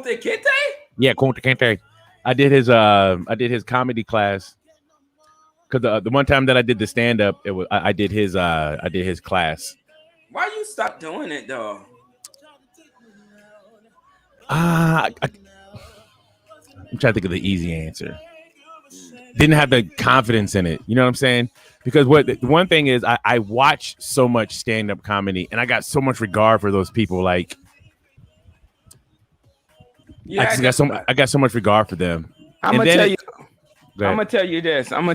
Kente? Yeah, Kente. I did his comedy class because the one time that I did the stand up, it was I did his class. Why you stop doing it though? Ah, I'm trying to think of the easy answer. Didn't have the confidence in it. You know what I'm saying? Because the one thing is, I watch so much stand up comedy, and I got so much regard for those people. Like, I got so much regard for them. I'm gonna tell you. I'm gonna tell you this. I'm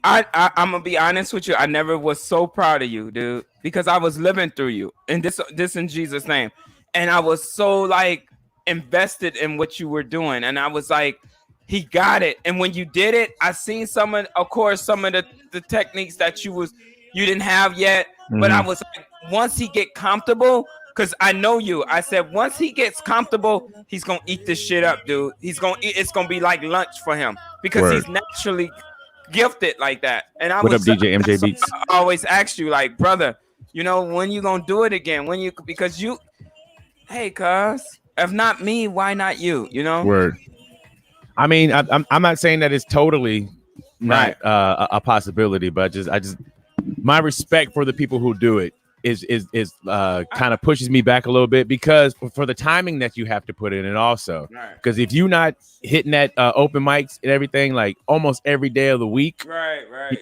gonna be honest with you. I never was so proud of you, dude, because I was living through you, and this in Jesus' name, and I was so like invested in what you were doing, and I was like, he got it. And when you did it, I seen some of the techniques that you didn't have yet, but I was like, once he get comfortable. Cause I know you. I said once he gets comfortable, he's gonna eat this shit up, dude. He's gonna eat. It's gonna be like lunch for him because he's naturally gifted like that. And what up, DJ MJ Beats? I always ask you, like, brother, when you gonna do it again? Because hey, cuz, if not me, why not you? Word. I mean, I'm not saying that it's totally not a possibility, but I just my respect for the people who do it is kind of pushes me back a little bit because for the timing that you have to put in, and also because if you're not hitting that open mics and everything like almost every day of the week,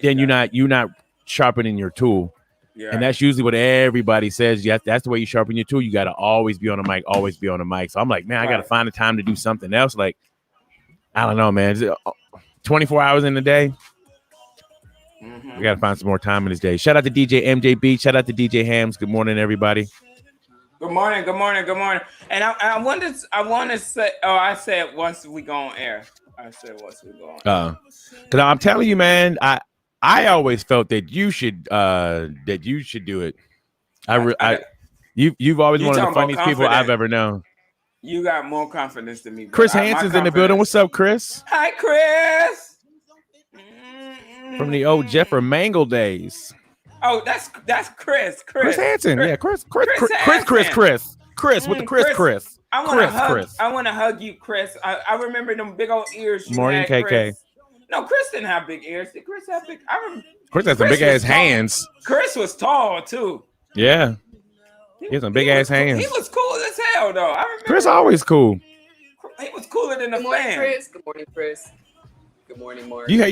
then you're not sharpening your tool. Yeah. And that's usually what everybody says. Yeah, that's the way you sharpen your tool. You got to always be on the mic, always be on the mic. So I'm like, man, I got to find the time to do something else. Like, I don't know, man. 24 hours in the day. We got to find some more time in this day. Shout out to DJ MJ Beat. Shout out to DJ Hams. Good morning, everybody. Good morning. And I want to say, I said once we go on air. Because I'm telling you, man, I always felt that you should do it. You've always one of the funniest people I've ever known. You got more confidence than me. Chris Hansen's in the building. What's up, Chris? Hi, Chris. From the old Jeffrey Mangle days. Oh, that's Chris. Chris Hansen. Yeah, Chris with the Chris. I want to hug you, Chris. I remember them big old ears. Morning, KK. Chris. No, Chris didn't have big ears. Did Chris have big? Chris has some big ass hands. Chris was tall too. Yeah. He has some big ass hands. He was cool as hell, though. I remember. Chris always cool. He was cooler than the fan. Chris. Good morning, Chris. Good morning, Mark. Do you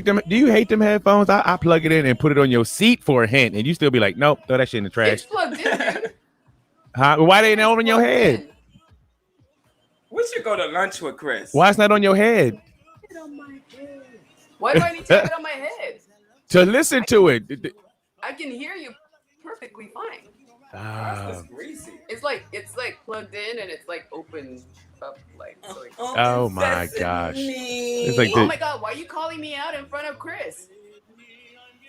hate them headphones? I plug it in and put it on your seat for a hint, and you still be like, nope, throw that shit in the trash. It's plugged in, dude. Why they not on your head? We should go to lunch with Chris. Why it's not on your head? It's on my head. Why do I need to have it on my head? To listen to it. I can hear you perfectly fine. That's greasy. It's like plugged in and it's like open up like. Oh my gosh! It's like oh my god! Why are you calling me out in front of Chris?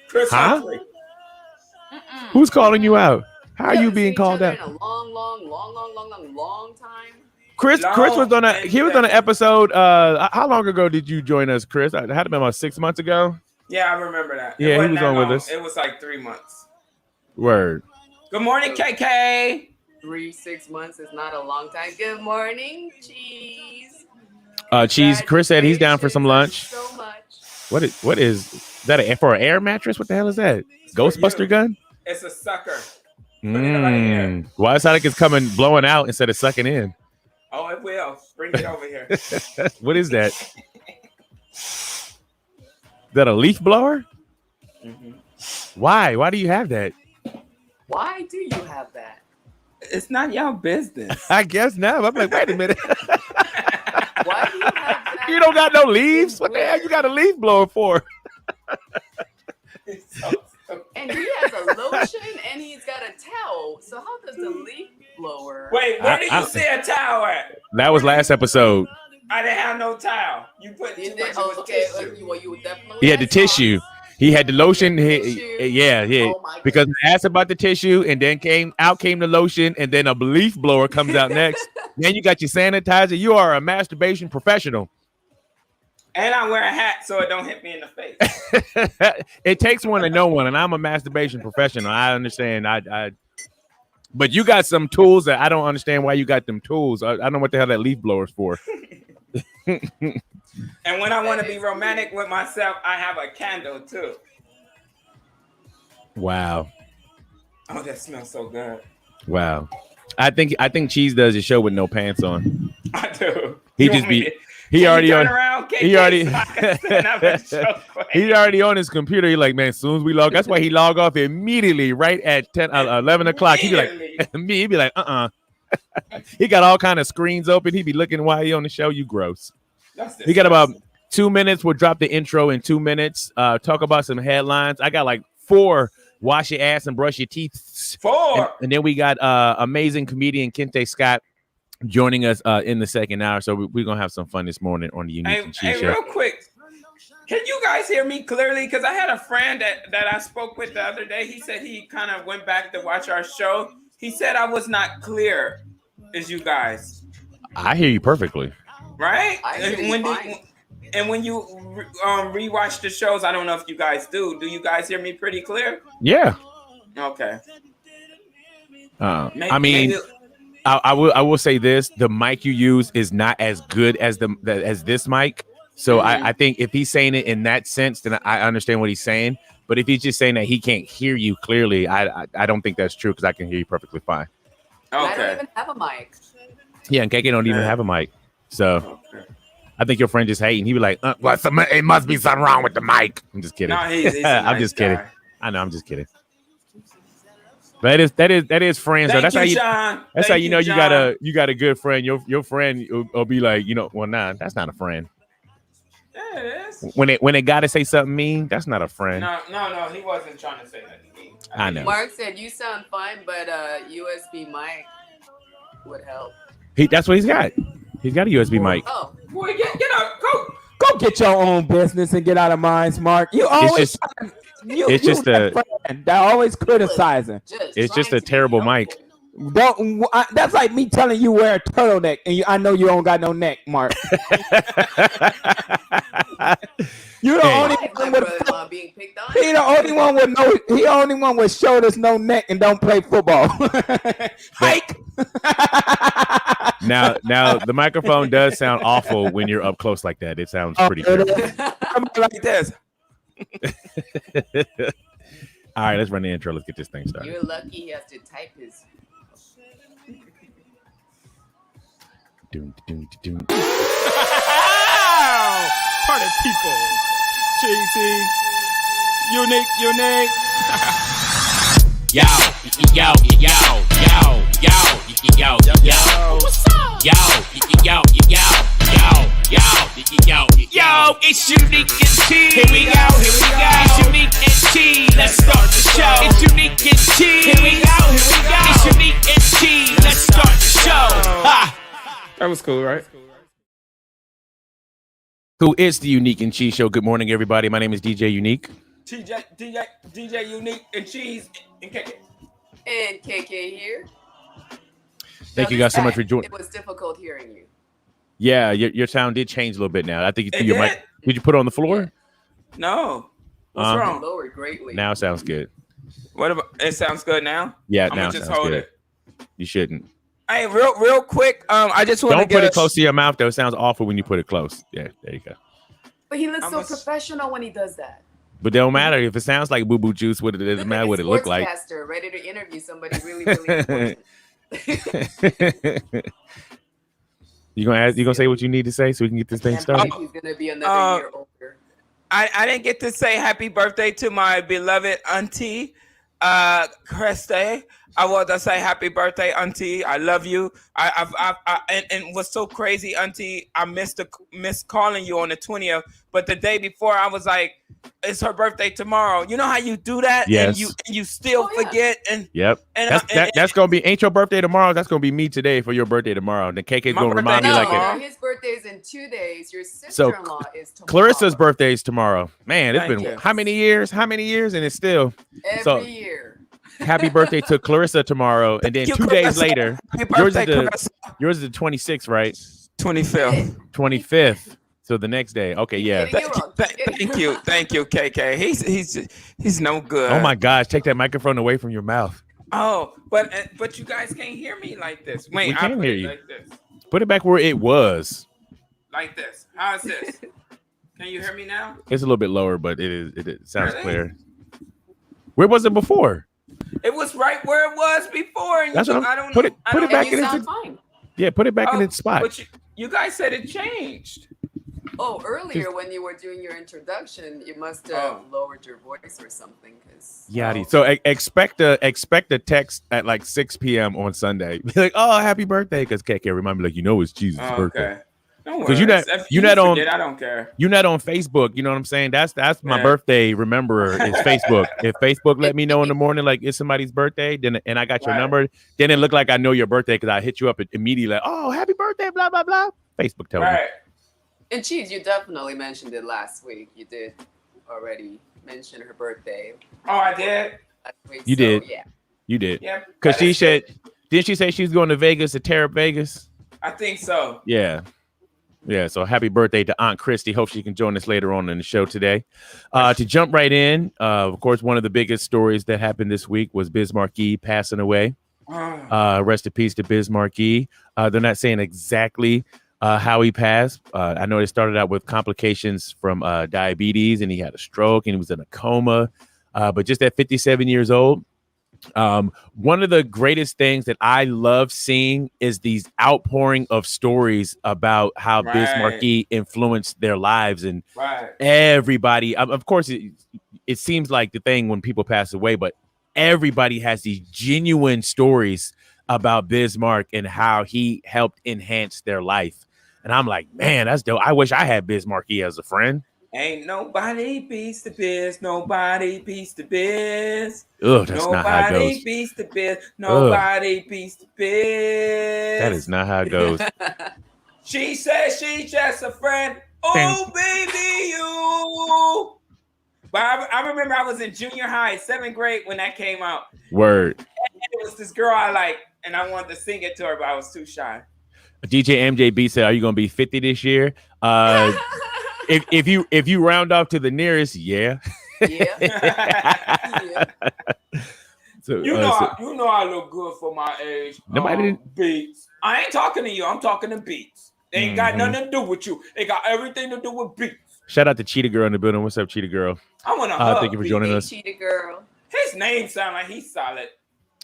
Chris, huh? Who's calling you out? How are you being called out? In a long time. Chris was on an episode. How long ago did you join us, Chris? It had to have been about 6 months ago. Yeah, I remember that. Yeah, he was on with us. It was like 3 months. Word. Good morning, KK. 6 months is not a long time. Good morning, Cheese. Cheese. Chris said he's down for some lunch. So much. What is that? For an air mattress? What the hell is that? Ghostbuster gun? It's a sucker. Why it's like it's coming blowing out instead of sucking in? Oh, it will. Bring it over here. What is that? Is that a leaf blower? Mm-hmm. Why? Why do you have that? Why do you have that? It's not your business. I guess now. I'm like, wait a minute. Why do you have that? You don't got no leaves? What the hell you got a leaf blower for? And he has a lotion and he's got a towel. So how does the leaf blower? Wait, where did you see a towel at? That was last episode. I didn't have no towel. You put too much tissue. Well, you definitely. He had the tissue. He had the lotion. Yeah. Oh because I asked about the tissue, and then came the lotion, and then a leaf blower comes out next. Then you got your sanitizer. You are a masturbation professional. And I wear a hat so it don't hit me in the face. It takes one to know one, and I'm a masturbation professional. I understand. But you got some tools that I don't understand why you got them tools. I don't know what the hell that leaf blower's for. And when I want to be romantic with myself, I have a candle too. Wow. Oh, that smells so good. Wow. I think Cheese does his show with no pants on. I do. He You just want me be to- he Can already you turn on around, KK, he already so I can stand up and show quick? he's already on his computer. He like, man, as soon as we log, that's why he log off immediately right at 11 o'clock. He'd be like, he'd be like, He got all kind of screens open. He'd be looking while he on the show. You gross. He got about 2 minutes. We'll drop the intro in 2 minutes. Talk about some headlines. I got like 4 wash your ass and brush your teeth. 4. And then we got amazing comedian Kente Scott joining us in the second hour. So we're going to have some fun this morning on the Unique and Cheese Show. Real quick, can you guys hear me clearly? Because I had a friend that I spoke with the other day. He said he kind of went back to watch our show. He said I was not clear as you guys. I hear you perfectly. Right? I hear you fine. And when you rewatch the shows, I don't know if you guys do. Do you guys hear me pretty clear? Yeah. Okay. I mean, I will say this: the mic you use is not as good as this mic. So I think if he's saying it in that sense, then I understand what he's saying. But if he's just saying that he can't hear you clearly, I don't think that's true because I can hear you perfectly fine. I don't even have a mic. Yeah, and KK don't even have a mic. So I think your friend just hating. He be like, well, it must be something wrong with the mic. I'm just kidding. No, he's a I'm nice just kidding. guy. I know, I'm just kidding. But that is friends though. That's how you. Sean. That's Thank how you know John. you got a good friend. Your friend will be like, well, nah, that's not a friend. Yeah, it is. When it got to say something mean, that's not a friend. No, he wasn't trying to say that to me. I know. Mark said you sound fine, but USB mic would help. That's what he's got. He's got a USB mic. Oh, Boy, get out. Go get your own business and get out of mine, Mark. You always It's just that friend that always criticizing. It's just a terrible mic. That's like me telling you wear a turtleneck and I know you don't got no neck, Mark. You the only one with being picked on. he the only one with no. He the only one with shoulders, no neck, and don't play football. Hike. Now the microphone does sound awful when you're up close like that. It sounds pretty good. Like this. All right, let's run the intro. Let's get this thing started. You're lucky he has to type his. Party people. Cheesy. Unique. Yo, yo, yo, yo, yo, yo, yo. What's up? Yo, yo, yo, yo, yo, it's Unique and Cheese. Here we go. It's Unique and Cheese. Let's start the show. It's Unique and Cheese. Here we go. It's Unique and Cheese. Let's start the show. Ha. That was cool, right? Cool. It's the Unique and Cheese Show. Good morning, everybody. My name is DJ Unique. DJ Unique and Cheese and KK. And KK here. Thank you guys so much for joining. It was difficult hearing you. Yeah, your sound did change a little bit now. I think you threw It your did? mic. Did you put it on the floor? No. What's Uh-huh. wrong? Lowered greatly. Now it sounds good. What about it? Sounds good now. Yeah, I'm now gonna it just sounds hold good. it. You shouldn't. Hey, real quick. I just want to Don't get put it close to your mouth though. It sounds awful when you put it close. Yeah, there you go. But he looks I'm so a- professional when he does that. But it don't matter if it sounds like boo boo juice. What it doesn't matter what it look like. Sportscaster ready to interview somebody really important. You gonna say what you need to say so we can get this thing Can't started? believe he's gonna be another year older. I didn't get to say happy birthday to my beloved auntie, Kreste. I want to say happy birthday, auntie. I love you. And what's so crazy, auntie, I missed calling you on the 20th, but the day before I was like, it's her birthday tomorrow. You know how you do that? Yes. And you still forget. And Yep. And That's gonna be ain't your birthday tomorrow. That's gonna be me today for your birthday tomorrow. The KK's My gonna remind me birthday like tomorrow. it. His birthday's in 2 days. Your sister-in-law is tomorrow. Clarissa's birthday's tomorrow. Man, it's Thank been you. how many years? How many years? And it's still Every year. happy birthday to Clarissa tomorrow. And then Thank 2 you, days Clarissa. later, happy yours birthday, is the Clarissa. yours is the 26th, right? 25th. 25th. So the next day. Okay, yeah. Getting it wrong. Thank you, KK. He's no good. Oh my gosh, take that microphone away from your mouth. Oh, but you guys can't hear me like this. Wait, We I can put hear it you. like this. Put it back where it was. Like this. How's this? Can you hear me now? It's a little bit lower, but it sounds Really? clear. Where was it before? It was right where it was before. And That's what I don't put know. it. Put it And back you in sound its. fine. Yeah, put it back in Oh, its spot. But you guys said it changed. Oh, earlier when you were doing your introduction, you must have lowered your voice or something. Yadi. So expect a text at like 6 p.m. on Sunday. Be like, oh, happy birthday, because KK remind me like it's Jesus' birthday. Okay. No Because worries. you're not on. I don't care. You're not on Facebook. You know what I'm saying? That's my birthday rememberer is Facebook. If Facebook let me know in the morning like it's somebody's birthday, then and I got your number, then it looked like I know your birthday because I hit you up immediately like, oh, happy birthday, blah blah blah. Facebook told me. And Cheese, you definitely mentioned it last week. You did already mention her birthday. Oh, I did. Last week, You did. Yeah. You did. Yeah. Because she said, didn't she say she's going to Vegas to tear up Vegas? I think so. Yeah. Yeah, so happy birthday to Aunt Christy. Hope she can join us later on in the show today. To jump right in, of course, one of the biggest stories that happened this week was Biz Markie passing away. Rest in peace to Biz Markie. They're not saying exactly how he passed. I know it started out with complications from diabetes, and he had a stroke, and he was in a coma. But just at 57 years old, one of the greatest things that I love seeing is these outpouring of stories about how Biz Markie influenced their lives, and everybody. Of course, it seems like the thing when people pass away, but everybody has these genuine stories about Biz Markie and how he helped enhance their life. And I'm like, man, that's dope. I wish I had Biz Markie as a friend. Ain't nobody beats the Biz. Nobody beats the Biz. Ugh, that's not how it goes. Nobody beats the Biz. Nobody beats the Biz. That is not how it goes. She says she's just a friend. Oh, baby, you. But I remember I was in junior high, 7th grade when that came out. Word. And it was this girl I liked, and I wanted to sing it to her, but I was too shy. DJ MJB said, "Are you going to be 50 this year?" If you round off to the nearest, yeah. Yeah. So you know I look good for my age. Nobody didn't. Beats. I ain't talking to you. I'm talking to Beats. They ain't got nothing to do with you. They got everything to do with Beats. Shout out to Cheetah Girl in the building. What's up, Cheetah Girl? I want to thank you for joining us. Cheetah Girl. His name sound like he's solid.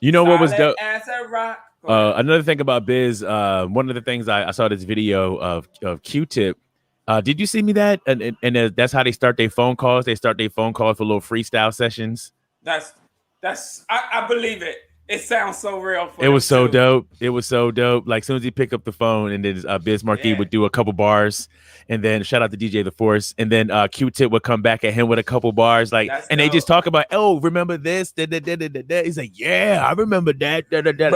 You know what was dope? As a rock. Another thing about Biz, one of the things I saw this video of Q-Tip. Did you see me that? And that's how they start their phone calls. They start their phone calls for little freestyle sessions. I believe it. It sounds so real. It was so dope. It was so dope. Like, as soon as he picked up the phone, and then Biz Markie would do a couple bars, and then shout out to DJ The Force, and then Q-Tip would come back at him with a couple bars, like, and they just talk about, oh, remember this? He's like, yeah, I remember that.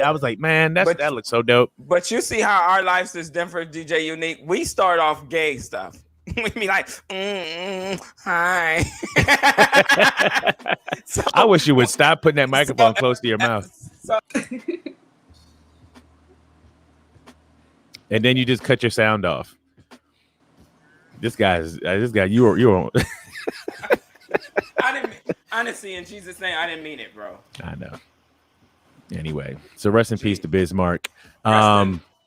I was like, man, that looks so dope. But you see how our lives is different, DJ Unique. We start off gay stuff. We be like, hi. So, I wish you would stop putting that microphone close to your mouth. And then you just cut your sound off. This guy, you were. Honestly, in Jesus' name, I didn't mean it, bro. I know. Anyway, so rest in peace to Biz Markie.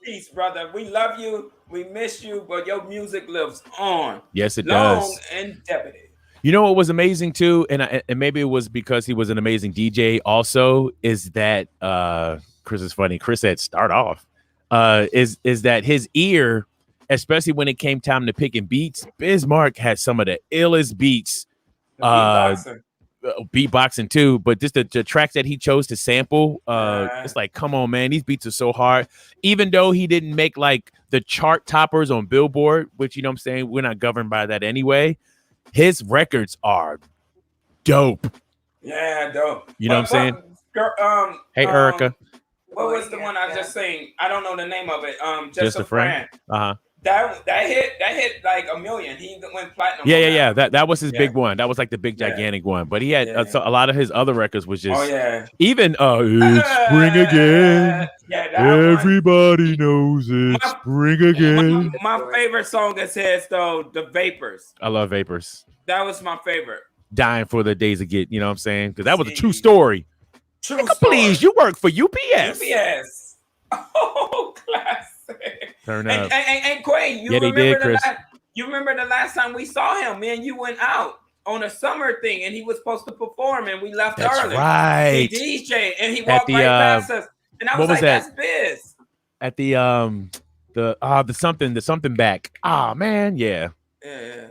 Peace, brother. We love you. We miss you, but your music lives on. Yes, it does. Long and definite. You know what was amazing too, and maybe it was because he was an amazing DJ. Also, is that Chris is funny. Chris said, "Start off." Is that his ear, especially when it came time to picking beats? Biz Markie had some of the illest beats. Beatboxing too, but just the tracks that he chose to sample, it's like, come on, man, these beats are so hard. Even though he didn't make like the chart toppers on Billboard, which, you know what I'm saying, we're not governed by that anyway, his records are dope. Yeah, dope. You know what I'm saying? Girl, hey, Erica. What was the one I just sang? I don't know the name of it. Just a friend. Uh-huh. That hit like a million. He went platinum. Yeah. That was his big one. That was like the big gigantic one. But he had so a lot of his other records was just even it's spring again. Everybody knows it's spring again. My favorite song is his though, The Vapors. I love Vapors. That was my favorite. Dying for the days of get, you know what I'm saying? Because that was a true story. True Nigga, story. please, you work for UPS. UPS. Oh, classic. Turn up. And Quay, Yeah, they did, Chris. You remember the last time we saw him? Me and you went out on a summer thing, and he was supposed to perform, and we left That's early. right. He DJ, and he walked the, right past us, and I was what was like, that? "That's Biz." At the something back. Ah, man, yeah. Yeah,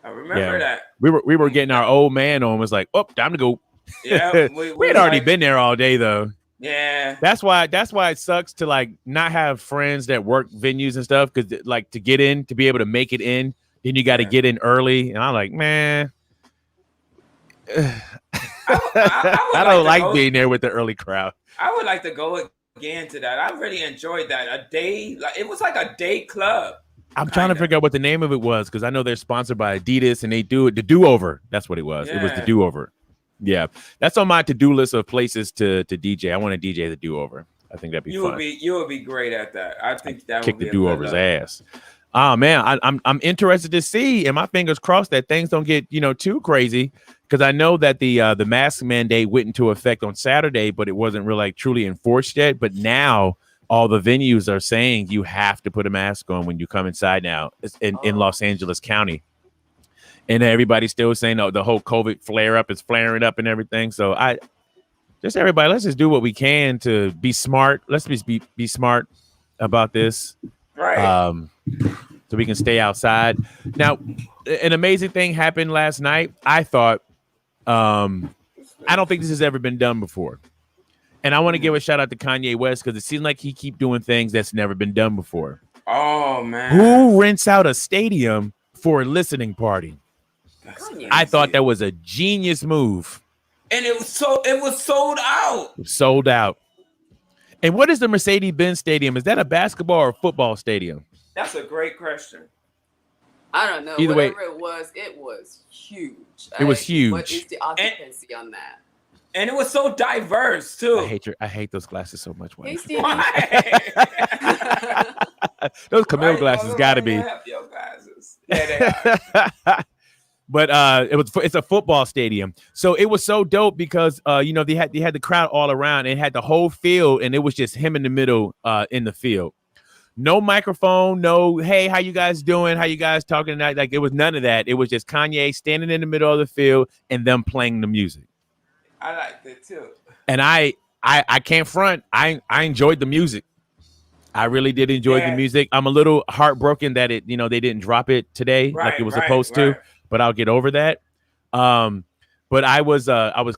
I remember that. We were getting our old man on. Was like, oh, time to go. Yeah, we had already been there all day though. Yeah, that's why it sucks to like not have friends that work venues and stuff, because like to get in, to be able to make it in, then you got to get in early, and I'm like, man, I don't like being there with the early crowd. I would like to go again to that. I really enjoyed that. A day, like it was like a day club. I'm trying to figure out what the name of it was, because I know they're sponsored by Adidas, and they do it. The Do-Over. That's what it was. Yeah. It was the Do-Over. Yeah, that's on my to-do list of places to DJ. I want to DJ the Do-Over. I think that'd be fun. You would be great at that. I think that kick would be the Do-Over's ass. Oh man, I'm interested to see, and my fingers crossed that things don't get too crazy, because I know that the mask mandate went into effect on Saturday, but it wasn't really like truly enforced yet. But now all the venues are saying you have to put a mask on when you come inside now in Los Angeles County. And everybody's still saying, oh, the whole COVID flare up is flaring up and everything. So everybody, let's just do what we can to be smart. Let's be smart about this. Right. So we can stay outside. Now, an amazing thing happened last night. I thought, I don't think this has ever been done before. And I want to give a shout out to Kanye West, because it seems like he keep doing things that's never been done before. Oh man. Who rents out a stadium for a listening party? I thought that was a genius move. And it was sold out. Sold out. And what is the Mercedes-Benz Stadium? Is that a basketball or a football stadium? That's a great question. I don't know. Either Whatever it was huge. It was huge. What is the occupancy on that? And it was so diverse too. I hate those glasses so much. Hey, Those Camille glasses got to be. Your glasses. Yeah, they are. But it's a football stadium, so it was so dope because they had the crowd all around, and it had the whole field, and it was just him in the middle in the field. No microphone, no hey, how you guys doing? How you guys talking tonight? Like it was none of that. It was just Kanye standing in the middle of the field and them playing the music. I liked it too. And I can't front. I enjoyed the music. I really did enjoy the music. I'm a little heartbroken that they didn't drop it today like it was supposed to. But I'll get over that. But I was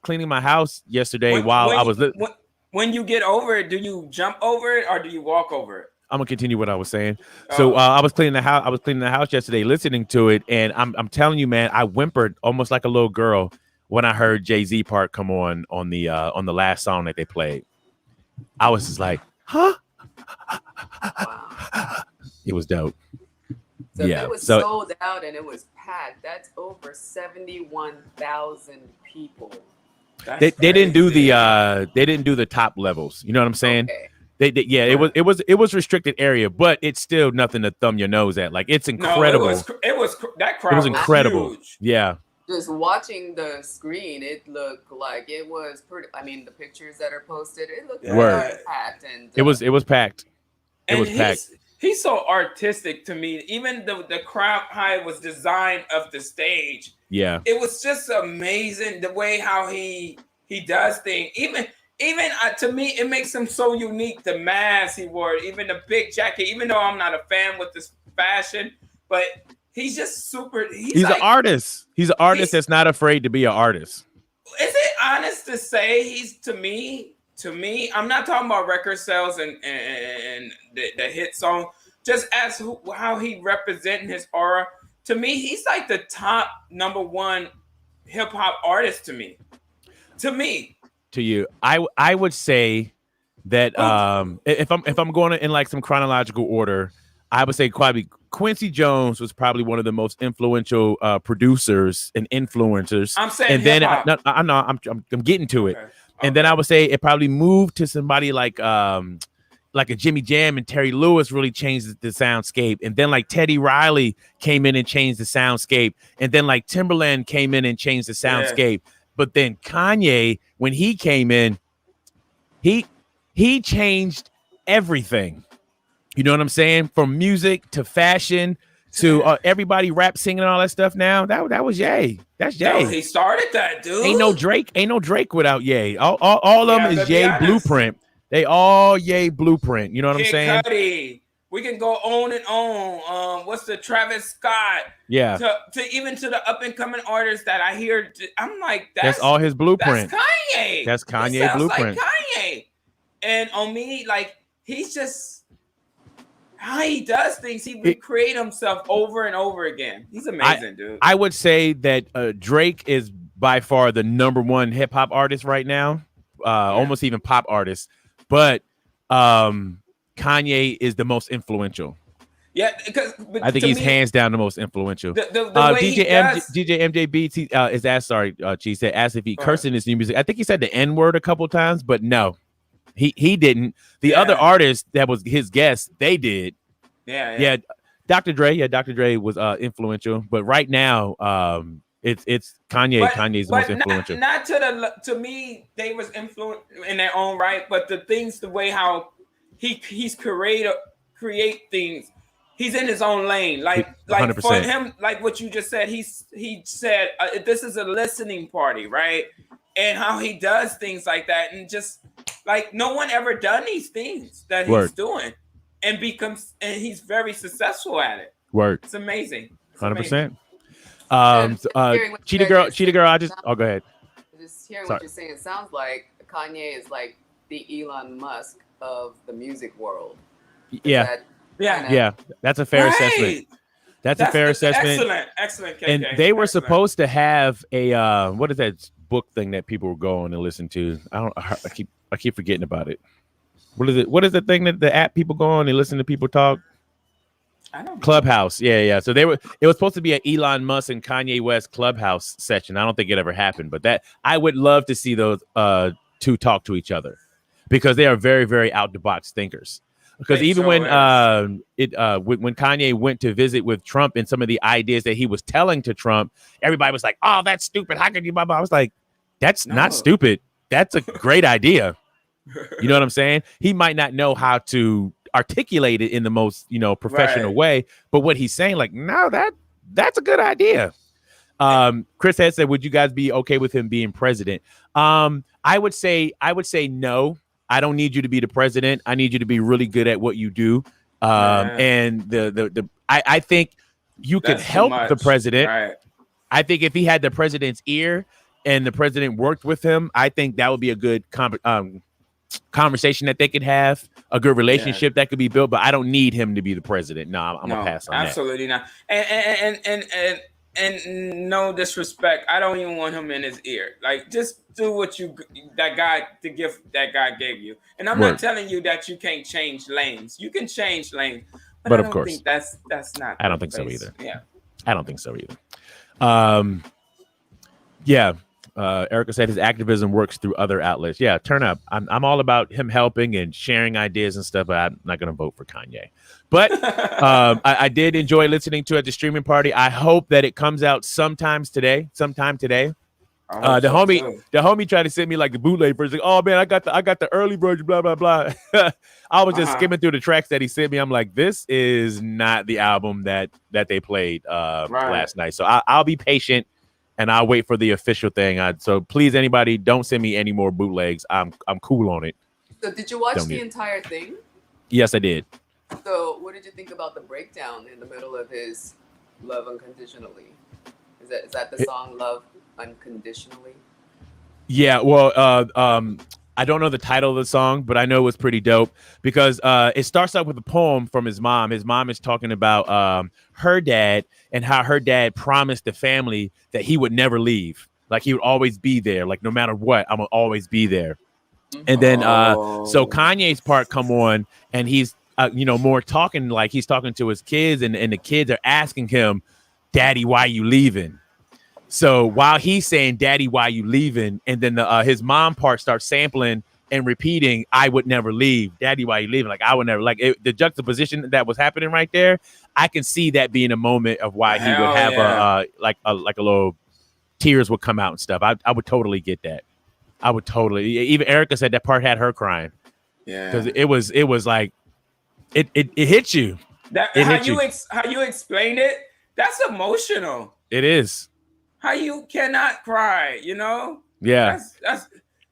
cleaning my house yesterday when you get over it, do you jump over it or do you walk over it? I'm gonna continue what I was saying. So I was cleaning the house. I was cleaning the house yesterday, listening to it, and I'm telling you, man, I whimpered almost like a little girl when I heard Jay-Z part come on the last song that they played. I was just like, huh? Wow. It was dope. So it was sold out and it was packed. That's over 71,000 people. They didn't do the top levels. You know what I'm saying? Okay. It was restricted area, but it's still nothing to thumb your nose at. Like it's incredible. No, that crowd was incredible. Huge. Yeah. Just watching the screen, it looked like it was pretty. I mean, the pictures that are posted, it looked packed, and it was packed. It was packed. He's so artistic to me. Even the crowd how it was designed of the stage. Yeah. It was just amazing the way how he does things. Even to me, it makes him so unique. The mask he wore, even the big jacket. Even though I'm not a fan with this fashion, but he's just super. He's an artist. He's an artist that's not afraid to be an artist. Is it honest to say he's to me? I'm not talking about record sales and the hit song. Just as how he representing his aura. To me, he's like the top number one hip hop artist to me. To you, I would say that if I'm going in like some chronological order, I would say probably Quincy Jones was probably one of the most influential producers and influencers. I'm saying, and then I'm getting to it. Okay. And then I would say it probably moved to somebody like a Jimmy Jam, and Terry Lewis really changed the soundscape. And then like Teddy Riley came in and changed the soundscape. And then like Timberland came in and changed the soundscape. Yeah. But then Kanye, when he came in, he changed everything. You know what I'm saying? From music to fashion to everybody rap singing and all that stuff. Now that was Ye. That's Ye. No, he started that, dude. Ain't no Drake without Ye. All of them is Ye blueprint. They all Ye blueprint. You know what I'm saying? Cudi. We can go on and on. What's the Travis Scott? Yeah. To even to the up and coming artists that I hear, I'm like, that's all his blueprint. That's Kanye. That's Kanye blueprint. Like Kanye. And on me, like he's just how he does things. He recreate himself over and over again. He's amazing, dude. I would say that Drake is by far the number one hip hop artist right now, almost even pop artist. But Kanye is the most influential. Yeah, because I think he's hands down the most influential. The way DJ MJB is asked. Sorry, Cheese said asked if he cursed in his new music. I think he said the N word a couple times, but no, he didn't. The other artists that was his guests, they did. Yeah. Dr. Dre. Yeah, Dr. Dre was influential, but right now, it's Kanye. Kanye's the most influential. Not to me, they was influential in their own right, but the way how he's create things. He's in his own lane. Like 100%. For him, like what you just said, he said this is a listening party, right? And how he does things like that, and just like no one ever done these things that he's doing, and he's very successful at it. It's amazing. 100%. Cheetah girl. I just go ahead. Just hearing what you're saying, it sounds like Kanye is like the Elon Musk of the music world. Yeah, that's a fair assessment. That's a fair assessment. Excellent. And they were supposed to have a what is that book thing that people were going and listen to? I keep forgetting about it. What is it? What is the thing that the app people go on and listen to people talk? I don't know. Clubhouse. Yeah. So it was supposed to be an Elon Musk and Kanye West Clubhouse session. I don't think it ever happened, but that I would love to see those two talk to each other because they are very, very out the box thinkers. Because even when Kanye went to visit with Trump and some of the ideas that he was telling to Trump, everybody was like, "Oh, that's stupid. How could you?" I was like, "That's not stupid. That's a great idea." You know what I'm saying? He might not know how to articulate it in the most, professional way, but what he's saying, like, no, that's a good idea. Chris had said, "Would you guys be okay with him being president?" I would say no. I don't need you to be the president. I need you to be really good at what you do. And I think you could help the president. Right. I think if he had the president's ear and the president worked with him, I think that would be a good conversation that they could have, a good relationship that could be built. But I don't need him to be the president. No, I'm gonna pass on absolutely that. Absolutely not. And no disrespect, I don't even want him in his ear. Like, just do what the gift that God gave you. And I'm not telling you that you can't change lanes. You can change lanes, but of course, think that's not. I don't think so either. Yeah, I don't think so either. Erica said his activism works through other outlets. Yeah, turn up. I'm all about him helping and sharing ideas and stuff, but I'm not going to vote for Kanye. But I did enjoy listening to it at the streaming party. I hope that it comes out sometime today. The homie tried to send me like the bootleg version. Like, oh man, I got the early version. Blah blah blah. I was just skimming through the tracks that he sent me. I'm like, this is not the album that they played last night. So I'll be patient. And I'll wait for the official thing. So please, anybody, don't send me any more bootlegs. I'm cool on it. So did you watch the entire thing? Yes, I did. So what did you think about the breakdown in the middle of his Love Unconditionally? Is that the song Love Unconditionally? Yeah, well, I don't know the title of the song, but I know it was pretty dope because it starts out with a poem from his mom. His mom is talking about her dad and how her dad promised the family that he would never leave. Like he would always be there. Like no matter what, I'm gonna always be there. And then so Kanye's part come on and he's more talking like he's talking to his kids and the kids are asking him, "Daddy, why you leaving?" So while he's saying, "Daddy, why you leaving?" and then his mom part starts sampling and repeating, "I would never leave. Daddy, why you leaving?" Like I would never. Like the juxtaposition that was happening right there, I can see that being a moment of why he would have a little tears would come out and stuff. I would totally get that. I would totally. Even Erica said that part had her crying. Yeah, because it was like it hit you. That it how hit you how you explained it. That's emotional. It is. How you cannot cry, you know? Yeah.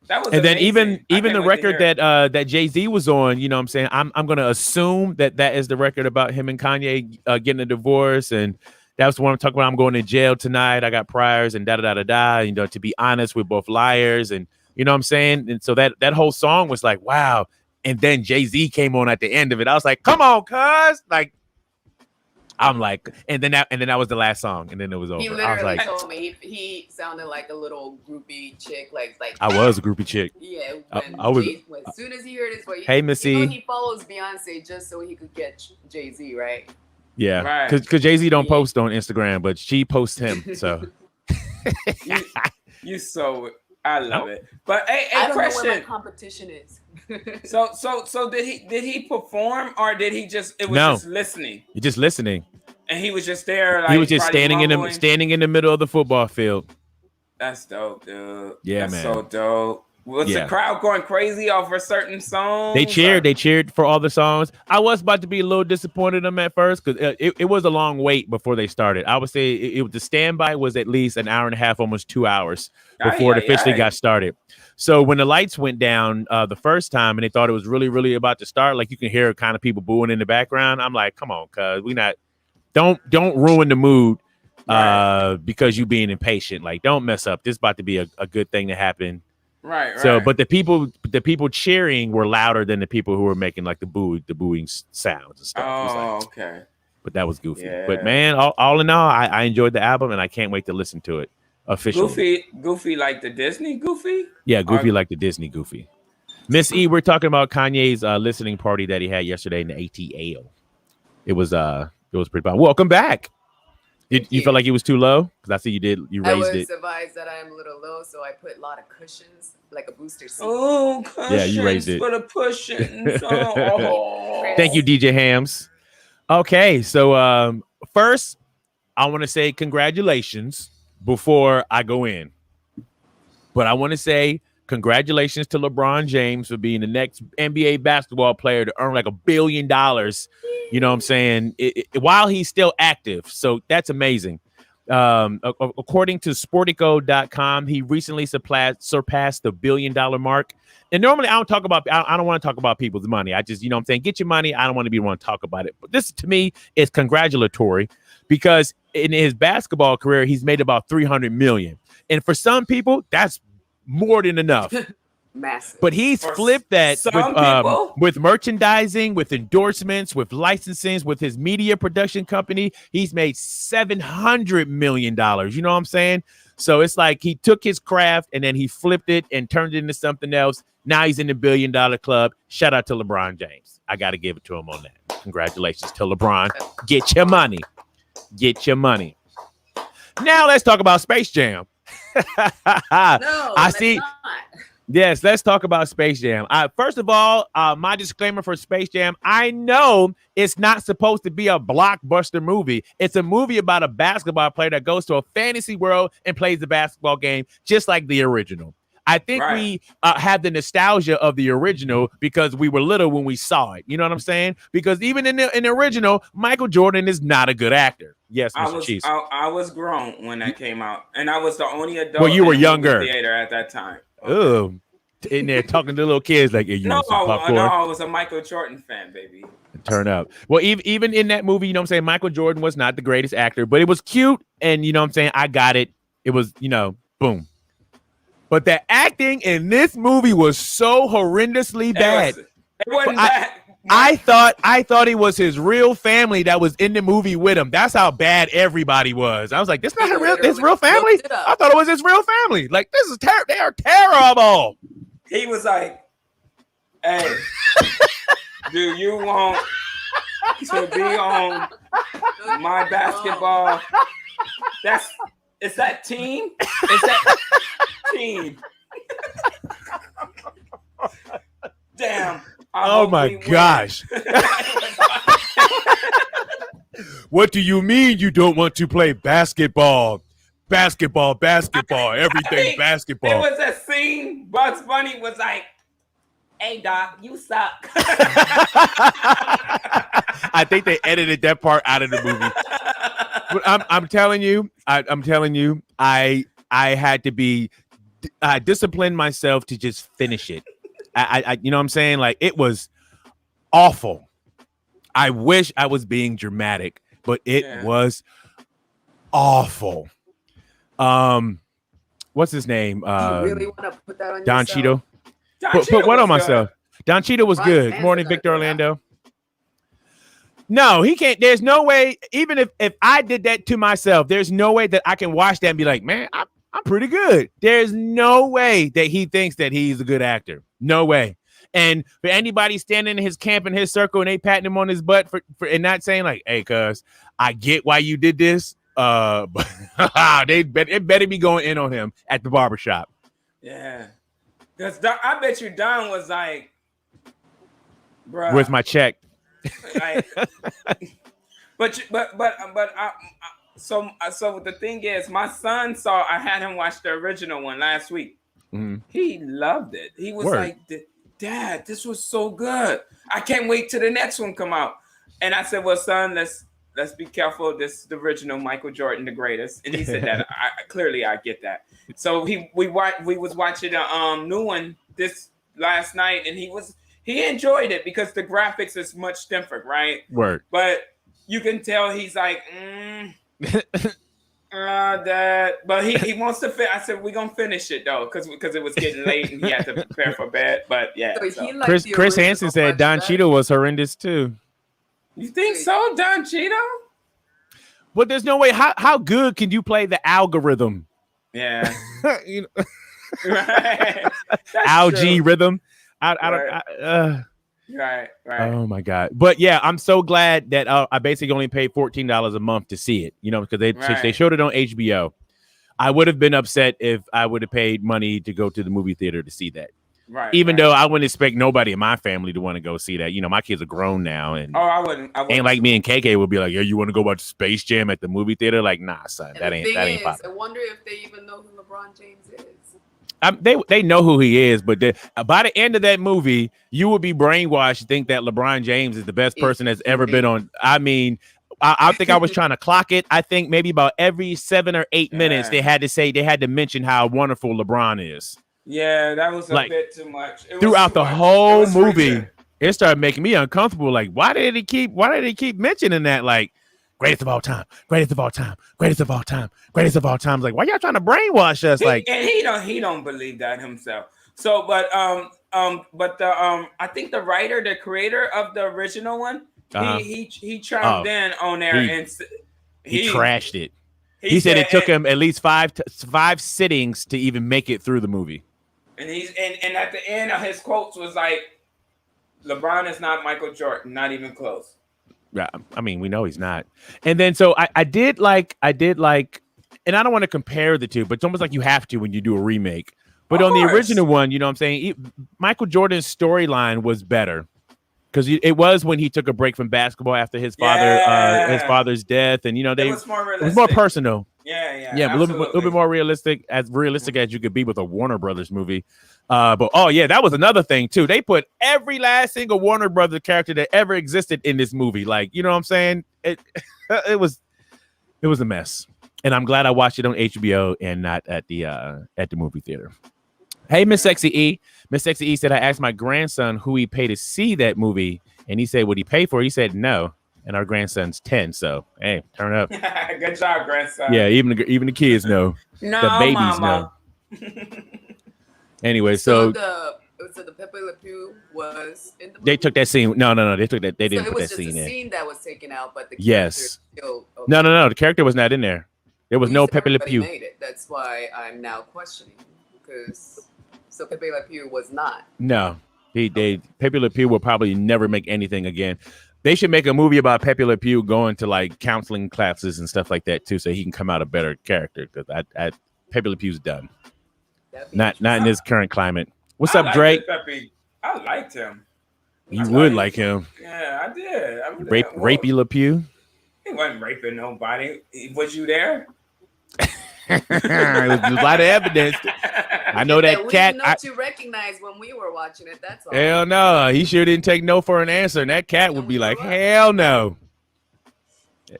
That was and then amazing. even the record that Jay-Z was on, you know what I'm saying? I'm gonna assume that is the record about him and Kanye getting a divorce, and that's what I'm talking about. I'm going to jail tonight. I got priors and da da da da da. You know, to be honest, we're both liars, and you know what I'm saying? And so that whole song was like, wow. And then Jay-Z came on at the end of it. I was like, come on, cuz. Like, I'm like, and then that was the last song, and then it was over. He literally I was like, told me he sounded like a little groupie chick, like I was a groupie chick. Yeah, I was. As soon as he heard his voice, hey, Missy. You know, he follows Beyonce just so he could get Jay-Z, right? Yeah, because Jay-Z don't post on Instagram, but she posts him. So you so I love it. But I don't know where my competition is. So did he perform, or did he just just listening? He just listening. And he was just there. Like, he was just standing in the middle of the football field. That's dope, dude. Yeah, that's man. so dope. Was the crowd going crazy off a certain song? They cheered. They cheered for all the songs. I was about to be a little disappointed in them at first because it was a long wait before they started. I would say the standby was at least an hour and a half, almost 2 hours before it officially got started. So when the lights went down the first time and they thought it was really, really about to start, like you can hear kind of people booing in the background. I'm like, come on, cuz we not. Don't ruin the mood because you being impatient. Like, don't mess up. This is about to be a good thing to happen. Right. So, but the people cheering were louder than the people who were making like the booing sounds and stuff. Oh, like, okay. But that was goofy. Yeah. But man, all in all, I enjoyed the album and I can't wait to listen to it officially. Goofy like the Disney Goofy? Yeah, Goofy like the Disney Goofy. Miss E, we're talking about Kanye's listening party that he had yesterday in the ATL. It was pretty fun. Welcome back. You felt like it was too low? Because I see you raised it. I was advised that I'm a little low, so I put a lot of cushions, like a booster seat. Oh, cushions. Yeah, you raised it. For the cushions. Oh. Thank you, DJ Hams. Okay, so first, I want to say congratulations before I go in. But I want to say congratulations to LeBron James for being the next NBA basketball player to earn like $1 billion. You know what I'm saying? While he's still active. So that's amazing. According to Sportico.com, he recently surpassed the $1 billion mark. And normally I don't want to talk about people's money. I just, you know what I'm saying? Get your money. I don't want to be the one to talk about it. But this to me is congratulatory because in his basketball career, he's made about $300 million. And for some people, that's more than enough. Massive. But he's flipped that with merchandising, with endorsements, with licensing, with his media production company. He's made $700 million. You know what I'm saying? So it's like he took his craft and then he flipped it and turned it into something else. Now he's in the $1 billion club. Shout out to LeBron James. I got to give it to him on that. Congratulations to LeBron. Get your money. Get your money. Now let's talk about Space Jam. I see. Not. Yes, let's talk about Space Jam. First of all, my disclaimer for Space Jam, I know it's not supposed to be a blockbuster movie. It's a movie about a basketball player that goes to a fantasy world and plays the basketball game just like the original. I think we have the nostalgia of the original because we were little when we saw it. You know what I'm saying? Because even in the original, Michael Jordan is not a good actor. Yes, Mr. Cheese. I was grown when that came out, and I was the only adult. Well, you were younger. In the theater at that time. Oh, in there talking to little kids like, you want some popcorn? No, I was a Michael Jordan fan, baby. Turn up. Well, even in that movie, you know what I'm saying? Michael Jordan was not the greatest actor, but it was cute. And you know what I'm saying? I got it. It was, boom. But the acting in this movie was so horrendously bad. It wasn't bad. I thought it was his real family that was in the movie with him. That's how bad everybody was. I was like, this not his real family? I thought it was his real family. Like, this is terrible. They are terrible. He was like, hey, do you want to be on my basketball? Is that team? Is that team? Damn. Oh my gosh. What do you mean you don't want to play basketball? Basketball, everything basketball. There was that scene scene, Bugs Bunny was like, "Hey Doc, you suck." I think they edited that part out of the movie. But I'm telling you, I had to be discipline myself to just finish it. I you know what I'm saying? Like, it was awful. I wish I was being dramatic, but it was awful. What's his name? You really want to put that on Don yourself? Cheeto. Put what on myself? Don Cheeto was good. Morning, Victor Orlando. No, he can't. There's no way. Even if I did that to myself, there's no way that I can watch that and be like, man, I'm pretty good. There's no way that he thinks that he's a good actor. No way. And for anybody standing in his camp in his circle and they patting him on his butt for and not saying like, hey, cuz I get why you did this. But it better be going in on him at the barbershop. Yeah. Because I bet you Don was like, bro. Where's my check? Like, so the thing is, my son I had him watch the original one last week. Mm-hmm. He loved it. He was like, Dad, this was so good. I can't wait till the next one come out. And I said, well, son, let's be careful. This is the original Michael Jordan, the greatest. And he said that clearly I get that. So we was watching a new one this last night, and he enjoyed it because the graphics is much different, right? Word. But you can tell he's like, Dad. But he wants to I said, we're gonna finish it though, because it was getting late and he had to prepare for bed. But yeah. So Chris Hansen said Don Cheeto was horrendous too. You think so, Don Cheeto? But there's no way. How good can you play the algorithm? Yeah. You know, Right. algae true. rhythm. Right. Oh my God. But yeah, I'm so glad that I basically only paid $14 a month to see it, you know, because they showed it on HBO. I would have been upset if I would have paid money to go to the movie theater to see that. Right. Even though I wouldn't expect nobody in my family to want to go see that. You know, my kids are grown now, and I wouldn't. Ain't like me and KK would be like, "Yeah, you want to go watch Space Jam at the movie theater?" Like, nah, son, that ain't popping. I wonder if they even know who LeBron James is. They know who he is, but by the end of that movie, you would be brainwashed to think that LeBron James is the best person that's ever been on. I mean, I think I was trying to clock it. I think maybe about every 7 or 8 minutes they had to mention how wonderful LeBron is. Yeah, that was a bit too much. Throughout the whole movie, it started making me uncomfortable. Like, why did he keep mentioning that? Like, greatest of all time, greatest of all time, greatest of all time, greatest of all time. Like, why y'all trying to brainwash us? He don't believe that himself. So, but I think the writer, the creator of the original one, he chimed in on there and he trashed it. He said it took him at least five sittings to even make it through the movie. And and at the end of his quotes was like, LeBron is not Michael Jordan, not even close. Yeah, I mean, we know he's not. And then so I did like, and I don't want to compare the two, but it's almost like you have to when you do a remake. But on the original one, you know what I'm saying? Michael Jordan's storyline was better because it was when he took a break from basketball after his father's death, and you know it was more personal. Yeah, a little bit more realistic as you could be with a Warner Brothers movie. But that was another thing too. They put every last single Warner Brothers character that ever existed in this movie. Like, you know what I'm saying? It was a mess. And I'm glad I watched it on HBO and not at the movie theater. Hey, Miss Sexy E. Miss Sexy E said, I asked my grandson who he paid to see that movie, and he said, would he pay for it? He said no. And our grandson's 10, so hey, turn up. Good job, grandson. Yeah, even the kids know. No, the babies mama. know. Anyway, so the Pepe Le Pew was in the movie? They took that scene. No, they took that. They didn't put that scene in. It was just a scene that was taken out, but the yes. Still, okay. No, the character was not in there. There was no Pepe Le Pew. Made it. That's why I'm now questioning, because so Pepe Le Pew was not. No, Pepe Le Pew will probably never make anything again. They should make a movie about Pepe Le Pew going to like counseling classes and stuff like that too, so he can come out a better character. Because Pepe Le Pew's done. Not in this current climate. What's up, Drake? I liked him. You would like him. Yeah, I did. Rapey Le Pew? He wasn't raping nobody. Was you there? There's a lot of evidence. I know that we cat. didn't know to recognize when we were watching it. That's all. Hell no. He sure didn't take no for an answer. And that cat would be like, hell no.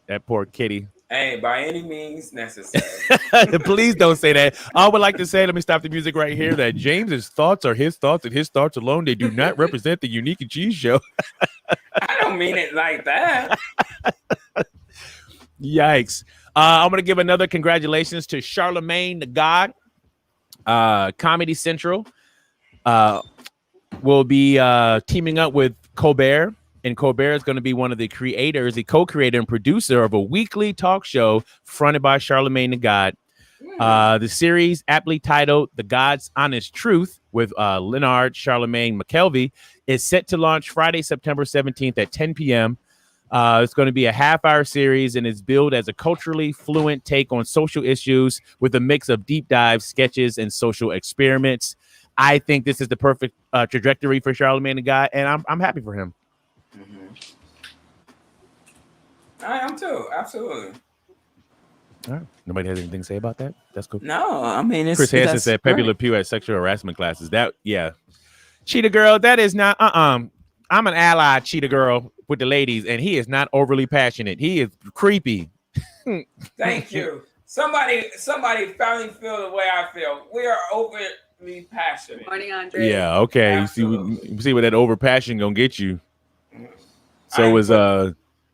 That poor kitty. Hey, by any means necessary. Please don't say that. I would like to say, let me stop the music right here, that James's thoughts are his thoughts and his thoughts alone. They do not represent the Unique and Cheese Show. I don't mean it like that. Yikes. I'm going to give another congratulations to Charlemagne the God. Comedy Central will be teaming up with Colbert. And Colbert is going to be one of the creators, the co-creator and producer of a weekly talk show fronted by Charlemagne the God. The series, aptly titled The God's Honest Truth with Leonard Charlemagne McKelvey, is set to launch Friday, September 17th at 10 p.m. It's going to be a half-hour series and is billed as a culturally fluent take on social issues with a mix of deep dives, sketches, and social experiments. I think this is the perfect trajectory for Charlemagne the God, and I'm happy for him. I am too. Absolutely. All right. Nobody has anything to say about that? That's cool. No, I mean, it's Chris Hansen said Pepe Le Pew at sexual harassment classes. That, yeah. Cheetah Girl, that is not, I'm an ally, Cheetah Girl, with the ladies, and he is not overly passionate. He is creepy. Thank you. Somebody finally feel the way I feel. We are overly passionate. Morning, Andre. Yeah, okay. Absolutely. You see what that over passion gonna get you. So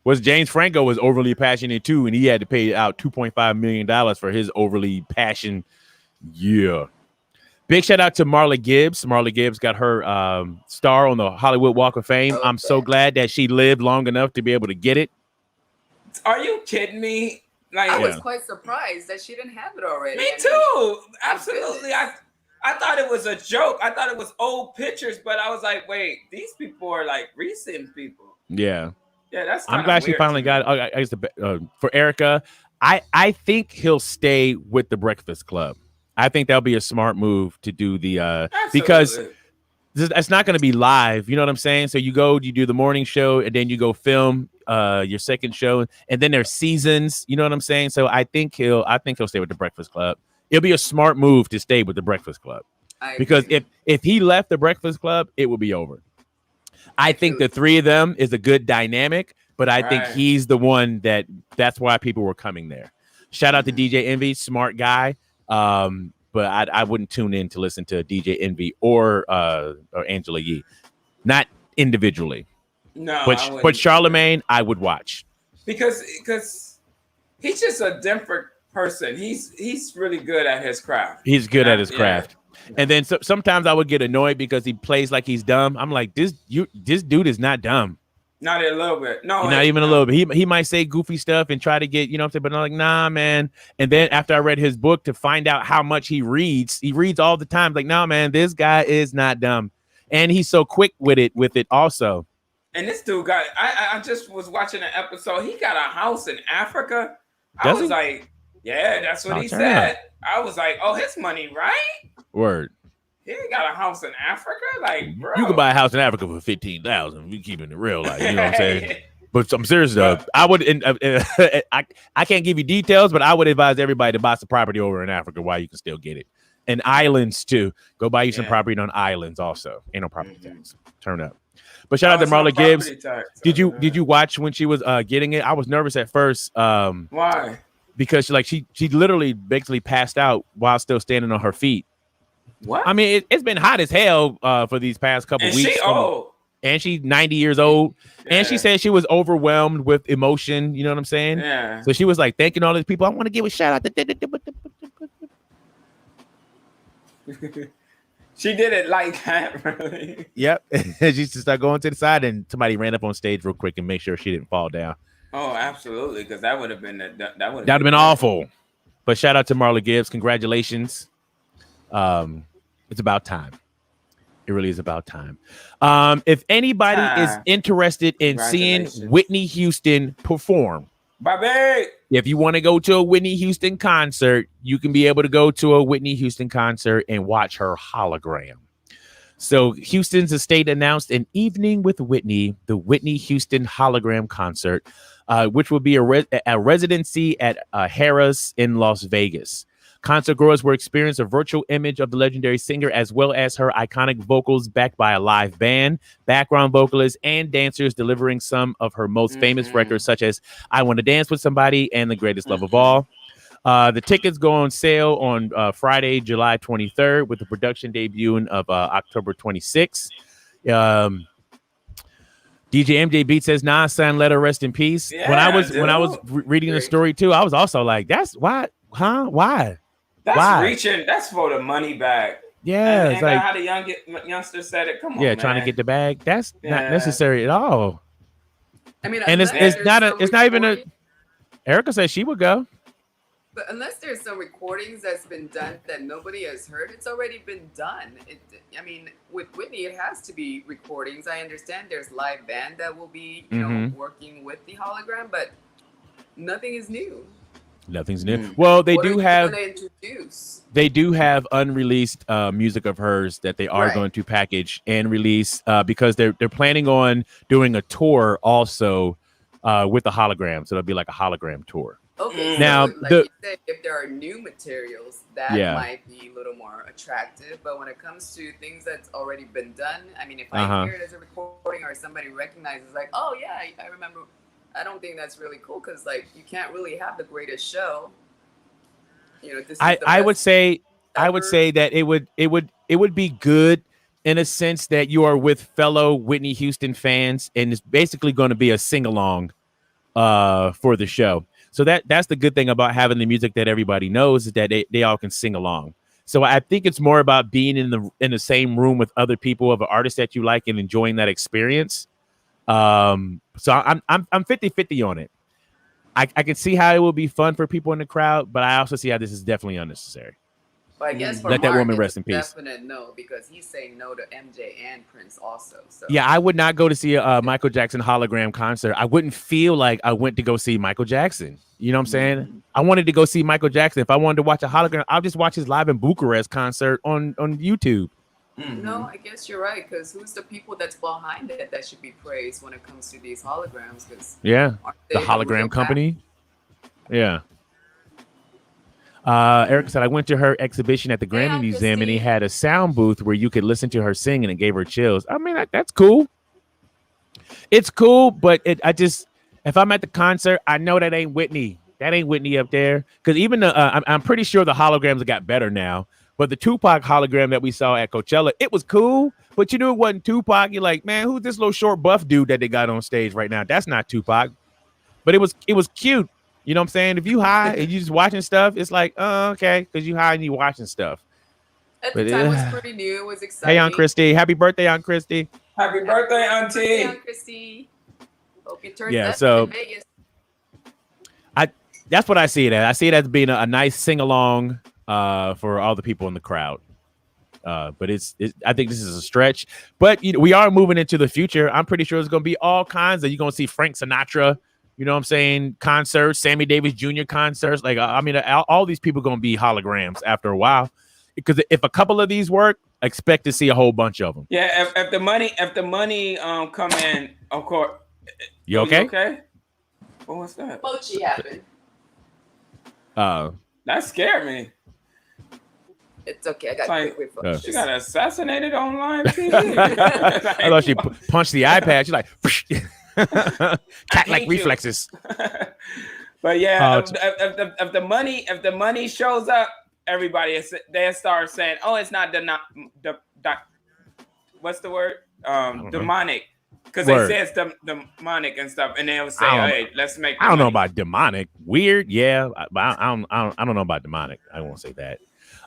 was James Franco was overly passionate too, and he had to pay out $2.5 million for his overly passion. Yeah. Big shout out to Marla Gibbs. Marla Gibbs got her star on the Hollywood Walk of Fame. Okay. I'm so glad that she lived long enough to be able to get it. Are you kidding me? Like, I was quite surprised that she didn't have it already. Me too. Absolutely. I thought it was a joke. I thought it was old pictures, but I was like, wait, these people are like recent people. Yeah. Yeah, that's. I'm glad she finally got it. I guess for Erica, I think he'll stay with the Breakfast Club. I think that'll be a smart move to do the because it's not going to be live. You know what I'm saying? So you do the morning show, and then you go film your second show, and then there's seasons. You know what I'm saying? So I think he'll stay with the Breakfast Club. It'll be a smart move to stay with the Breakfast Club because if he left the Breakfast Club, it will be over. I think the three of them is a good dynamic, but I think he's the one that's why people were coming there. Shout out to DJ Envy, smart guy. But I wouldn't tune in to listen to DJ Envy or Angela Yee, not individually. No, but Charlemagne, I would watch because he's just a different person. He's really good at his craft. He's good at his craft. And then sometimes I would get annoyed because he plays like he's dumb. I'm like, this dude is not dumb. Not a little bit. No, not even a little bit. He might say goofy stuff and try to get, you know what I'm saying? But I'm like, nah, man. And then after I read his book to find out how much he reads all the time. Like, nah, man, this guy is not dumb. And he's so quick with it also. And this dude I just was watching an episode. He got a house in Africa. I was like, yeah, that's what he said. I was like, oh, his money, right? Word. He got a house in Africa, like, bro. You can buy a house in Africa for $15,000. We keeping it real, like, you know what I'm saying. But I'm serious though. I would. I can't give you details, but I would advise everybody to buy some property over in Africa while you can still get it, and islands too. Go buy you some property on islands also. Ain't no property tax. Turn up. But shout out to Marla Gibbs. Did you watch when she was getting it? I was nervous at first. Why? Because she literally basically passed out while still standing on her feet. What? I mean, it's been hot as hell for these past couple weeks. She old. And she's 90 years old. Yeah. And she said she was overwhelmed with emotion. You know what I'm saying? Yeah. So she was like thanking all these people. I want to give a shout out to. She did it like that, really. Yep. She just started going to the side, and somebody ran up on stage real quick and make sure she didn't fall down. Oh, absolutely, because that would have been that would have been awful. But shout out to Marla Gibbs. Congratulations. It's about time. It really is about time. If anybody is interested in seeing Whitney Houston perform, Bobby, if you want to go to a Whitney Houston concert, you can be able to go to a Whitney Houston concert and watch her hologram. So Houston's estate announced an Evening with Whitney, the Whitney Houston hologram concert, which will be a residency at Harrah's in Las Vegas. Concert goers will experience a virtual image of the legendary singer as well as her iconic vocals backed by a live band, background vocalists, and dancers delivering some of her most famous records such as I Want to Dance with Somebody and The Greatest Love of All. The tickets go on sale on Friday, July 23rd with the production debuting of October 26th. DJ MJ Beat says, "Nah, son, let her rest in peace." Yeah, when I was reading the story too, I was also like, "That's why, huh? Why? That's why? reaching. That's for the money back." Yeah, and it's like how the youngster said it. Come on, yeah, man. trying to get the bag. That's not necessary at all. I mean, And it's not even a. Erica said she would go. But unless there's some recordings that's been done that nobody has heard, it's already been done. I mean, with Whitney, it has to be recordings. I understand there's live band that will be, you know, working with the hologram, but nothing is new. Nothing's new. Well, they What do are you have gonna introduce? they do have unreleased music of hers that they are Right. going to package and release because they're planning on doing a tour also with the hologram. So it'll be like a hologram tour. Okay, Now, so like you said, if there are new materials, that Yeah. might be a little more attractive. But when it comes to things that's already been done, I mean, if I hear it as a recording or somebody recognizes, like, oh yeah, I remember. I don't think that's really cool because like you can't really have the greatest show. You know, this is the I would best say ever. that it would be good in a sense that you are with fellow Whitney Houston fans and it's basically going to be a sing along for the show. So that's the good thing about having the music that everybody knows is that they all can sing along. So I think it's more about being in the same room with other people of an artist that you like and enjoying that experience. So I'm 50-50 on it. I can see how it will be fun for people in the crowd, but I also see how this is definitely unnecessary. But I guess for Let that Mark, woman it's rest a in peace. definite no because he's saying no to MJ and Prince also. So Yeah, I would not go to see a Michael Jackson hologram concert. I wouldn't feel like I went to go see Michael Jackson. You know what I'm saying? I wanted to go see Michael Jackson. If I wanted to watch a hologram, I'll just watch his live in Bucharest concert on YouTube. No, I guess you're right because who's the people that's behind it that should be praised when it comes to these holograms? Because Yeah, aren't the they hologram real company. Yeah. Erica said, I went to her exhibition at the Grammy Yeah, Museum and he Christine. had a sound booth where you could listen to her sing and it gave her chills. I mean, that's cool. It's cool, but if I'm at the concert, I know that ain't Whitney. That ain't Whitney up there. Because even I'm pretty sure the holograms got better now. But the Tupac hologram that we saw at Coachella, it was cool. But you knew it wasn't Tupac. You're like, man, who's this little short buff dude that they got on stage right now? That's not Tupac. But it was cute. You know what I'm saying? If you high and you just watching stuff, it's like, oh, okay, because you high and you watching stuff. At the time, it was pretty new. It was exciting. Hey, Aunt Christy. Happy birthday, Aunt Christy. Happy birthday, Auntie. Hey, Aunt Christy. Hope you turn Yeah, up so- in Vegas. That's what I see it as. I see it as being a nice sing-along for all the people in the crowd. But I think this is a stretch. But we are moving into the future. I'm pretty sure there's going to be all kinds of. You're going to see Frank Sinatra, you know what I'm saying, concerts, Sammy Davis Jr. concerts. Like, I mean, all these people are going to be holograms after a while. Because if a couple of these work, expect to see a whole bunch of them. Yeah, if the money come in, of course. You okay? You okay? What was that? Mochi happened. That scared me. It's okay. I got Like, quick refocus. She got assassinated on live TV. I thought she punched the iPad. She's like, cat-like hate you. reflexes. But yeah, if the money shows up, everybody they start saying, "Oh, it's not what's the word? Demonic." Because they say it's demonic and stuff, and they'll say, "Hey, let's make." I don't know about demonic. Weird, yeah. I don't know about demonic. I won't say that.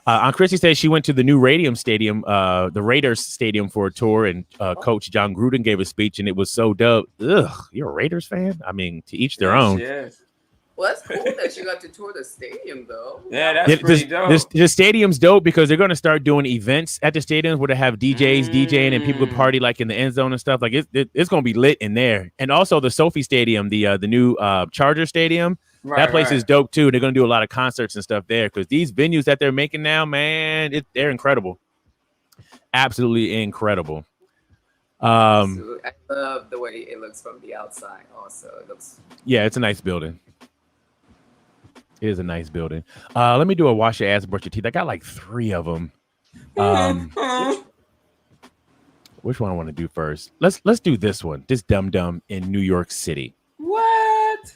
Aunt Christy says she went to the new the Raiders Stadium for a tour, and Coach John Gruden gave a speech, and it was so dope. Ugh, you're a Raiders fan? I mean, to each their own. Yes. Well, that's cool that you got to tour the stadium, though. Yeah, that's pretty dope. The stadium's dope because they're going to start doing events at the stadiums where they have DJs DJing and people party like in the end zone and stuff. Like it's going to be lit in there. And also the Sophie Stadium, the new Charger Stadium, that place is dope too. They're going to do a lot of concerts and stuff there because these venues that they're making now, man, they're incredible. Absolutely incredible. Absolutely. I love the way it looks from the outside. Also, it looks. Yeah, it's a nice building. It is a nice building. Let me do a wash your ass, brush your teeth. I got like 3 of them. Which one I want to do first? Let's do this one. This Dum Dum in New York City. What?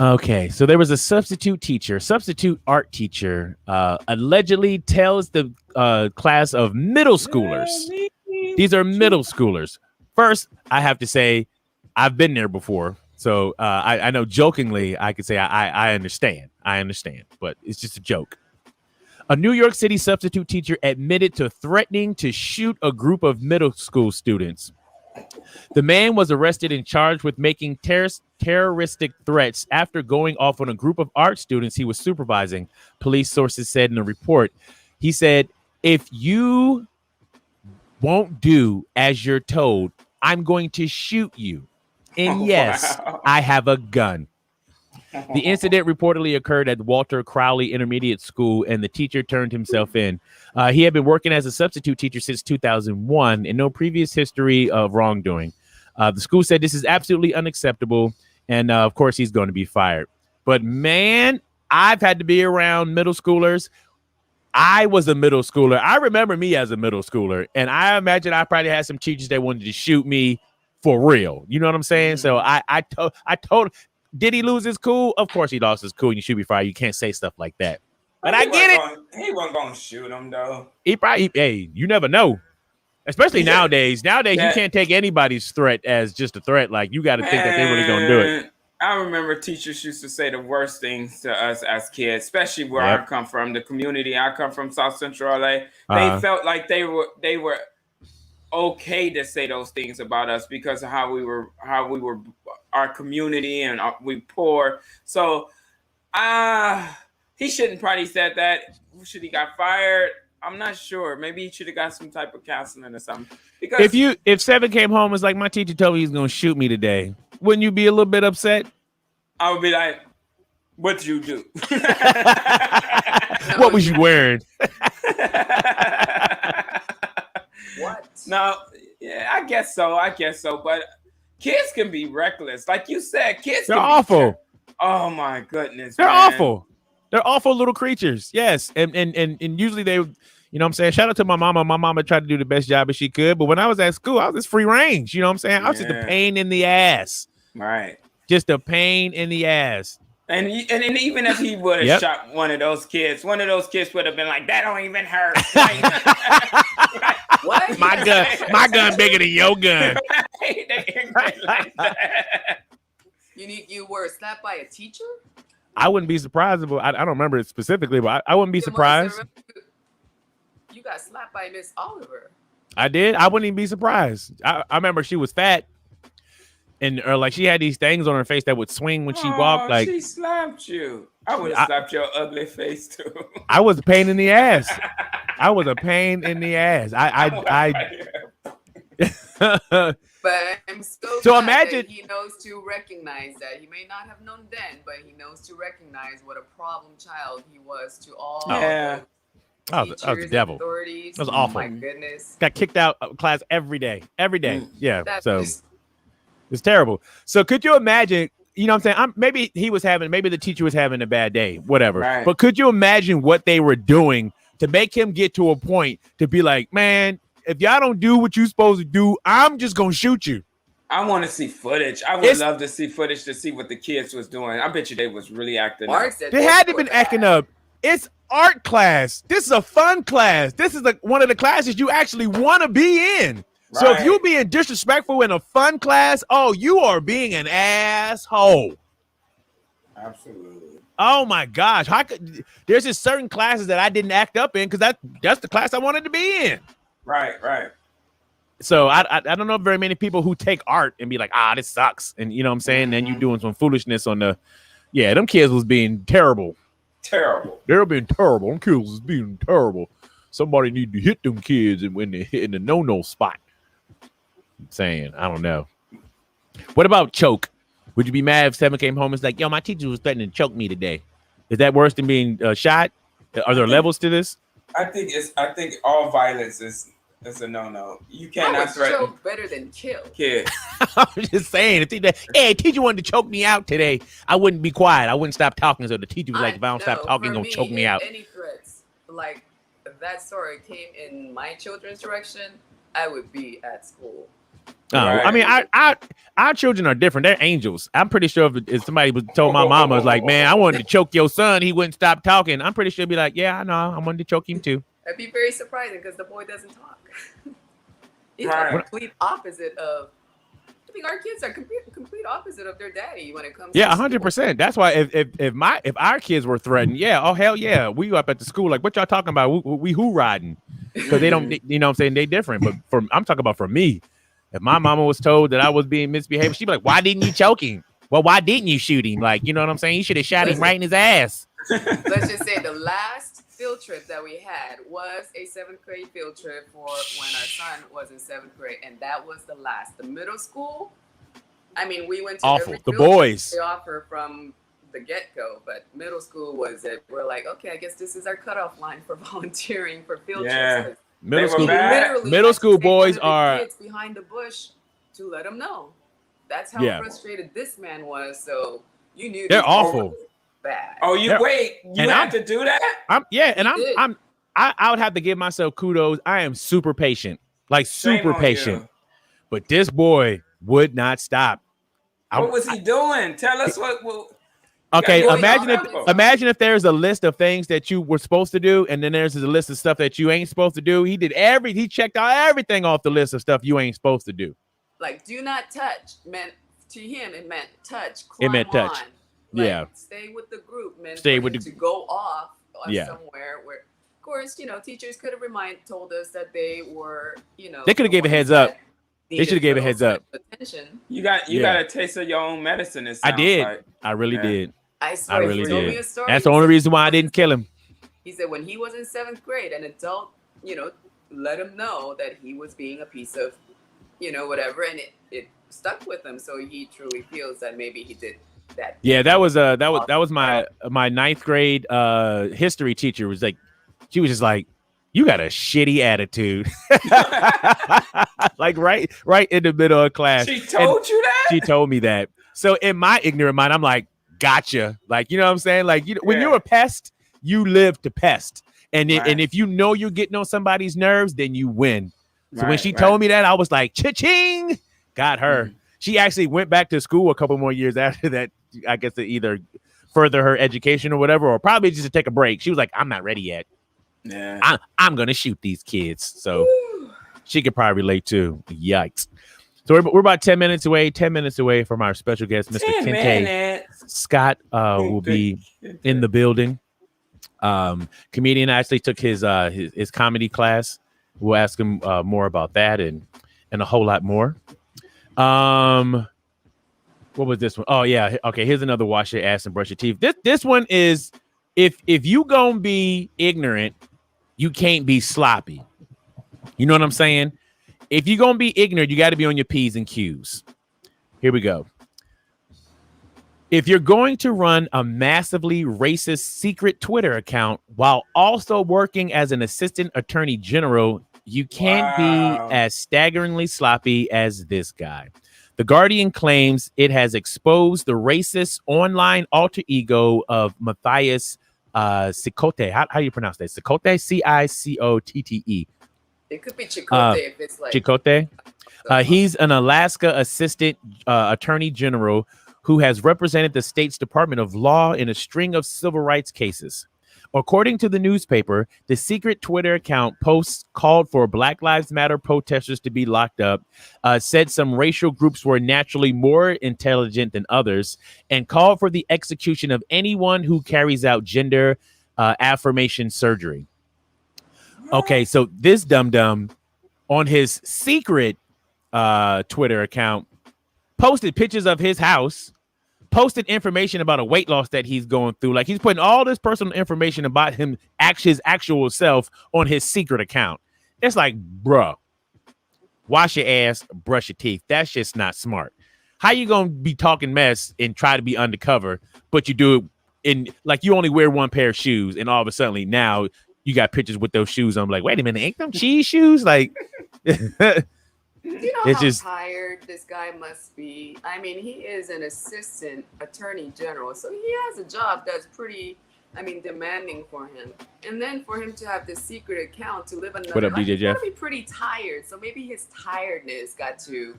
Okay, so there was a substitute art teacher, allegedly tells the class of middle schoolers. These are middle schoolers. First, I have to say, I've been there before. So I know jokingly I could say I understand. I understand, but it's just a joke. A New York City substitute teacher admitted to threatening to shoot a group of middle school students. The man was arrested and charged with making terroristic threats after going off on a group of art students he was supervising, police sources said in a report. He said, "If you won't do as you're told, I'm going to shoot you. And yes, Wow. I have a gun." The incident reportedly occurred at Walter Crowley Intermediate School, and the teacher turned himself in. He had been working as a substitute teacher since 2001 and no previous history of wrongdoing. The school said this is absolutely unacceptable, and of course, he's going to be fired. But man, I've had to be around middle schoolers. I was a middle schooler. I remember me as a middle schooler, and I imagine I probably had some teachers that wanted to shoot me for real. You know what I'm saying? So I told. Did he lose his cool? Of course he lost his cool. And you should be fired. You can't say stuff like that. But I get it. He wasn't gonna shoot him though. He probably. Hey, you never know. Especially nowadays. Nowadays, you can't take anybody's threat as just a threat. Like, you got to think that they're really gonna do it. I remember teachers used to say the worst things to us as kids, especially where I come from, the community I come from, South Central LA. They felt like they were okay to say those things about us because of how we were our community and we poor. So he shouldn't probably said that. Should he got fired? I'm not sure. Maybe he should have got some type of counseling or something. Because if Seven came home and was like, my teacher told me he's gonna shoot me today, wouldn't you be a little bit upset? I would be like, what'd you do? What was you wearing? What? No, yeah, I guess so. But kids can be reckless. Like you said, they're awful. Oh my goodness. They're man. awful. They're awful little creatures. Yes. And usually they, you know what I'm saying? Shout out to my mama. My mama tried to do the best job as she could. But when I was at school, I was just free range. You know what I'm saying? I was just a pain in the ass. Right. Just a pain in the ass. And even if he would have shot one of those kids would have been like, that don't even hurt. Like, What? My gun bigger than your gun. Like that. You were slapped by a teacher? I wouldn't be surprised. I don't remember it specifically, but I wouldn't be surprised. You got slapped by Miss Oliver. I did. I wouldn't even be surprised. I remember she was fat. And like she had these things on her face that would swing when she walked. Like she slapped you. I would have slapped your ugly face too. I was a pain in the ass. I was a pain in the ass. But I'm so glad imagine that he knows to recognize that. He may not have known then, but he knows to recognize what a problem child he was to all. Yeah. I was the devil. Authorities. That was awful. Oh my goodness. Got kicked out of class every day. Every day. Yeah. So Is- it's terrible. So could you imagine, you know what I'm saying? Maybe the teacher was having a bad day, whatever. Right. But could you imagine what they were doing to make him get to a point to be like, man, if y'all don't do what you're supposed to do, I'm just going to shoot you. I want to see footage. I would love to see footage to see what the kids was doing. I bet you they was really acting up. They had to been acting up. It's art class. This is a fun class. This is one of the classes you actually want to be in. So if you're being disrespectful in a fun class, you are being an asshole. Absolutely. Oh my gosh. There's just certain classes that I didn't act up in because that's the class I wanted to be in. Right. So I don't know very many people who take art and be like, this sucks. And you know what I'm saying? Then you doing some foolishness on them kids was being terrible. Terrible. They're being terrible. Them kids was being terrible. Somebody need to hit them kids and when they're hitting the no-no spot. I'm saying, I don't know. What about choke? Would you be mad if Seven came home and was like, yo, my teacher was threatening to choke me today? Is that worse than being shot? Are there levels to this? I think all violence is That's a no. You I cannot would threaten choke better than kill. kids. I'm just saying. Hey, teacher wanted to choke me out today. I wouldn't be quiet. I wouldn't stop talking. So the teacher was like, if I don't stop talking, for you're going to choke me if out. Any threats like that story came in my children's direction, I would be at school. Right. I mean, our children are different. They're angels. I'm pretty sure if somebody told my mama, was like, man, I wanted to choke your son, he wouldn't stop talking. I'm pretty sure he'd be like, yeah, I know. I wanted to choke him too. That'd be very surprising because the boy doesn't talk. He's Right. the complete opposite of. I think our kids are complete opposite of their daddy when it comes. Yeah, to school. 100%. That's why if our kids were threatened, yeah, oh hell yeah, we up at the school like, what y'all talking about? We who riding? Because they don't, you know what I'm saying, they different. But I'm talking about for me. If my mama was told that I was being misbehaved, she'd be like, why didn't you choke him? Well, why didn't you shoot him? Like, you know what I'm saying? You should have shot him right in his ass. Let's just say the last field trip that we had was a 7th grade field trip for when our son was in 7th grade, and that was the last. The middle school, I mean, we went to Awful. every The field trip boys. they offer from the get-go, but middle school was it. We're like, okay, I guess this is our cutoff line for volunteering for field Yeah. trips. Middle They were school, bad. Literally middle had to school take one boys of the are. kids behind the bush to let them know. That's how Yeah. frustrated this man was. So you knew They're these boys awful. were bad. Oh, you Yeah. wait. You And have to do that? I would have to give myself kudos. I am super patient, like Shame super on patient. you. But this boy would not stop. What was he doing? Tell us what. Okay, Yeah, imagine if there's a list of things that you were supposed to do, and then there's a list of stuff that you ain't supposed to do. He checked out everything off the list of stuff you ain't supposed to do. Like, do not touch meant to him. It meant touch. It meant climb touch. on. Like, Yeah. Stay with the group, man. Stay for with him the- to go off Yeah. somewhere where, of course, teachers could have told us that they were, They could have gave a heads up. They should have gave a heads up. Attention. You got a taste of your own medicine. It I sounds did. like. I really Yeah. did. I swear, I really he told me did. a story. That's the He only said reason why I when didn't kill him. He said when he was in 7th grade, an adult, let him know that he was being a piece of, whatever, and it stuck with him. So he truly feels that maybe he did that. Yeah, that was my 9th grade history teacher. Was like, she was just like, you got a shitty attitude. Like right in the middle of class. She told you that? She told me that. So in my ignorant mind, I'm like, gotcha. Like, you know what I'm saying? Like, when you're a pest, you live to pest. And and if you know you're getting on somebody's nerves, then you win. So when she told me that, I was like, cha-ching, got her. Mm-hmm. She actually went back to school a couple more years after that, I guess, to either further her education or whatever, or probably just to take a break. She was like, I'm not ready yet. Yeah. I'm going to shoot these kids. So she could probably relate too. Yikes. So we're about 10 minutes away from our special guest, Mr. Kente Scott, will be in the building. Comedian actually took his comedy class. We'll ask him more about that and a whole lot more. What was this one? Oh yeah. Okay. Here's another wash your ass and brush your teeth. This one is if you gonna be ignorant, you can't be sloppy. You know what I'm saying? If you're gonna be ignorant, you got to be on your P's and Q's. Here we go. If you're going to run a massively racist secret Twitter account while also working as an assistant attorney general, you can't be as staggeringly sloppy as this guy. The Guardian claims it has exposed the racist online alter ego of Matthias Cicotte. How do you pronounce that? Cicotte? Cicotte. It could be Chicote if it's like Chicote. He's an Alaska assistant attorney general who has represented the state's Department of Law in a string of civil rights cases. According to the newspaper, the secret Twitter account posts called for Black Lives Matter protesters to be locked up, said some racial groups were naturally more intelligent than others, and called for the execution of anyone who carries out gender affirmation surgery. Okay, so this dum-dum on his secret Twitter account posted pictures of his house, posted information about a weight loss that he's going through. Like, he's putting all this personal information about him, his actual self, on his secret account. It's like, bro, wash your ass, brush your teeth. That's just not smart. How you gonna be talking mess and try to be undercover, but you do it in, like, you only wear one pair of shoes, and all of a sudden now you got pictures with those shoes. I'm like, wait a minute, ain't them cheese shoes? Like, Do you know It's how just- tired this guy must be? I mean, he is an assistant attorney general, so he has a job that's pretty, demanding for him. And then for him to have this secret account to live another What up, life, DJ he's Jeff? gotta be pretty tired. So maybe his tiredness got to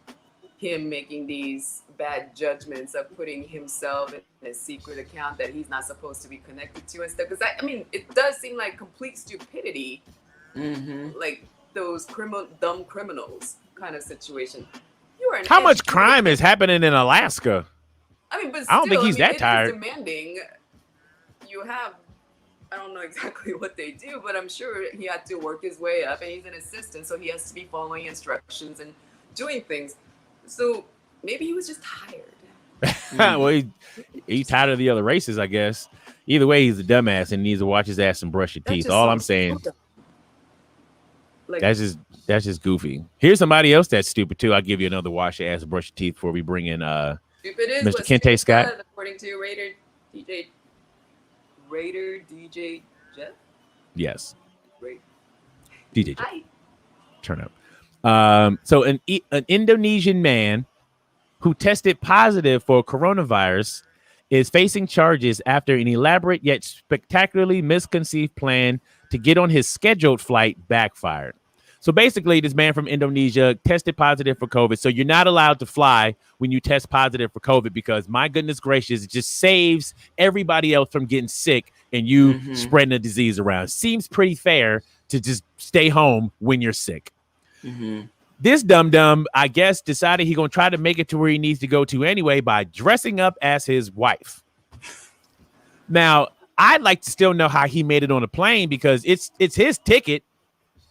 him making these bad judgments of putting himself in a secret account that he's not supposed to be connected to and stuff. Because it does seem like complete stupidity, like those dumb criminals kind of situation. You are an How much educated- crime is happening in Alaska? But I don't think still, he's that it is tired. demanding. You have, I don't know exactly what they do, but I'm sure he had to work his way up, and he's an assistant, so he has to be following instructions and doing things. So maybe he was just tired. Well, he's tired of the other races, I guess. Either way, he's a dumbass and needs to watch his ass and brush his That teeth. just All I'm sounds saying, so dumb. Like, that's just goofy. Here's somebody else that's stupid too. I'll give you another wash your ass and brush your teeth before we bring in stupid is Mr. what Kente stupid Scott. does, according to Raider DJ Jeff. yes, Right. DJ Jeff. Hi. Turn up. So an Indonesian man who tested positive for coronavirus is facing charges after an elaborate yet spectacularly misconceived plan to get on his scheduled flight backfired. So basically, this man from Indonesia tested positive for COVID. So you're not allowed to fly when you test positive for COVID because, my goodness gracious, it just saves everybody else from getting sick and you spreading the disease around. Seems pretty fair to just stay home when you're sick. This dum-dum, I guess, decided he's going to try to make it to where he needs to go to anyway by dressing up as his wife. Now, I'd like to still know how he made it on a plane because it's his ticket,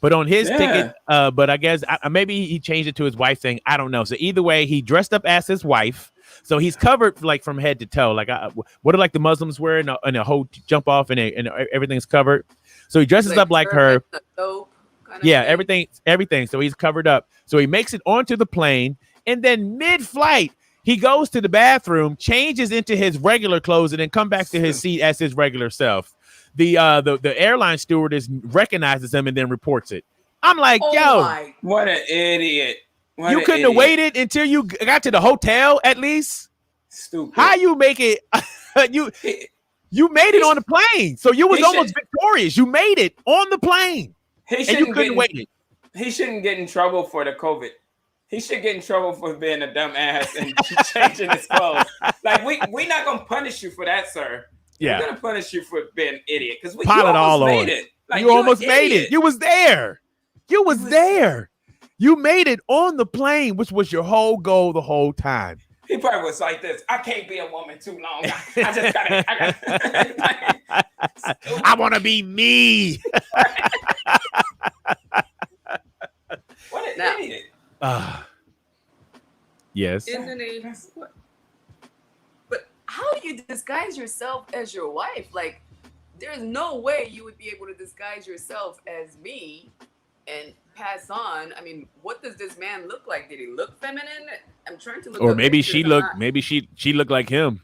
but on his ticket, but I guess maybe he changed it to his wife thing. I don't know. So either way, he dressed up as his wife. So he's covered like from head to toe. Like what do like the Muslims wear in a whole jump off and everything's covered. So he dresses up like her. Yeah, everything. So he's covered up. So he makes it onto the plane, and then mid-flight, he goes to the bathroom, changes into his regular clothes, and then come back to his seat as his regular self. The airline stewardess recognizes him and then reports it. I'm like, yo, what an idiot! You couldn't have waited until you got to the hotel at least. Stupid. How you make it? You made it on the plane, so you was almost victorious. You made it on the plane. And you couldn't wait. He shouldn't get in trouble for the COVID. He should get in trouble for being a dumbass and changing his clothes. Like we not gonna punish you for that, sir. Yeah, we're gonna punish you for being an idiot because we pilot all made on it. Like, you almost made it. You was there. You was there. You made it on the plane, which was your whole goal the whole time. He probably was like this. I can't be a woman too long. I just gotta. I want to be me. What an idiot. Yes. Indonesia. But how do you disguise yourself as your wife? Like, there's no way you would be able to disguise yourself as me and pass on. I mean, what does this man look like? Did he look feminine? I'm trying to look. Or maybe she looked. Maybe she looked like him.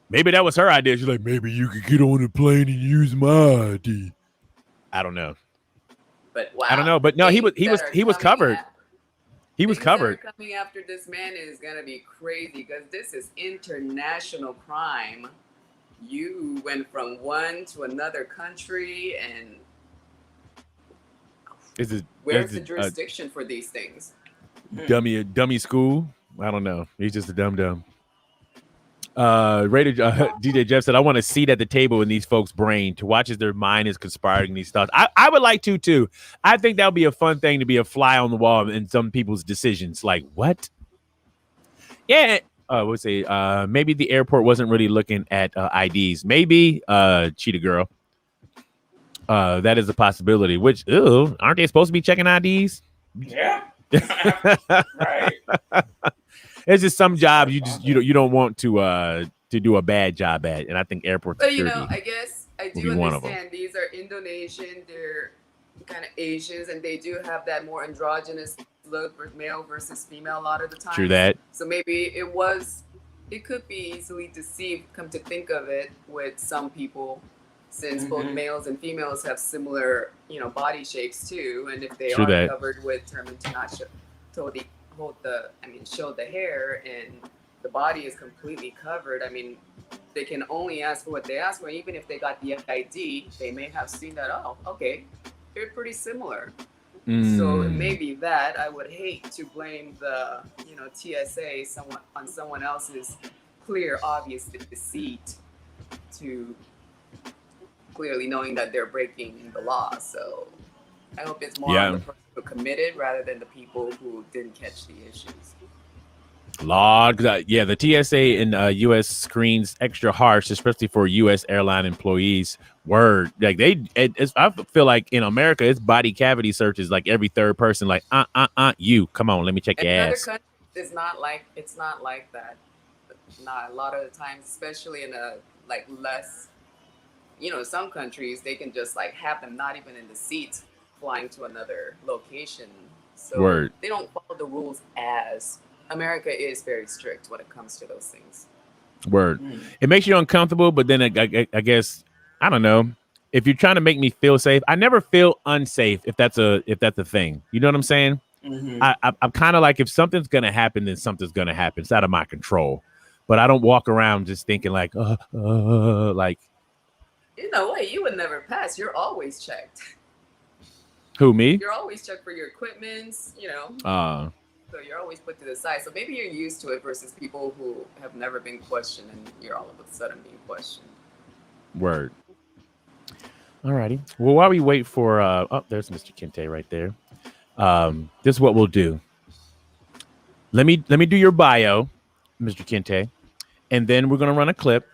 Maybe that was her idea. She's like, maybe you could get on the plane and use my ID. I don't know. But wow, I don't know. But no, he was covered. He was covered. Coming after this man is gonna be crazy because this is international crime. You went from one to another country, and where's the jurisdiction for these things? Dummy school. I don't know. He's just a dumb. DJ Jeff said, I want a seat at the table in these folks' brain to watch as their mind is conspiring these thoughts. I would like to too. I think that would be a fun thing to be a fly on the wall in some people's decisions. Like, what? Yeah. We'll say maybe the airport wasn't really looking at IDs. Maybe Cheetah Girl. That is a possibility. Which, aren't they supposed to be checking IDs? Yeah. Right. There's just some jobs you don't want to do a bad job at, and I think airport security. But I guess I do understand these are Indonesian. They're kind of Asians, and they do have that more androgynous look for male versus female a lot of the time. True that. So maybe it could be easily deceived. Come to think of it, with some people, since both males and females have similar, body shapes too, and if they True are that. covered with determined to not show the hair, and the body is completely covered, I mean, they can only ask for what they ask for. Even if they got the ID, they may have seen that, oh, okay, they're pretty similar. So maybe that. I would hate to blame the, TSA on someone else's clear, obvious deceit, to clearly knowing that they're breaking the law. So I hope it's more on the person who committed rather than the people who didn't catch the issues. Lord, the TSA in U.S. screens extra harsh, especially for U.S. airline employees. Word, like I feel like in America, it's body cavity searches like every third person. Like, you come on, let me check your ass. Other countries, it's not like that. Not a lot of the times, especially in a less, some countries they can just have them not even in the seats, flying to another location. So they don't follow the rules as. America is very strict when it comes to those things. Word. It makes you uncomfortable, but then I guess, I don't know. If you're trying to make me feel safe, I never feel unsafe if that's a thing. You know what I'm saying? I'm kind of like, if something's going to happen, then something's going to happen. It's out of my control. But I don't walk around just thinking like. Wait, you would never pass. You're always checked. Who, me? You're always checked for your equipments, So you're always put to the side. So maybe you're used to it versus people who have never been questioned and you're all of a sudden being questioned. Word. All righty. Well, while we wait for there's Mr. Kente right there. This is what we'll do. Let me do your bio, Mr. Kente, and then we're gonna run a clip,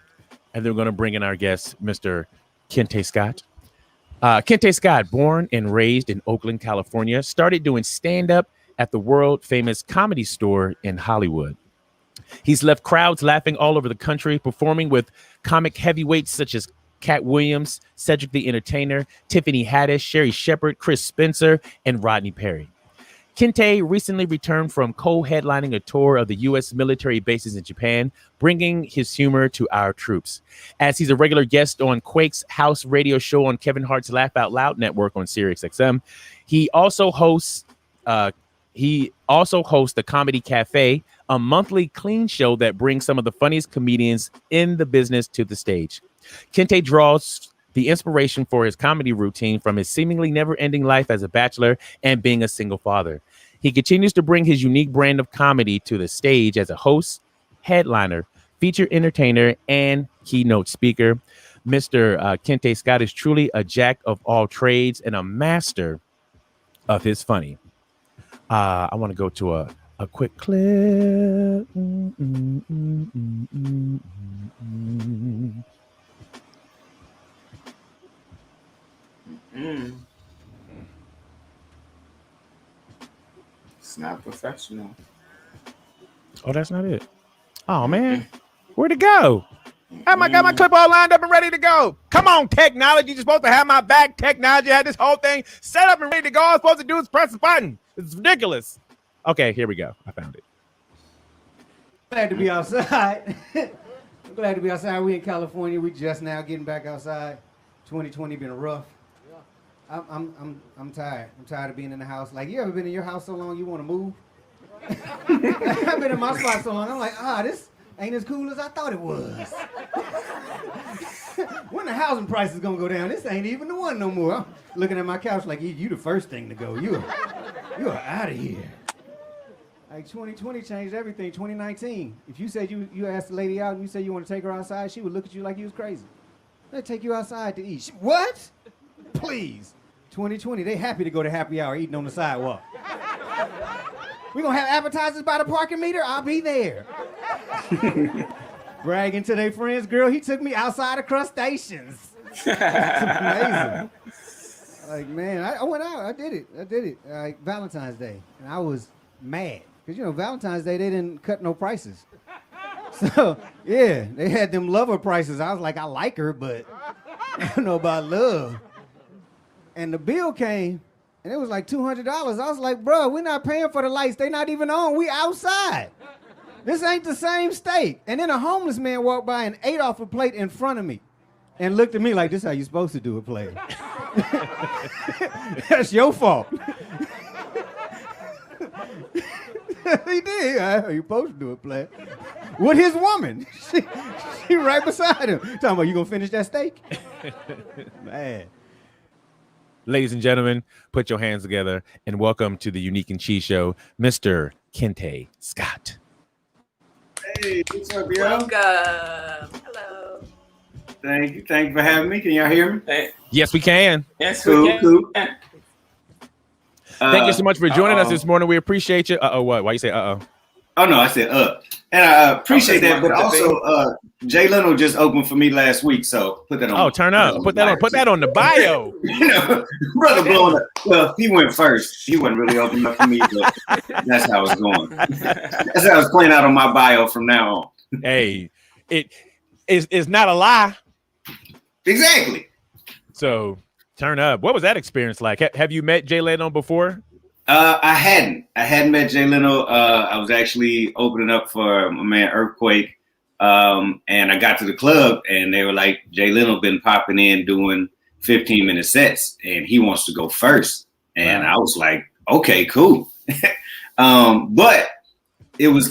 and then we're gonna bring in our guest, Mr. Kente Scott. Kente Scott, born and raised in Oakland, California, started doing stand-up at the world-famous Comedy Store in Hollywood. He's left crowds laughing all over the country, performing with comic heavyweights such as Cat Williams, Cedric the Entertainer, Tiffany Haddish, Sherry Shepherd, Chris Spencer, and Rodney Perry. Kente recently returned from co-headlining a tour of the U.S. military bases in Japan, bringing his humor to our troops. As he's a regular guest on Quake's house radio show on Kevin Hart's Laugh Out Loud network on SiriusXM, he also hosts the Comedy Cafe, a monthly clean show that brings some of the funniest comedians in the business to the stage. Kente draws the inspiration for his comedy routine from his seemingly never-ending life as a bachelor and being a single father. He continues to bring his unique brand of comedy to the stage as a host, headliner, featured entertainer, and keynote speaker. Mr. Kente Scott is truly a jack of all trades and a master of his funny. I want to go to a quick clip. It's not professional. Oh, that's not it. Oh, man. Where'd it go? I got my clip all lined up and ready to go. Come on, technology. You're supposed to have my back. Technology had this whole thing set up and ready to go. All I'm supposed to do is press the button. It's ridiculous. Okay, here we go. I found it. Glad to be outside. I'm glad to be outside. We in California. We just now getting back outside. 2020 been rough. I'm tired. I'm tired of being in the house. Like, you ever been in your house so long you want to move? I've been in my spot so long. I'm like, this ain't as cool as I thought it was. When the housing price is gonna go down? This ain't even the one no more. I'm looking at my couch like, you the first thing to go. You are out of here. Like 2020 changed everything. 2019. If you said you asked the lady out and you said you want to take her outside, she would look at you like you was crazy. They'd take you outside to eat. What? Please. 2020, they happy to go to happy hour eating on the sidewalk. We gonna have appetizers by the parking meter? I'll be there. Bragging to their friends, girl, he took me outside of crustaceans. It's amazing. Like, man, I went out. I did it. Like Valentine's Day. And I was mad. Because, Valentine's Day, they didn't cut no prices. So, yeah, they had them lover prices. I was like, I like her, but I don't know about love. And the bill came, and it was like $200. I was like, bro, we're not paying for the lights. They not even on. We outside. This ain't the same state. And then a homeless man walked by and ate off a plate in front of me. and looked at me like, this is how you supposed to do it, player. That's your fault. He did. How you supposed to do it, player? With his woman. She right beside him. Talking about, you gonna finish that steak? Man. Ladies and gentlemen, put your hands together and welcome to the Unique and Cheese Show, Mr. Kente Scott. Hey, what's up, yo? Welcome. Hello. Thank you for having me. Can y'all hear me? Hey, Yes, we can. yes, Cool, we can. cool. Thank you so much for joining us this morning. We appreciate you. What? Why you say uh-oh? Oh, no, I said And I appreciate Okay, that, but Mark, also Jay Leno just opened for me last week, so put that on. Oh, turn up. Put that on the bio. You know, brother blowing up. Well, he went first. He wasn't really opening up for me, but that's how it's going. That's how it's playing out on my bio from now on. Hey, it's not a lie. Exactly. So turn up. What was that experience like? Have you met Jay Leno before? I hadn't met Jay Leno. I was actually opening up for my man Earthquake. And I got to the club and they were like, Jay Leno been popping in doing 15-minute sets and he wants to go first. And I was like, okay, cool. But it was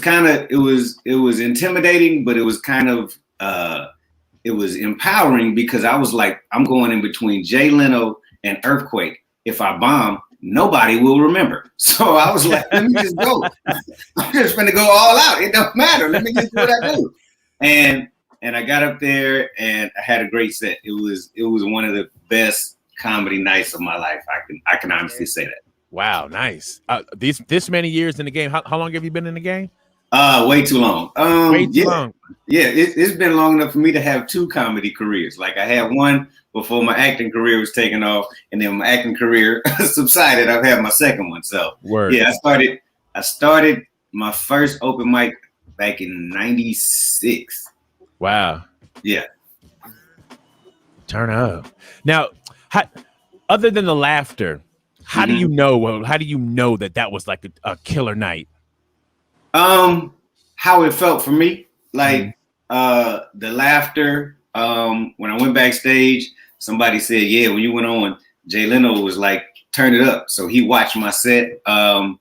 intimidating, but it was kind of, it was empowering because I was like, I'm going in between Jay Leno and Earthquake. If I bomb, nobody will remember. So I was like, let me just go. I'm just going to go all out. It don't matter. Let me just do what I do. And I got up there and I had a great set. It was one of the best comedy nights of my life. I can honestly say that. Wow, nice. This many years in the game. How long have you been in the game? Way too long. Way too long. Yeah, it's been long enough for me to have two comedy careers. Like I had one before my acting career was taken off, and then my acting career subsided. I've had my second one. So Word. Yeah, I started my first open mic back in '96. Wow. Yeah. Turn up. Now, other than the laughter, how do you know? How do you know that was like a killer night? How it felt for me, like the laughter. When I went backstage, somebody said, "Yeah, when you went on, Jay Leno was like, turn it up." So he watched my set. The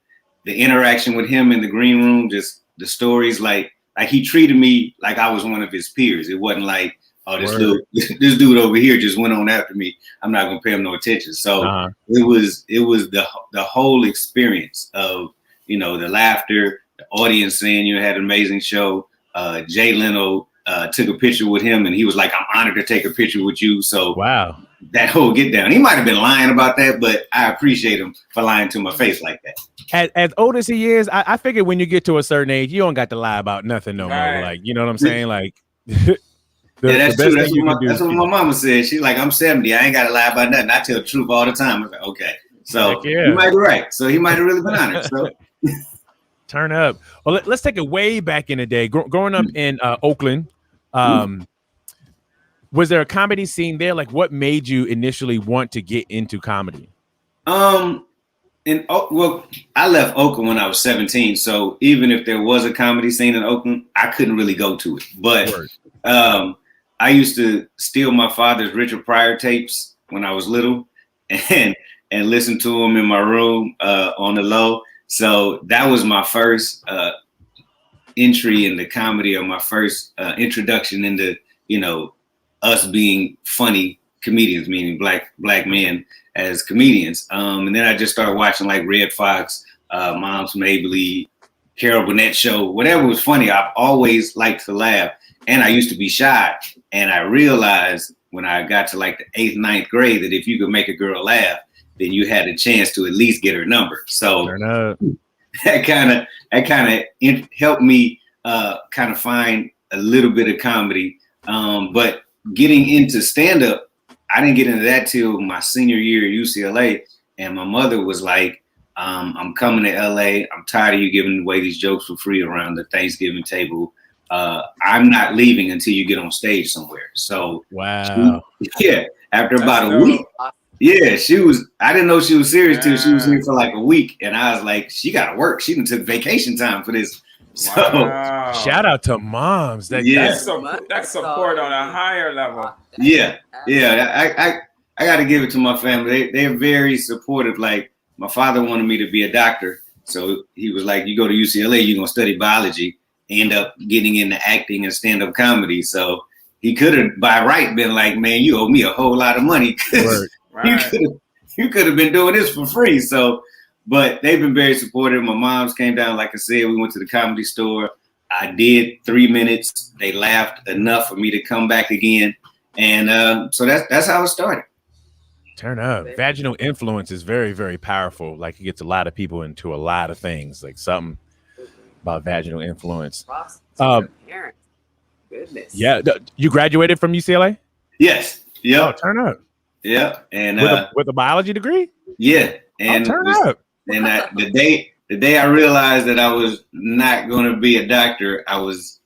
interaction with him in the green room, just the stories, like he treated me like I was one of his peers. It wasn't like, oh, this dude over here just went on after me. I'm not gonna pay him no attention. So it was the whole experience of, you know, the laughter, the audience saying you had an amazing show. Jay Leno took a picture with him and he was like, I'm honored to take a picture with you. So wow, that whole get down. He might have been lying about that, but I appreciate him for lying to my face like that. As old as he is, I figured when you get to a certain age, you don't got to lie about nothing no more. Like, you know what I'm saying? Like, that's true. That's what my mama said. She's like, I'm 70. I ain't got to lie about nothing. I tell the truth all the time. I was like, okay. So you might be right. So he might have really been honest. So. Turn up. Well, let's take it way back in the day. Growing up in Oakland, was there a comedy scene there? Like, what made you initially want to get into comedy? Well, I left Oakland when I was 17. So even if there was a comedy scene in Oakland, I couldn't really go to it. But I used to steal my father's Richard Pryor tapes when I was little and listen to them in my room on the low. So that was my first entry into comedy, or my first introduction into, you know, us being funny comedians, meaning black men as comedians. And then I just started watching like Red Fox, Moms Mabley, Carol Burnett show, whatever was funny. I've always liked to laugh, and I used to be shy. And I realized when I got to like the 8th, 9th grade that if you could make a girl laugh, then you had a chance to at least get her number. So that kind of helped me kind of find a little bit of comedy. But getting into stand-up, I didn't get into that till my senior year at UCLA. And my mother was like, I'm coming to LA. I'm tired of you giving away these jokes for free around the Thanksgiving table. I'm not leaving until you get on stage somewhere. So wow. After about a week. Yeah, I didn't know she was serious till she was here for like a week. And I was like, she got to work. She done took vacation time for this So Wow. Shout out to moms. Yeah. That's support on a higher level. yeah, I got to give it to my family. They're very supportive. Like my father wanted me to be a doctor, so he was like, "You go to UCLA, you're gonna study biology." End up getting into acting and stand-up comedy. So he could have, by right, been like, "Man, you owe me a whole lot of money because you could have been doing this for free." So, but they've been very supportive. My mom's came down, like I said, we went to the Comedy Store. I did 3 minutes. They laughed enough for me to come back again, and so that's how it started. Turn up. Vaginal influence is very, very powerful. Like it gets a lot of people into a lot of things. Like something about vaginal influence. Goodness. Yeah, you graduated from UCLA? Yes. Yeah. Oh, turn up. Yeah, and with a biology degree. Yeah, and turn up. And the day I realized that I was not going to be a doctor, I was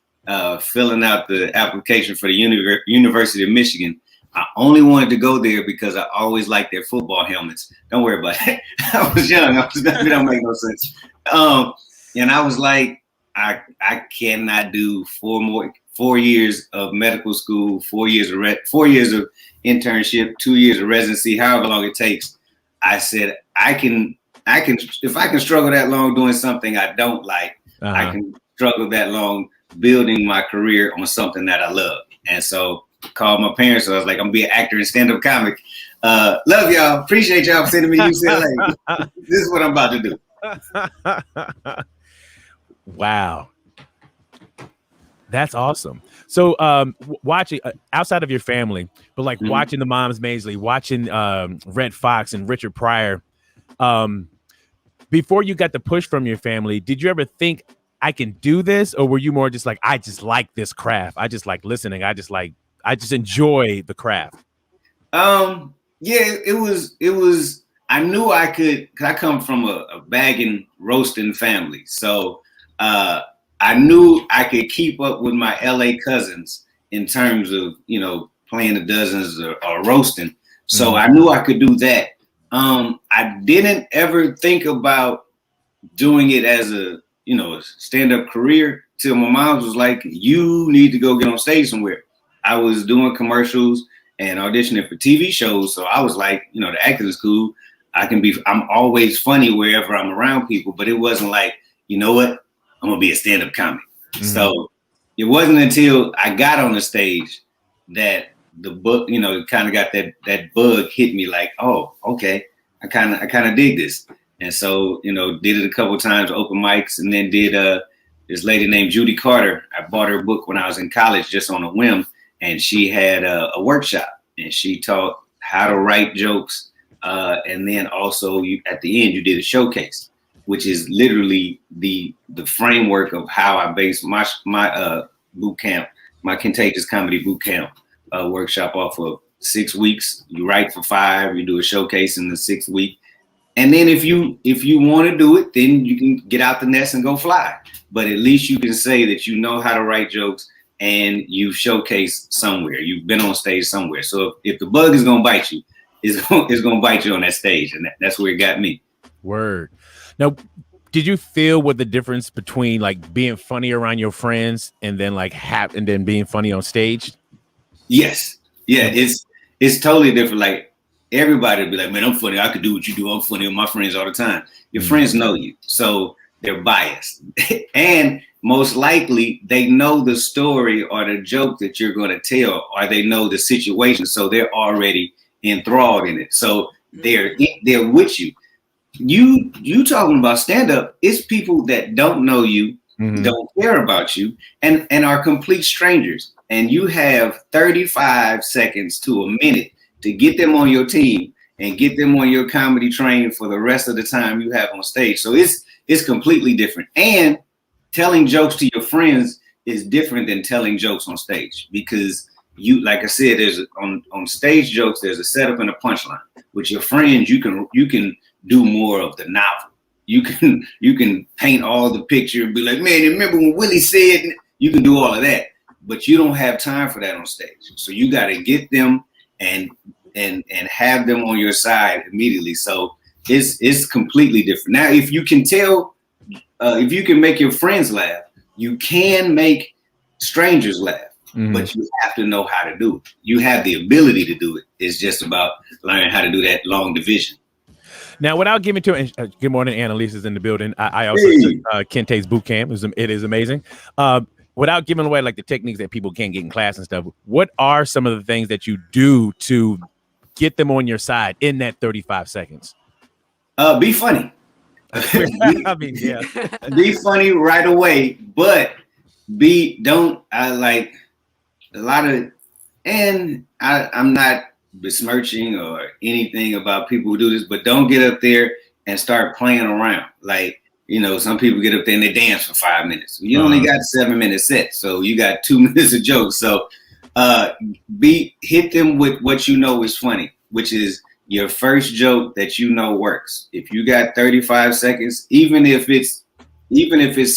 filling out the application for the University of Michigan. I only wanted to go there because I always liked their football helmets. Don't worry about it. I was young. It don't make no sense. And I was like, I cannot do 4 years of medical school, 4 years of 4 years of internship, 2 years of residency, however long it takes. I said, I can if I can struggle that long doing something I don't like, I can struggle that long building my career on something that I love. And so called my parents. So I was like, I'm gonna be an actor and stand-up comic. Love y'all. Appreciate y'all for sending me to UCLA. This is what I'm about to do. Wow. That's awesome. So watching outside of your family, but like watching the Moms Maisley, watching Red Fox and Richard Pryor, before you got the push from your family, did you ever think I can do this? Or were you more just like, I just like this craft. I just like listening. I just enjoy the craft. Yeah, it was, I knew I could, cause I come from a bagging, roasting family. So, I knew I could keep up with my LA cousins in terms of, playing the dozens or roasting. So I knew I could do that. I didn't ever think about doing it as a stand-up career till my mom was like, you need to go get on stage somewhere. I was doing commercials and auditioning for TV shows. So I was like, the acting is cool. I'm always funny wherever I'm around people, but it wasn't like, you know what? I'm gonna be a stand-up comic. So it wasn't until I got on the stage that the book, kind of got that bug hit me like, oh, okay, I kind of dig this. And so, did it a couple of times, open mics, and then did this lady named Judy Carter. I bought her book when I was in college just on a whim, and she had a workshop, and she taught how to write jokes, and then also at the end you did a showcase, which is literally the framework of how I base my boot camp, my Contagious Comedy Boot Camp workshop off of 6 weeks. You write for 5, you do a showcase in the 6th week. And then if you want to do it, then you can get out the nest and go fly. But at least you can say that you know how to write jokes and you showcase somewhere. You've been on stage somewhere. So if the bug is going to bite you, it's going to bite you on that stage. And that's where it got me. Word. Now, did you feel what the difference between like being funny around your friends and then like and then being funny on stage? Yes. Yeah, it's totally different. Like everybody would be like, man, I'm funny. I could do what you do. I'm funny with my friends all the time. Your friends know you. So they're biased. And most likely they know the story or the joke that you're going to tell, or they know the situation. So they're already enthralled in it. So they're with you. You talking about stand-up, it's people that don't know you, don't care about you, and are complete strangers. And you have 35 seconds to a minute to get them on your team and get them on your comedy train for the rest of the time you have on stage. So it's completely different. And telling jokes to your friends is different than telling jokes on stage, because you, like I said, there's on stage jokes, there's a setup and a punchline. With your friends, you can do more of the novel. You can paint all the picture and be like, man, remember when Willie said? You can do all of that, but you don't have time for that on stage. So you got to get them and have them on your side immediately. So it's completely different. Now, if you can tell, if you can make your friends laugh, You can make strangers laugh, but you have to know how to do it. You have the ability to do it. It's just about learning how to do that long division. Now, without giving to it, good morning, Annalise is in the building. I also took Kente's boot camp. It is amazing. Without giving away like the techniques that people can't get in class and stuff, what are some of the things that you do to get them on your side in that 35 seconds? Be funny. I mean, yeah. Be funny right away, but I'm not besmirching or anything about people who do this, but don't get up there and start playing around. Like, some people get up there and they dance for 5 minutes. You only got 7 minutes set, so you got 2 minutes of jokes. So hit them with what you know is funny, which is your first joke that works. If you got 35 seconds, even if it's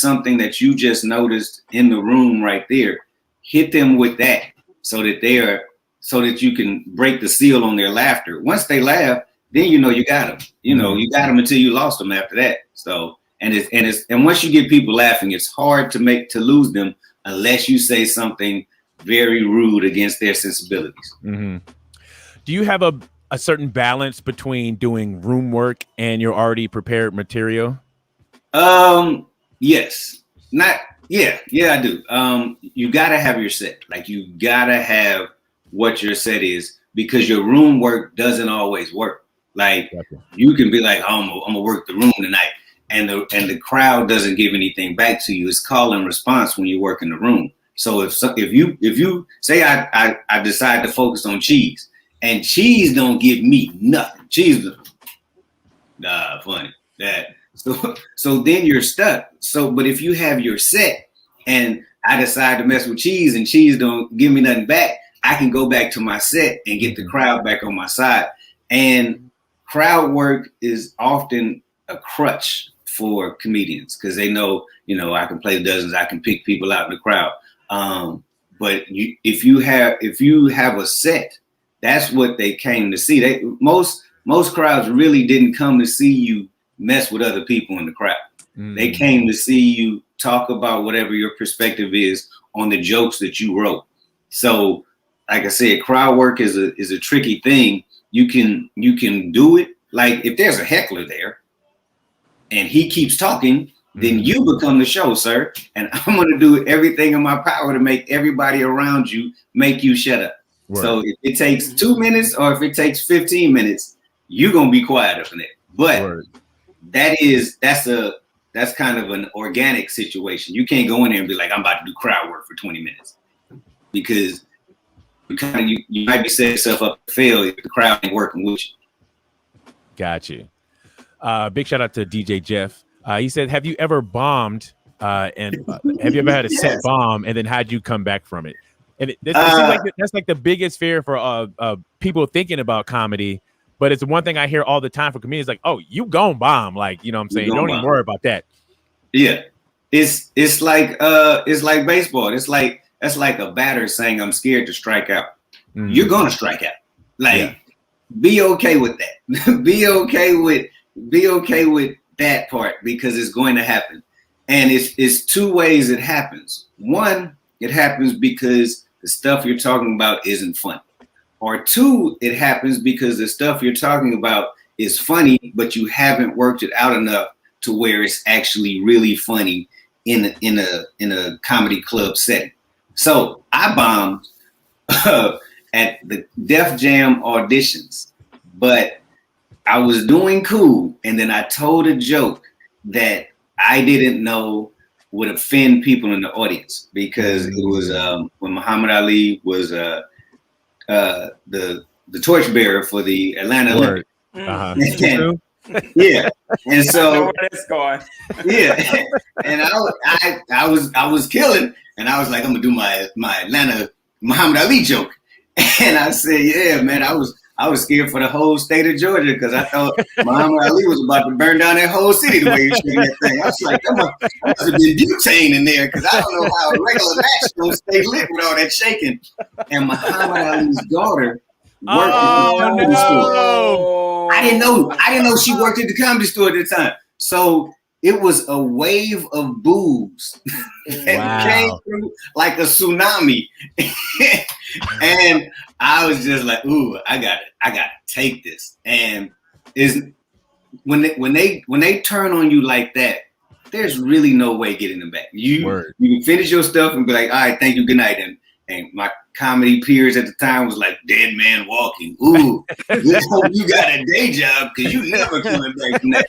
something that you just noticed in the room right there, hit them with that so that you can break the seal on their laughter. Once they laugh, then you got them. You got them until you lost them after that. So and once you get people laughing, it's hard to lose them unless you say something very rude against their sensibilities. Mm-hmm. Do you have a certain balance between doing room work and your already prepared material? Yes. Yeah, I do. You gotta have your set. Like, you gotta have what your set is, because your room work doesn't always work. Like, you can be like, oh, I'm gonna work the room tonight, and the crowd doesn't give anything back to you. It's call and response when you work in the room. So if you say I decide to focus on Cheese, and Cheese don't give me nothing, Cheese, funny that. So then you're stuck. But if you have your set and I decide to mess with Cheese and Cheese don't give me nothing back, I can go back to my set and get the crowd back on my side. And crowd work is often a crutch for comedians, because they know, I can play the dozens, I can pick people out in the crowd. But if you have a set, that's what they came to see. Most crowds really didn't come to see you mess with other people in the crowd. They came to see you talk about whatever your perspective is on the jokes that you wrote. So, like I said, crowd work is a tricky thing. You can do it. Like, if there's a heckler there and he keeps talking, then you become the show, sir. And I'm going to do everything in my power to make everybody around you make you shut up. Word. So if it takes 2 minutes or if it takes 15 minutes, you're going to be quiet up in there. But Word. That's kind of an organic situation. You can't go in there and be like, I'm about to do crowd work for 20 minutes, because you might be setting yourself up to fail if the crowd ain't working with you. Got you. Big shout out to DJ Jeff. He said, have you ever bombed and have you ever had a set bomb, and then how'd you come back from it? And it seems like that's like the biggest fear for people thinking about comedy. But it's one thing I hear all the time from comedians, like, oh, you gon' bomb. Like, you know what I'm saying? Don't even worry about that. Yeah. It's like baseball. That's like a batter saying, I'm scared to strike out. You're gonna strike out. Like, be okay with that. Be okay with that part, because it's going to happen. And it's two ways it happens. One, it happens because the stuff you're talking about isn't funny. Or two, it happens because the stuff you're talking about is funny, but you haven't worked it out enough to where it's actually really funny in a comedy club setting. So I bombed at the Def Jam auditions, but I was doing cool, and then I told a joke that I didn't know would offend people in the audience, because it was when Muhammad Ali was the torchbearer for the Atlanta Olympics. Yeah, and so I know where that's going. Yeah, and I was killing, and I was like, I'm gonna do my Atlanta Muhammad Ali joke, and I said, yeah, man, I was scared for the whole state of Georgia, because I thought Muhammad Ali was about to burn down that whole city the way he was shaking that thing. I was like, that must have been butane in there, because I don't know how a regular match don't stay lit with all that shaking. And Muhammad Ali's daughter worked at the comedy store. I didn't know she worked at the comedy store at the time. So it was a wave of boos that came through like a tsunami. And I was just like, ooh, I gotta take this. And when they turn on you like that, there's really no way getting them back. You can finish your stuff and be like, all right, thank you, good night. And my comedy peers at the time was like, dead man walking. Ooh, let's hope you got a day job because you never coming back from that.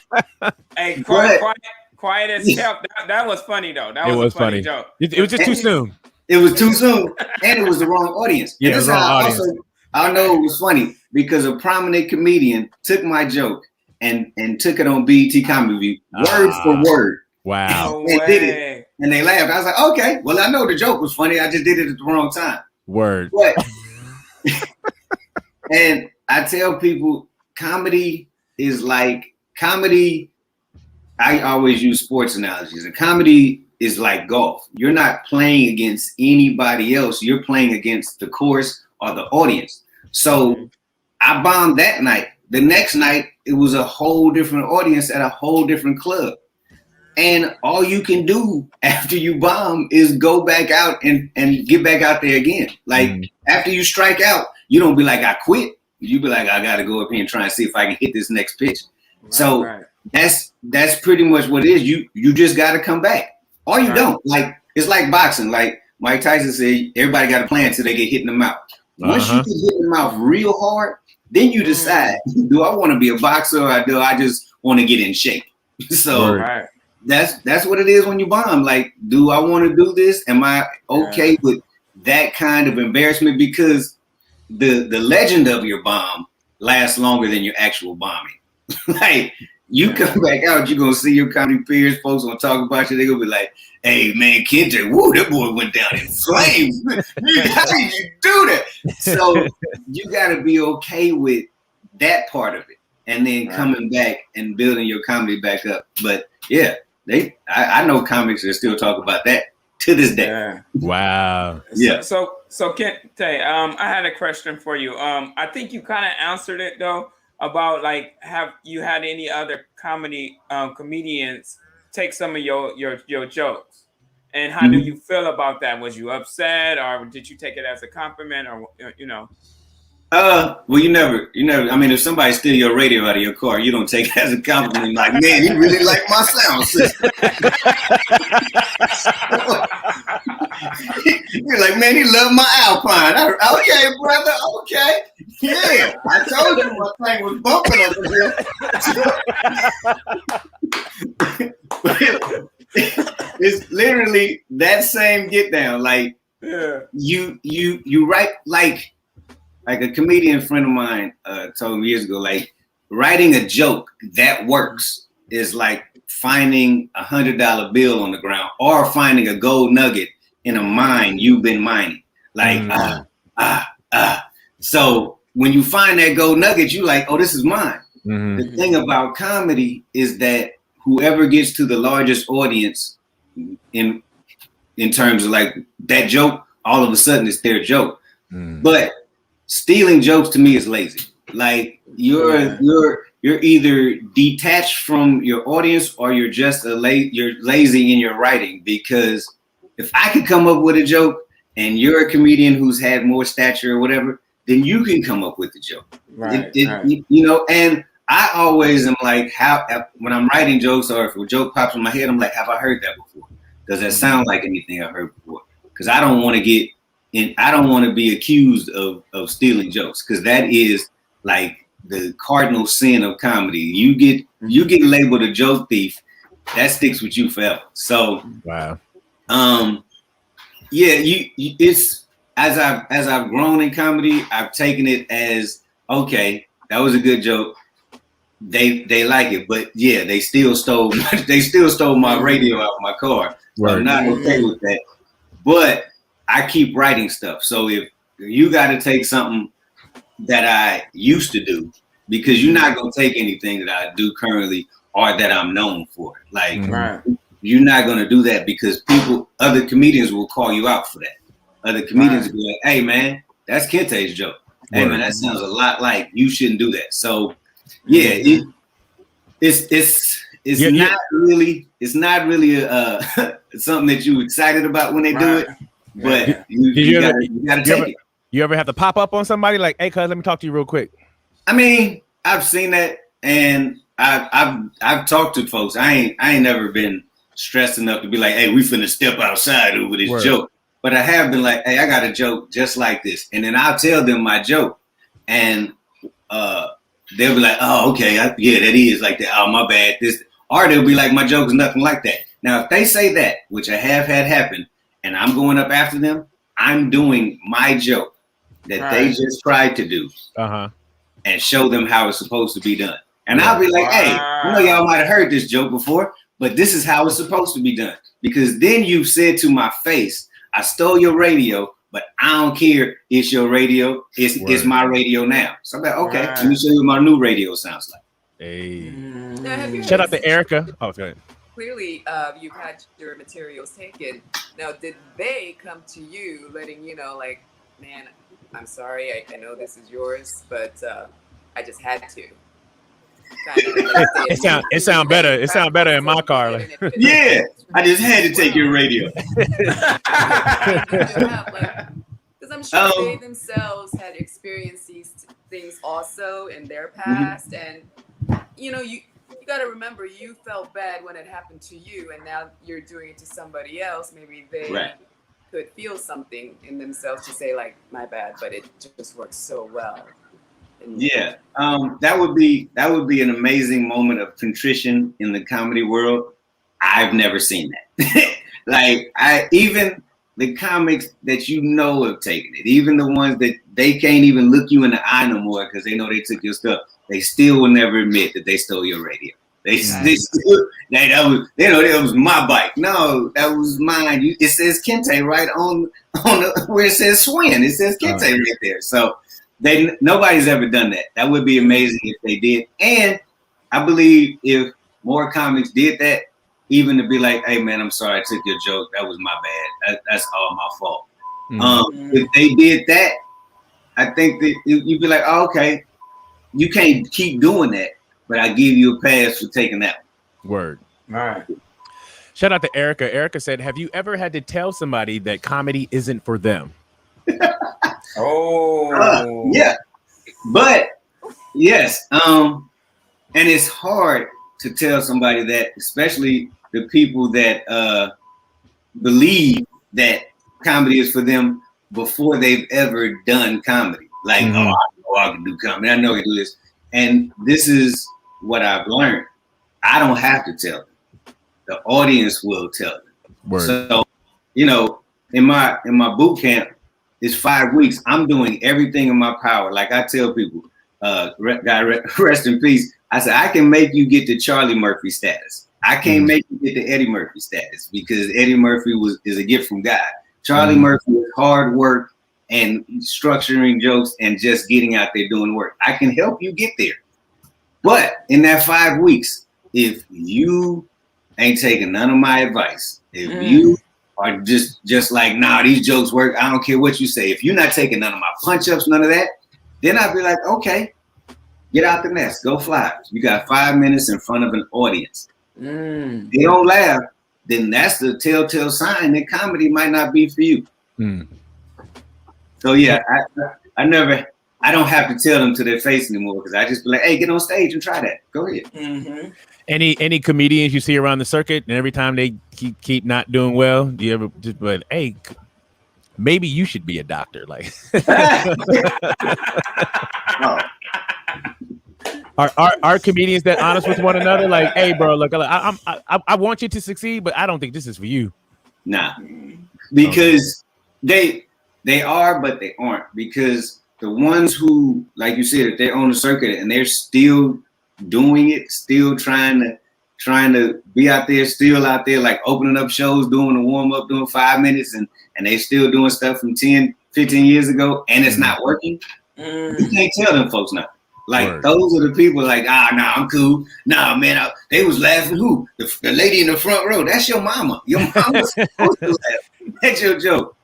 Hey, quiet as kept. That was funny though. That was a funny joke. It was just too soon. It was too soon, and it was the wrong audience. Yeah, this wrong audience. Also, I know it was funny because a prominent comedian took my joke and took it on BET Comedy Review, word for word. Wow. And did it. And they laughed. I was like, okay, well, I know the joke was funny. I just did it at the wrong time. Word. But, and I tell people, comedy is like comedy. I always use sports analogies. And comedy is like golf. You're not playing against anybody else. You're playing against the course or the audience. So I bombed that night. The next night, it was a whole different audience at a whole different club. And all you can do after you bomb is go back out and get back out there again. Like after you strike out, you don't be like, I quit. You be like, I got to go up here and try and see if I can hit this next pitch. That's pretty much what it is. You just got to come back or you don't. Like, it's like boxing. Like Mike Tyson said, everybody got a plan until they get hit in the mouth. Once you get hit in the mouth real hard, then you decide, do I want to be a boxer or do I just want to get in shape? So that's what it is when you bomb. Like, do I want to do this? Am I okay with that kind of embarrassment? Because the legend of your bomb lasts longer than your actual bombing. Like, you come back out, you're gonna see your comedy peers, folks gonna talk about you. They're gonna be like, hey man, Kente, woo, that boy went down in flames. How did you do that? So you gotta be okay with that part of it. And then coming back and building your comedy back up. But yeah, I know comics that still talk about that to this day. Yeah. Wow. Yeah. So Kente, I had a question for you. I think you kind of answered it though, about like, have you had any other comedians take some of your jokes? And how do you feel about that? Was you upset or did you take it as a compliment or, you know? Well, you never, I mean, if somebody steal your radio out of your car, you don't take it as a compliment. Like, man, he really liked my sound system. You're like, man, he loved my Alpine. Okay, brother, okay. Yeah, I told you my thing was bumping over here. It's literally that same get down. Like, you write like a comedian friend of mine told me years ago, like writing a joke that works is like finding $100 bill on the ground or finding a gold nugget in a mine you've been mining. Like, So when you find that gold nugget, you like, oh, this is mine. The thing about comedy is that whoever gets to the largest audience in terms of like that joke, all of a sudden it's their joke. But stealing jokes to me is lazy. Like you're either detached from your audience or you're just you're lazy in your writing. Because if I could come up with a joke and you're a comedian who's had more stature or whatever, then you can come up with the joke. Right. And I always am like, when I'm writing jokes or if a joke pops in my head, I'm like, have I heard that before? Does that sound like anything I've heard before? Because I don't want to be accused of stealing jokes, because that is like the cardinal sin of comedy. You get labeled a joke thief, that sticks with you forever. So wow. It's as I've grown in comedy, I've taken it as, okay, that was a good joke. They like it, but yeah, they still stole my radio out of my car. So I'm not okay with that. But I keep writing stuff. So if you got to take something that I used to do, because you're not going to take anything that I do currently or that I'm known for. Like, you're not going to do that because other comedians will call you out for that. Other comedians will be like, hey man, that's Kente's joke. Hey man, that sounds a lot like, you shouldn't do that. So yeah, it's it's not really something that you excited about when they do it. But you gotta take it. You ever have to pop up on somebody like, hey, cuz, let me talk to you real quick? I mean, I've seen that, and I've talked to folks. I ain't never been stressed enough to be like, hey, we finna step outside over this joke. But I have been like, hey, I got a joke just like this, and then I'll tell them my joke, and they'll be like, oh, okay, that is like that. Oh, my bad. Or they'll be like, my joke is nothing like that. Now, if they say that, which I have had happen, and I'm going up after them, I'm doing my joke that they just tried to do, and show them how it's supposed to be done. And I'll be like, hey, I know y'all might have heard this joke before, but this is how it's supposed to be done. Because then you said to my face, I stole your radio, but I don't care. It's your radio. It's my radio now. So I'm like, okay, let me show you what my new radio sounds like. Hey. Now, Shout out to Erica. Oh, go ahead. Clearly, you've had your materials taken. Now, did they come to you letting you know, like, man, I'm sorry, I know this is yours, but I just had to. It sound better. It sound better in my car. Like. Yeah, I just had to take your radio. Because I'm sure they themselves had experienced these things also in their past, and you got to remember, you felt bad when it happened to you, and now you're doing it to somebody else. Maybe they could feel something in themselves to say, like, my bad, but it just works so well. Yeah, that would be an amazing moment of contrition in the comedy world. I've never seen that. Like, even the comics that have taken it, even the ones that they can't even look you in the eye no more because they know they took your stuff, they still will never admit that they stole your radio. They still, that was my bike. No, that was mine. It says Kente right on where it says Swin. It says Kente right there. So nobody's ever done that. That would be amazing if they did. And I believe if more comics did that, even to be like, hey man, I'm sorry, I took your joke. That was my bad. That's all my fault. If they did that, I think that you'd be like, oh, okay, you can't keep doing that, but I give you a pass for taking that one. Word. All right. Shout out to Erica. Erica said, have you ever had to tell somebody that comedy isn't for them? Yeah, but yes, and it's hard to tell somebody that, especially the people that believe that comedy is for them before they've ever done comedy. Like, oh, I know I can do comedy. I know I can do this. And this is what I've learned. I don't have to tell them. The audience will tell them. Word. So, in my boot camp, it's 5 weeks. I'm doing everything in my power. Like I tell people, God rest in peace. I said, I can make you get to Charlie Murphy status. I can't make you get to Eddie Murphy status because Eddie Murphy is a gift from God. Charlie Murphy is hard work and structuring jokes and just getting out there doing work. I can help you get there. But in that 5 weeks, if you ain't taking none of my advice, if you are just like, nah, these jokes work, I don't care what you say. If you're not taking none of my punch-ups, none of that, then I'd be like, okay, get out the nest, go fly. You got 5 minutes in front of an audience. If they don't laugh, then that's the telltale sign that comedy might not be for you. So yeah, I don't have to tell them to their face anymore because I just be like, hey, get on stage and try that. Go ahead. Any comedians you see around the circuit, and every time they keep not doing well, do you ever just be like, hey, maybe you should be a doctor? Like, are comedians that honest with one another? Like, hey, bro, look, I want you to succeed, but I don't think this is for you. Nah, because they are, but they aren't. Because the ones who, like you said, if they're on the circuit and they're still doing it, still trying to be out there, still out there, like opening up shows, doing a warm up, doing 5 minutes, and they still doing stuff from 10, 15 years ago, and it's not working. You can't tell them folks now. Like, those are the people like, nah, I'm cool. Nah, man, they was laughing. Who? The lady in the front row. That's your mama. Your mama's supposed to laugh. That's your joke.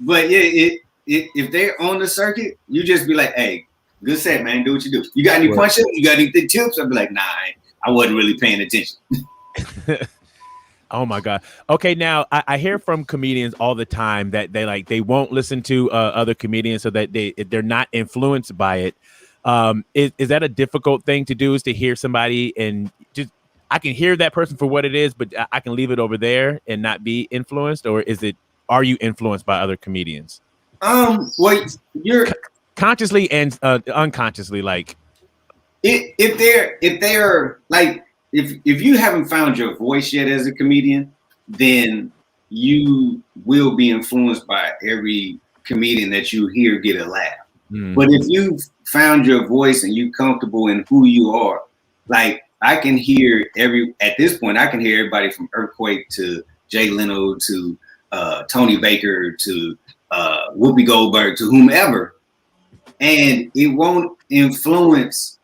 But yeah, if they're on the circuit, you just be like, hey, good set, man. Do what you do. You got any punch-ups? You got any tips? I'd be like, nah, I wasn't really paying attention. Oh my God. Okay, now I hear from comedians all the time that they won't listen to other comedians so that they're not influenced by it. Is that a difficult thing to do? Is to hear somebody and just I can hear that person for what it is, but I can leave it over there and not be influenced, or are you influenced by other comedians? Well, you're consciously and unconsciously, like if they're like if you haven't found your voice yet as a comedian, then you will be influenced by every comedian that you hear get a laugh. But if you've found your voice and you're comfortable in who you are, like I can hear at this point, I can hear everybody from Earthquake to Jay Leno to Tony Baker to Whoopi Goldberg to whomever, and it won't influence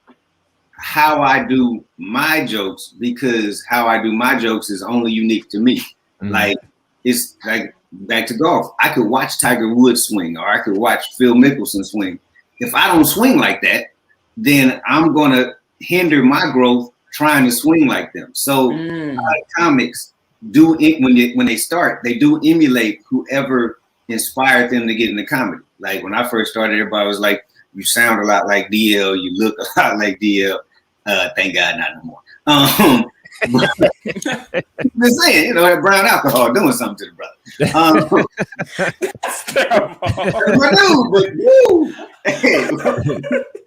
how I do my jokes because how I do my jokes is only unique to me. Like it's like back to golf. I could watch Tiger Woods swing or I could watch Phil Mickelson swing. If I don't swing like that, then I'm gonna hinder my growth trying to swing like them. So comics do it when they start, they do emulate whoever inspired them to get into comedy. Like when I first started, everybody was like, you sound a lot like DL, you look a lot like DL. Thank God not no more. Just saying, you know, that brown alcohol doing something to the brother. That's terrible. But woo, hey,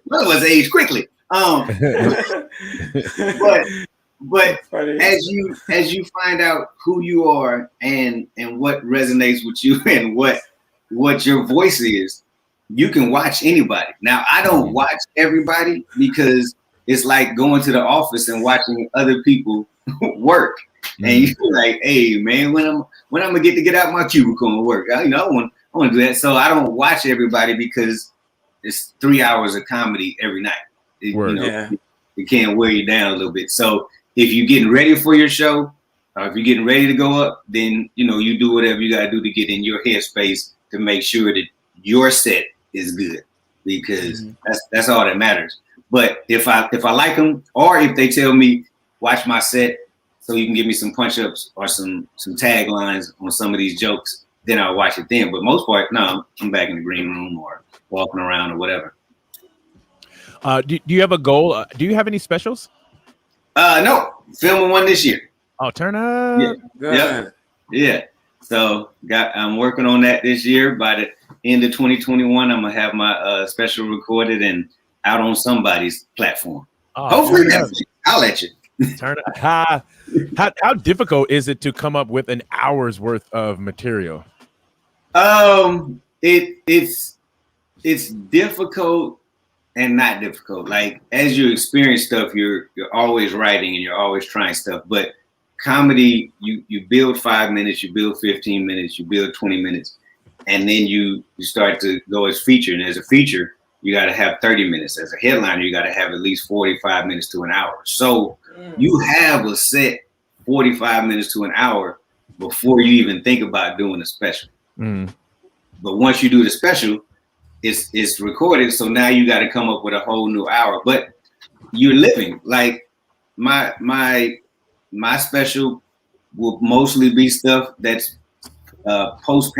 one of us age quickly. But as you find out who you are and what resonates with you and what your voice is, you can watch anybody. Now I don't watch everybody because it's like going to the office and watching other people work. And you're like, hey man, when I'm gonna get out my cubicle and work? I want to do that. So I don't watch everybody because it's 3 hours of comedy every night. It can wear you down a little bit. So if you're getting ready for your show, or if you're getting ready to go up, then you do whatever you gotta do to get in your headspace to make sure that your set is good, because that's all that matters. But if I like them, or if they tell me watch my set so you can give me some punch ups or some taglines on some of these jokes, then I'll watch it then. But most part, no, I'm back in the green room or walking around or whatever. Do you have a goal? Do you have any specials? No, filming one this year. Oh, turn up. Yeah. So I'm working on that this year. By the end of 2021, I'm gonna have my special recorded and out on somebody's platform. Hopefully, I'll let you. Turn up. How difficult is it to come up with an hour's worth of material? It's difficult and not difficult. Like as you experience stuff, you're always writing and you're always trying stuff. But comedy, you build 5 minutes, you build 15 minutes, you build 20 minutes, and then you start to go as feature. And as a feature, you got to have 30 minutes. As a headliner, you got to have at least 45 minutes to an hour. So you have a set 45 minutes to an hour before you even think about doing a special. But once you do the special, it's recorded. So now you got to come up with a whole new hour. But you're living like my special will mostly be stuff that's post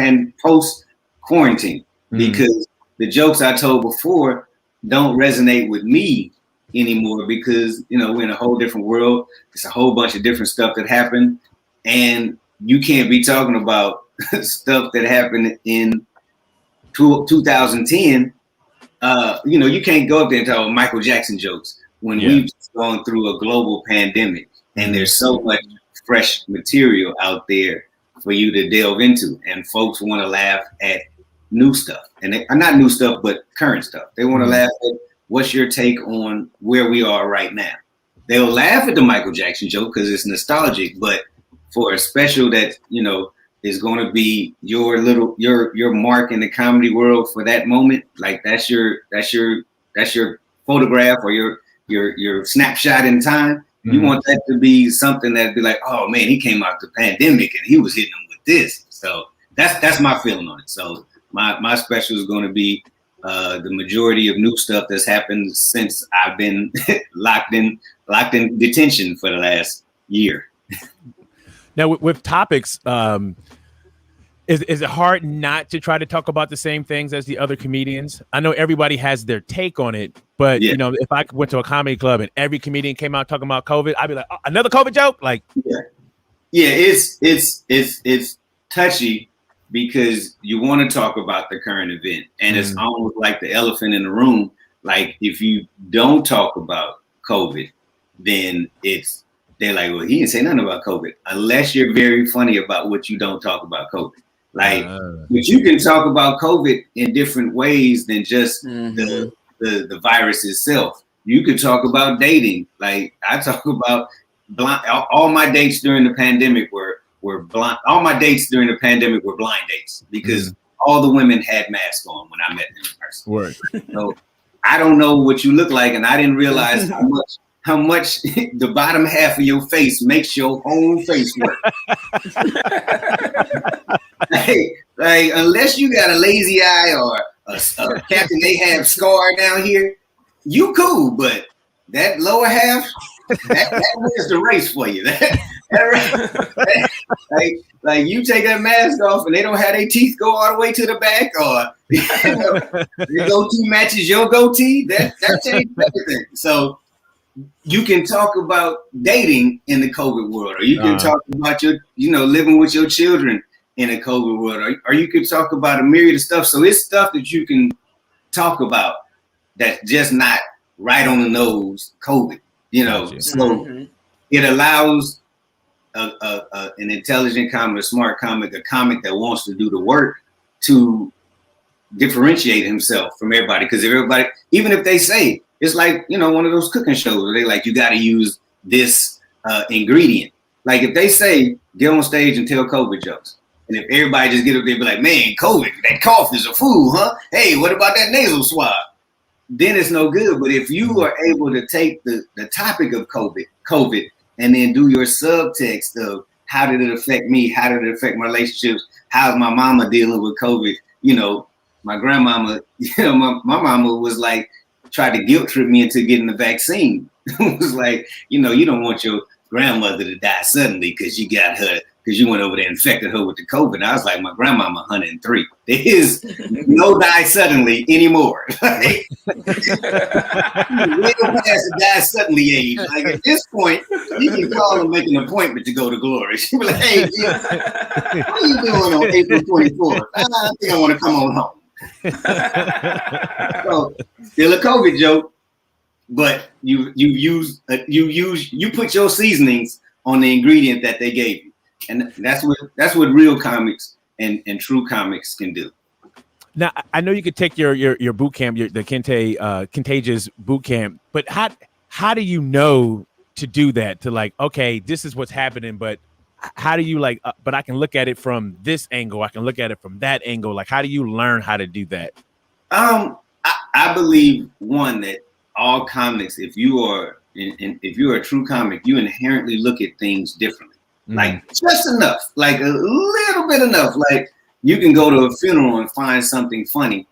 quarantine, because the jokes I told before don't resonate with me anymore because we're in a whole different world. It's a whole bunch of different stuff that happened, and you can't be talking about stuff that happened in 2010. You can't go up there and talk about Michael Jackson jokes when we've gone through a global pandemic, and there's so much fresh material out there for you to delve into, and folks want to laugh at new stuff, and not new stuff, but current stuff. They want to laugh at what's your take on where we are right now. They'll laugh at the Michael Jackson joke because it's nostalgic, but for a special that is going to be your mark in the comedy world for that moment, like that's your photograph or your snapshot in time. You want that to be something that'd be like, oh man, he came out the pandemic and he was hitting them with this. So that's my feeling on it. So my special is going to be the majority of new stuff that's happened since I've been locked in detention for the last year. Now with topics, is it hard not to try to talk about the same things as the other comedians? I know everybody has their take on it, but Yeah. you know, if I went to a comedy club and every comedian came out talking about COVID, I'd be like, oh, another COVID joke? Like, yeah, it's touchy because you want to talk about the current event, and it's almost like the elephant in the room. Like, if you don't talk about COVID, then they're like, well, he didn't say nothing about COVID, unless you're very funny about what you don't talk about COVID. Like, but you can talk about COVID in different ways than just the virus itself. You could talk about dating. Like, I talk about all my dates during the pandemic were blind. All my dates during the pandemic were blind dates because all the women had masks on when I met them in person. Word. So I don't know what you look like, and I didn't realize how much the bottom half of your face makes your whole face work. like unless you got a lazy eye or a Captain Ahab scar down here, you cool, but that lower half, that wins the race for you. Like you take that mask off and they don't have their teeth go all the way to the back, or your goatee matches your goatee, that changes everything. So you can talk about dating in the COVID world, or you can talk about your, living with your children in a COVID world, or you could talk about a myriad of stuff. So it's stuff that you can talk about that's just not right on the nose COVID, So it allows an intelligent comic, a smart comic, a comic that wants to do the work to differentiate himself from everybody. Because everybody, even if they say, it's like, one of those cooking shows where they like, you got to use this ingredient. Like if they say, get on stage and tell COVID jokes. And if everybody just get up there and be like, man, COVID, that cough is a fool, huh? Hey, what about that nasal swab? Then it's no good. But if you are able to take the topic of COVID, and then do your subtext of how did it affect me? How did it affect my relationships? How's my mama dealing with COVID? My grandmama, my mama was like, tried to guilt trip me into getting the vaccine. It was like, you don't want your grandmother to die suddenly because you got her, because you went over there and infected her with the COVID. And I was like, my grandmama 103. There is no die suddenly anymore. Like, way past the die suddenly age. Like at this point, you can call and make an appointment to go to glory. She'll be like, hey, Jim, what are you doing on April 24th? I think I want to come on home. So still a COVID joke, but you put your seasonings on the ingredient that they gave you, and that's what real comics and true comics can do. Now I know you could take your boot camp, the Contagious boot camp, but how do you know to do that? To like, okay, this is what's happening, but how do you but I can look at it from this angle, I can look at it from that angle. Like, how do you learn how to do that? I believe, one, that all comics, if you are a true comic, you inherently look at things differently. Like just enough, like a little bit enough. Like you can go to a funeral and find something funny,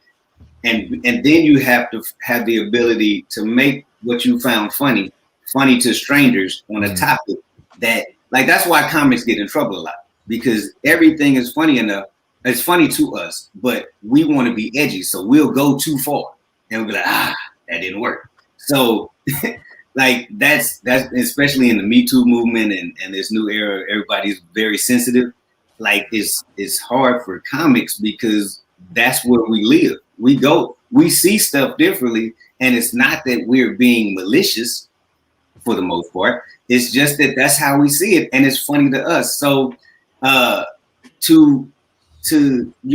and then you have to have the ability to make what you found funny to strangers on a topic that. Like, that's why comics get in trouble a lot, because everything is funny enough. It's funny to us, but we want to be edgy. So we'll go too far and we'll be like, that didn't work. So like that's especially in the Me Too movement and this new era, everybody's very sensitive. Like it's hard for comics because that's where we live. We see stuff differently. And it's not that we're being malicious for the most part. It's just that that's how we see it, and it's funny to us. So, you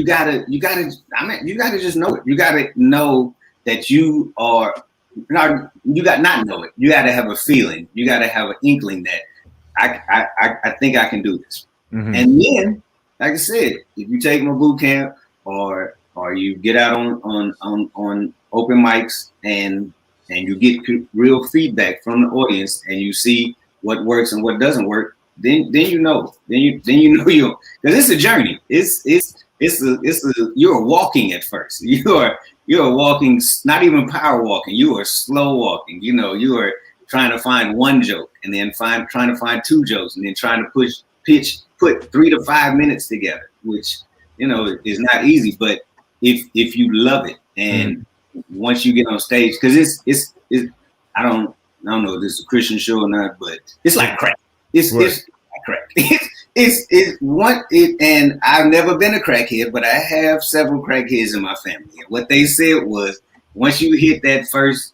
gotta just know it. You gotta know that you are. You got not know it. You gotta have a feeling. You gotta have an inkling that I think I can do this. And then, like I said, if you take my boot camp or you get out on open mics and you get real feedback from the audience and you see what works and what doesn't work, then you know because it's a journey. You're walking at first. You're you're walking, not even power walking. You are slow walking. You know, you are trying to find one joke, and then trying to find two jokes, and then trying to put 3 to 5 minutes together, which, you know, is not easy. But if you love it, and once you get on stage, because it's I don't know if this is a Christian show or not, but it's like crack. It's like crack. And I've never been a crackhead, but I have several crackheads in my family. And what they said was, once you get that first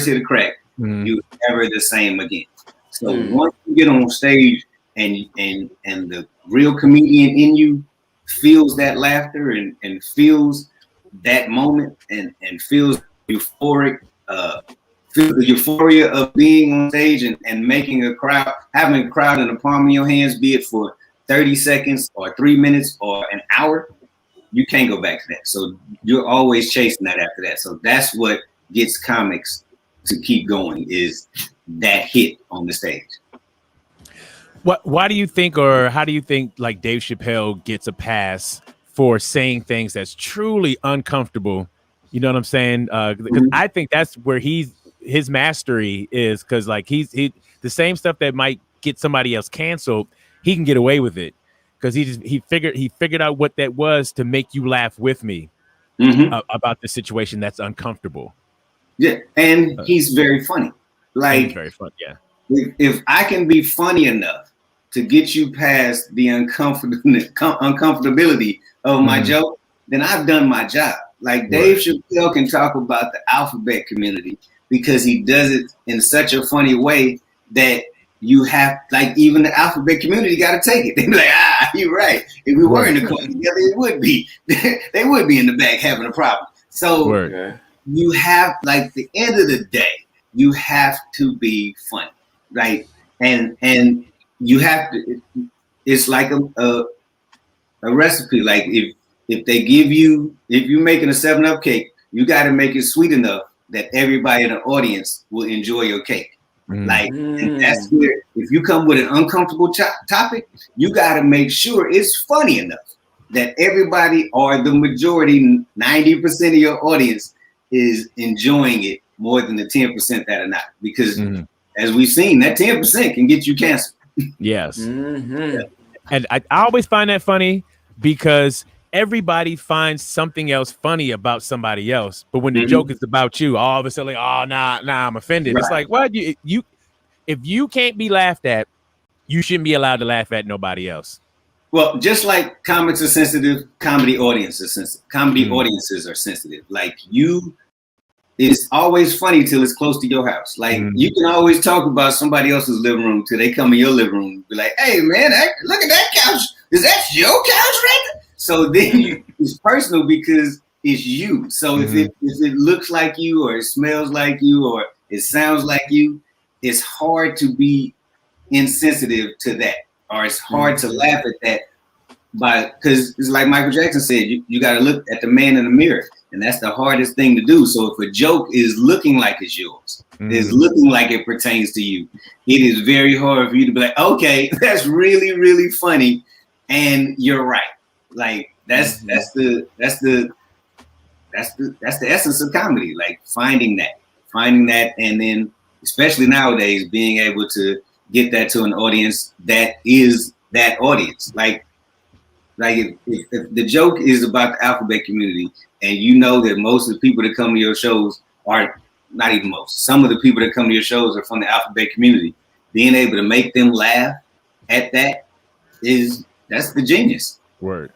hit of crack, you're never the same again. So once you get on stage and the real comedian in you feels that laughter and feels that moment and feels euphoric, feel the euphoria of being on stage and making a crowd, having a crowd in the palm of your hands, be it for 30 seconds or 3 minutes or an hour, you can't go back to that. So you're always chasing that after that. So that's what gets comics to keep going, is that hit on the stage. Why do you think, or how do you think, like, Dave Chappelle gets a pass for saying things that's truly uncomfortable? You know what I'm saying? Because I think that's where his mastery is, because like he the same stuff that might get somebody else canceled, he can get away with it because he figured out what that was to make you laugh with me about the situation that's uncomfortable. Yeah, and he's very funny. Like, he's very funny. Yeah. If I can be funny enough to get you past the uncomfortability of my joke, then I've done my job. Like, Dave Chappelle can talk about the alphabet community because he does it in such a funny way that you have, like, even the alphabet community got to take it. They be like, you're right. If we were in the club together, it would be. They would be in the back having a problem. So you have, like, the end of the day, you have to be funny, right? And you have to. It's like a recipe. Like, if they give you, if you're making a 7-Up cake, you got to make it sweet enough that everybody in the audience will enjoy your cake. Like, and that's where, if you come with an uncomfortable topic, you got to make sure it's funny enough that everybody, or the majority, 90% of your audience, is enjoying it more than the 10% that are not. Because as we've seen, that 10% can get you canceled. Yes. And I always find that funny because everybody finds something else funny about somebody else, but when the joke is about you, all of a sudden, like, oh, nah, I'm offended. It's like, what? You if you can't be laughed at, you shouldn't be allowed to laugh at nobody else. Well, just like comics are sensitive, comedy audiences are sensitive. Like, it's always funny till it's close to your house. Like, you can always talk about somebody else's living room till they come in your living room. Be like, hey man, look at that couch. Is that your couch right there? So then it's personal because it's you. So if it looks like you, or it smells like you, or it sounds like you, it's hard to be insensitive to that, or it's hard to laugh at that. Because it's like Michael Jackson said, you got to look at the man in the mirror, and that's the hardest thing to do. So if a joke is looking like it's yours, is looking like it pertains to you, it is very hard for you to be like, okay, that's really, really funny, and you're right. Like, that's the essence of comedy. Like, finding that, and then especially nowadays, being able to get that to an audience that is that audience. Like if the joke is about the alphabet community, and you know that most of the people that come to your shows are, not even most, some of the people that come to your shows are from the alphabet community, being able to make them laugh at that's the genius. Word.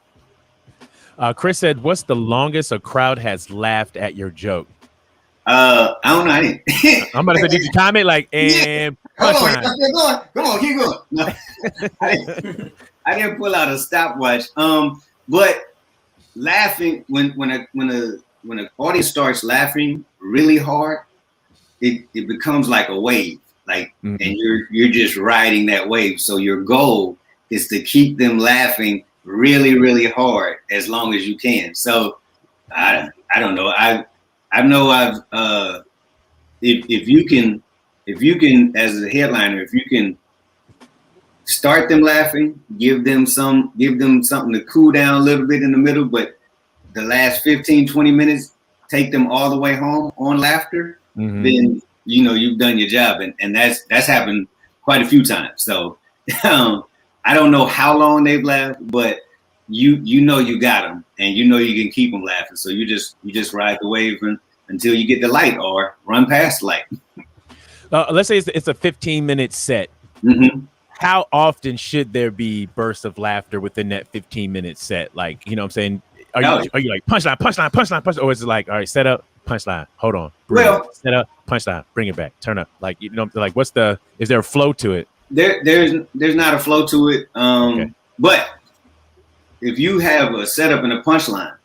Chris said, what's the longest a crowd has laughed at your joke? I don't know. I'm about to say, did you comment? Like, and come on, keep going. No, I didn't pull out a stopwatch. But laughing, when an audience starts laughing really hard, it becomes like a wave. Like, and you're just riding that wave. So your goal is to keep them laughing really, really hard as long as you can. So I don't know. I know if you can as a headliner, if you can start them laughing, give them something to cool down a little bit in the middle, but the last 15, 20 minutes, take them all the way home on laughter, Mm-hmm. then you've done your job, and that's happened quite a few times. So I don't know how long they've laughed, but you got them, and you can keep them laughing. So you just ride the wave until you get the light or run past the light. Let's say it's a 15-minute set. Mm-hmm. How often should there be bursts of laughter within that 15-minute set? Like, you know what I'm saying? Are you like punchline, or is it like, all right, set up, punchline, hold on, set up, punchline, bring it back, turn up? Like, like is there a flow to it? There's not a flow to it. Okay. But if you have a setup and a punchline,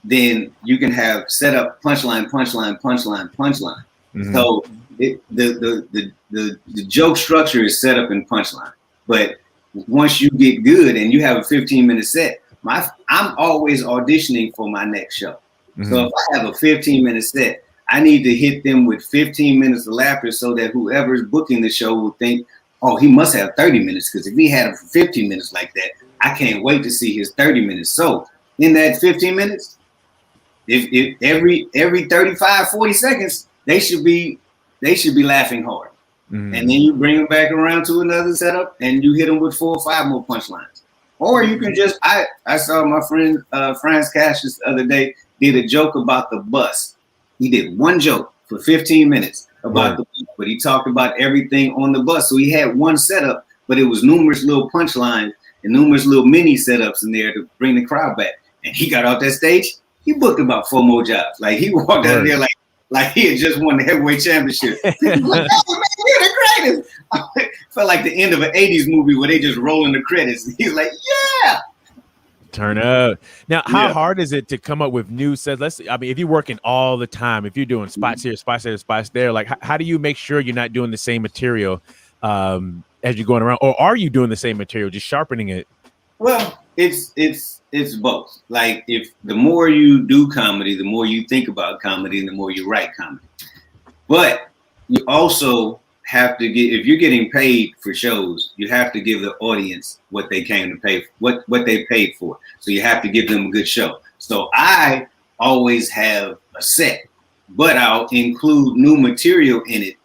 then you can have setup, punchline. Mm-hmm. So the joke structure is setup and punchline. But once you get good and you have a 15-minute set, I'm always auditioning for my next show. Mm-hmm. So if I have a 15-minute set, I need to hit them with 15 minutes of laughter so that whoever's booking the show will think, oh, he must have 30 minutes, because if he had him for 15 minutes like that, I can't wait to see his 30 minutes. So in that 15 minutes, if every 35, 40 seconds, they should be laughing hard. Mm-hmm. And then you bring them back around to another setup and you hit them with 4 or 5 more punchlines. Or you can just, I saw my friend Franz Cassius the other day did a joke about the bus. He did one joke for 15 minutes about the bus, but he talked about everything on the bus. So he had one setup, but it was numerous little punchlines and numerous little mini setups in there to bring the crowd back. And he got off that stage, he booked about 4 more jobs. Like he walked out there like he had just won the heavyweight championship. He was like, oh, man, you're the greatest. I felt like the end of an 80s movie where they just rolling the credits. He's like, yeah. Turn up. Now, how hard is it to come up with new sets? If you're working all the time, if you're doing spots here, spots there, spots there, like how do you make sure you're not doing the same material as you're going around? Or are you doing the same material, just sharpening it? Well, it's both. Like if the more you do comedy, the more you think about comedy and the more you write comedy. But you also have to if you're getting paid for shows, you have to give the audience what they came to pay for, what they paid for. So you have to give them a good show. So I always have a set, but I'll include new material in it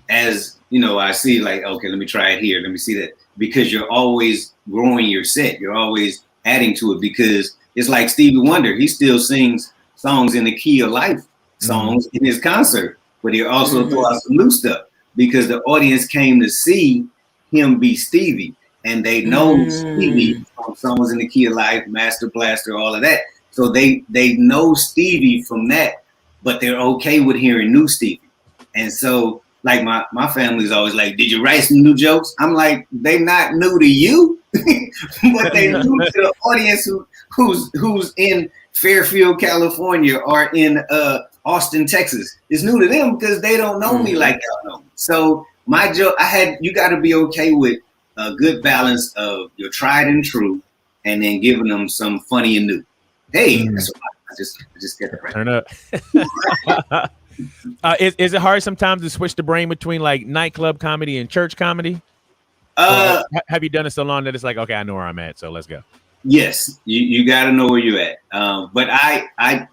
as, I see like, okay, let me try it here. Let me see that. Because you're always growing your set. You're always adding to it, because it's like Stevie Wonder. He still sings songs in the key of life songs in his concert, but he also throw out some new stuff because the audience came to see him be Stevie, and they know Stevie from songs in the key of life, Master Blaster, all of that. So they know Stevie from that, but they're okay with hearing new Stevie. And so like my family's always like, did you write some new jokes? I'm like, they not new to you, but they new to the audience who's in Fairfield, California, or in Austin, Texas. It's new to them because they don't know me like y'all know me. So my joke, you got to be okay with a good balance of your tried and true, and then giving them some funny and new. Hey, that's what I just get it right. Turn up. Is it hard sometimes to switch the brain between like nightclub comedy and church comedy? Have you done it so long that it's like, okay, I know where I'm at, so let's go? Yes, you got to know where you're at. But I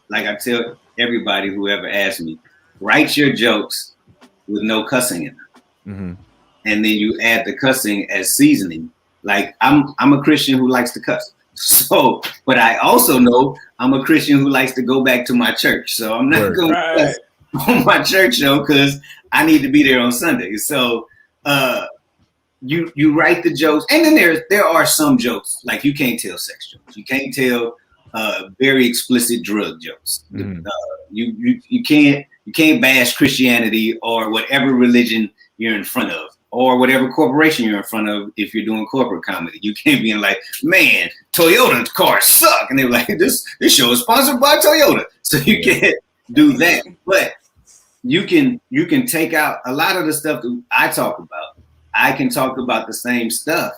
like I tell everybody who ever asks me, write your jokes with no cussing in them, and then you add the cussing as seasoning. Like I'm a Christian who likes to cuss. So, but I also know I'm a Christian who likes to go back to my church. So I'm not going to cuss on my church show because I need to be there on Sunday. So you write the jokes, and then there are some jokes like you can't tell sex jokes, you can't tell very explicit drug jokes. You can't bash Christianity or whatever religion you're in front of, or whatever corporation you're in front of. If you're doing corporate comedy, you can't be like, man, Toyota cars suck, and they're like, this show is sponsored by Toyota, so you can't do that. But you can take out a lot of the stuff that I talk about. I can talk about the same stuff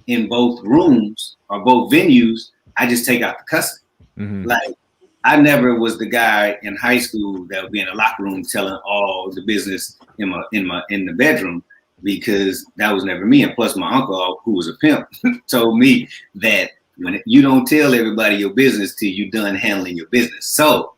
in both rooms or both venues. I just take out the cussing. Like I never was the guy in high school that would be in a locker room telling all the business in the bedroom, because that was never me. And plus my uncle, who was a pimp, told me that when you don't tell everybody your business till you're done handling your business. So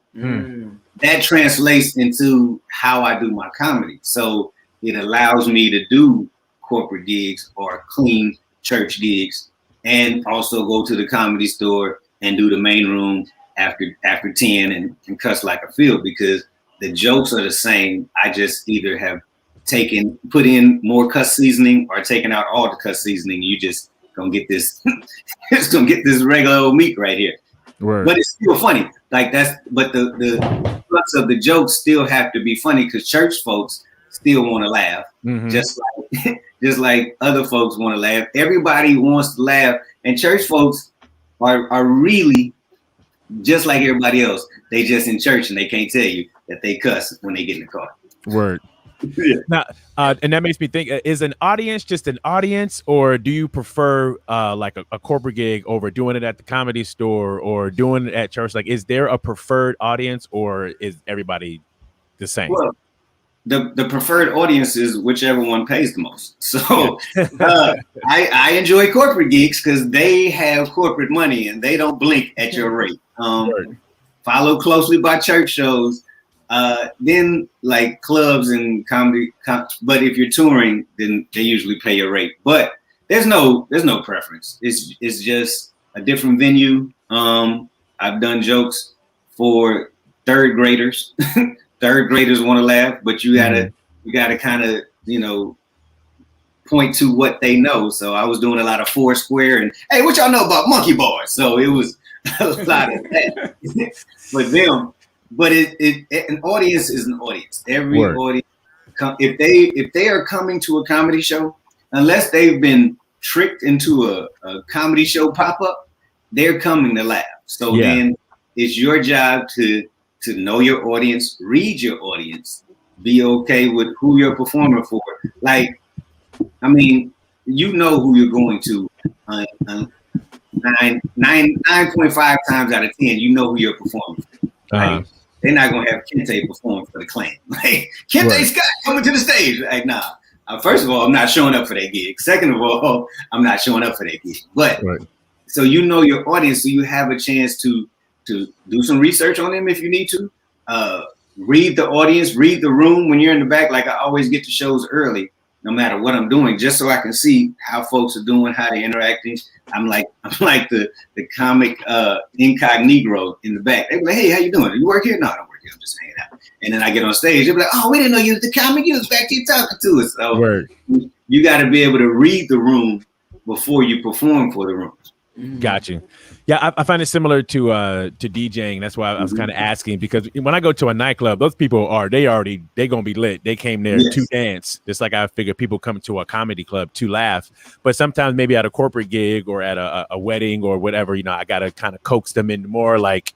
that translates into how I do my comedy. So it allows me to do corporate gigs or clean church gigs, and also go to the comedy store and do the main room after 10 and cuss like a field, because the jokes are the same. I just either have put in more cuss seasoning or taken out all the cuss seasoning. You just gonna get this, it's gonna get this regular old meat right here. Word. But it's still funny. Like but the crux of the jokes still have to be funny, because church folks still want to laugh, just like other folks want to laugh. Everybody wants to laugh, and church folks are really just like everybody else. They just in church and they can't tell you that they cuss when they get in the car. Word. Yeah. Now, and that makes me think: is an audience just an audience, or do you prefer like a corporate gig over doing it at the comedy store or doing it at church? Like, is there a preferred audience, or is everybody the same? Well, the preferred audience is whichever one pays the most. So I enjoy corporate gigs because they have corporate money and they don't blink at your rate. Follow closely by church shows. Then like clubs and comedy, but if you're touring, then they usually pay your rate. But there's no preference. It's just a different venue. I've done jokes for third graders. Third graders want to laugh, but you gotta kind of point to what they know. So I was doing a lot of Foursquare and hey, what y'all know about monkey bars? So it was a lot of that. But an audience is an audience. Every audience, if they are coming to a comedy show, unless they've been tricked into a comedy show pop up, they're coming to laugh. So then it's your job to know your audience, read your audience, be okay with who you're performing for. Like, I mean, you know who you're going to. 9.5 times out of 10, you know who you're performing for. Like, they're not gonna have Kente perform for the Klan. Like, Kente Scott coming to the stage. Like, nah. First of all, I'm not showing up for that gig. Second of all, I'm not showing up for that gig. But so you know your audience, so you have a chance to do some research on them if you need to. Read the audience, read the room when you're in the back. Like, I always get to shows early, no matter what I'm doing, just so I can see how folks are doing, how they're interacting. I'm like the comic incognito in the back. They be like, hey, how you doing? You work here? No, I don't work here. I'm just hanging out. And then I get on stage. They be like, oh, we didn't know you was the comic. You was back here talking to us. So you got to be able to read the room before you perform for the room. Got you. Yeah, I find it similar to DJing. That's why I was kind of asking, because when I go to a nightclub, those people they gonna be lit. They came there to dance, just like I figure people come to a comedy club to laugh. But sometimes maybe at a corporate gig or at a wedding or whatever, I gotta kind of coax them in more. Like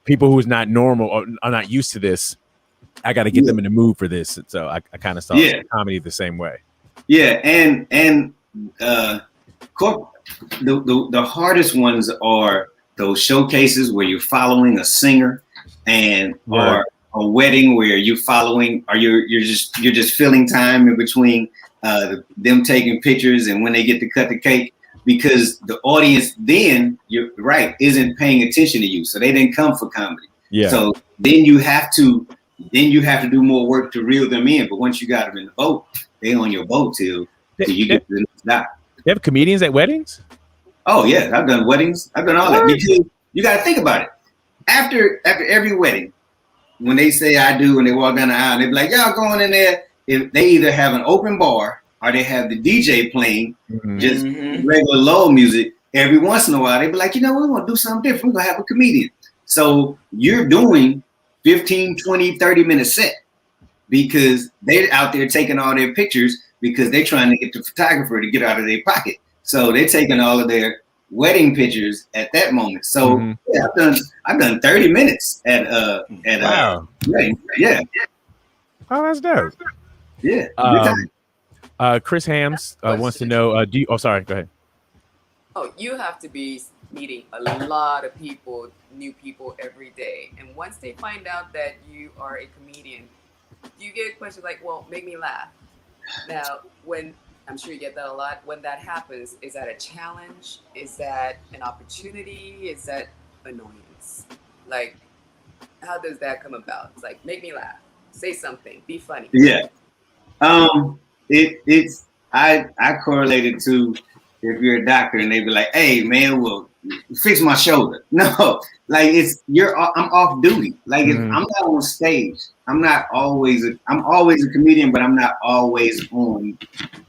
people who's not normal or are not used to this, I gotta get them in the mood for this. So I kind of saw comedy the same way. Yeah, and the hardest ones are those showcases where you're following a singer, and or a wedding where you're following, or you're just filling time in between them taking pictures and when they get to cut the cake, because the audience then isn't paying attention to you, so they didn't come for comedy. So then you have to do more work to reel them in. But once you got them in the boat, they on your boat till you get to the next stop. They have comedians at weddings? Oh yeah, I've done weddings. I've done all that, because you got to think about it. After every wedding, when they say I do, when they walk down the aisle, they be like, y'all going in there. If they either have an open bar or they have the DJ playing just regular low music, every once in a while they be like, we want to do something different. We're going to have a comedian. So you're doing 15, 20, 30-minute set, because they're out there taking all their pictures, because they're trying to get the photographer to get out of their pocket. So they're taking all of their wedding pictures at that moment. So I've done 30 minutes at wow. Wedding. Yeah. Oh, that's dope. Yeah. Chris Hams wants to know, sorry, go ahead. Oh, you have to be meeting a lot of people, new people every day. And once they find out that you are a comedian, you get questions like, well, make me laugh. Now, when I'm sure you get that a lot, when that happens, is that a challenge? Is that an opportunity? Is that annoyance? Like, how does that come about? It's like, make me laugh, say something, be funny. Yeah. It's I correlated to if you're a doctor and they be like, hey man, well, fix my shoulder. No, like I'm off duty. Like if I'm not on stage, I'm always a comedian, but I'm not always on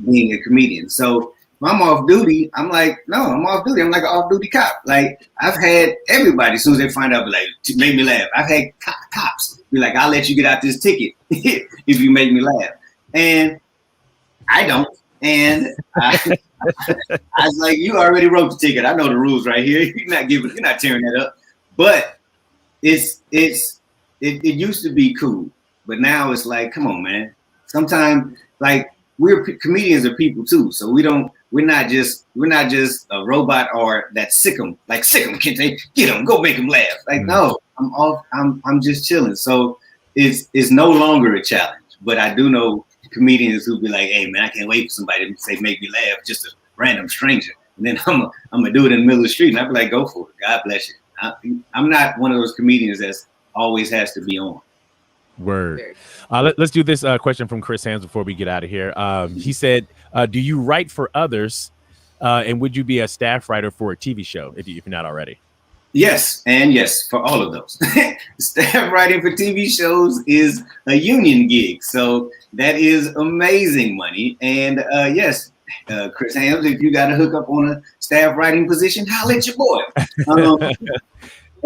being a comedian. So if I'm off duty, I'm like, no, I'm off duty. I'm like an off duty cop. Like I've had everybody, as soon as they find out, be like, make me laugh. I've had cops be like, I'll let you get out this ticket if you make me laugh. And I don't. And I was like, you already wrote the ticket. I know the rules right here. You're not tearing that up. But it used to be cool, but now it's like, come on, man. Sometimes like comedians are people too, so we're not just a robot or that sick 'em, Kente, get him, go make him laugh. Like no, I'm just chilling. So it's no longer a challenge. But I do know comedians who be like, hey man, I can't wait for somebody to say make me laugh, just a random stranger. And then I'm gonna do it in the middle of the street, and I'll be like, go for it. God bless you. I'm not one of those comedians that's always has to be on. Word. Let's do this question from Chris Hams before we get out of here. He said, do you write for others? And would you be a staff writer for a TV show if you're not already? Yes, and yes, for all of those. Staff writing for TV shows is a union gig, so that is amazing money. And yes, Chris Hams, if you got to hook up on a staff writing position, holla at your boy.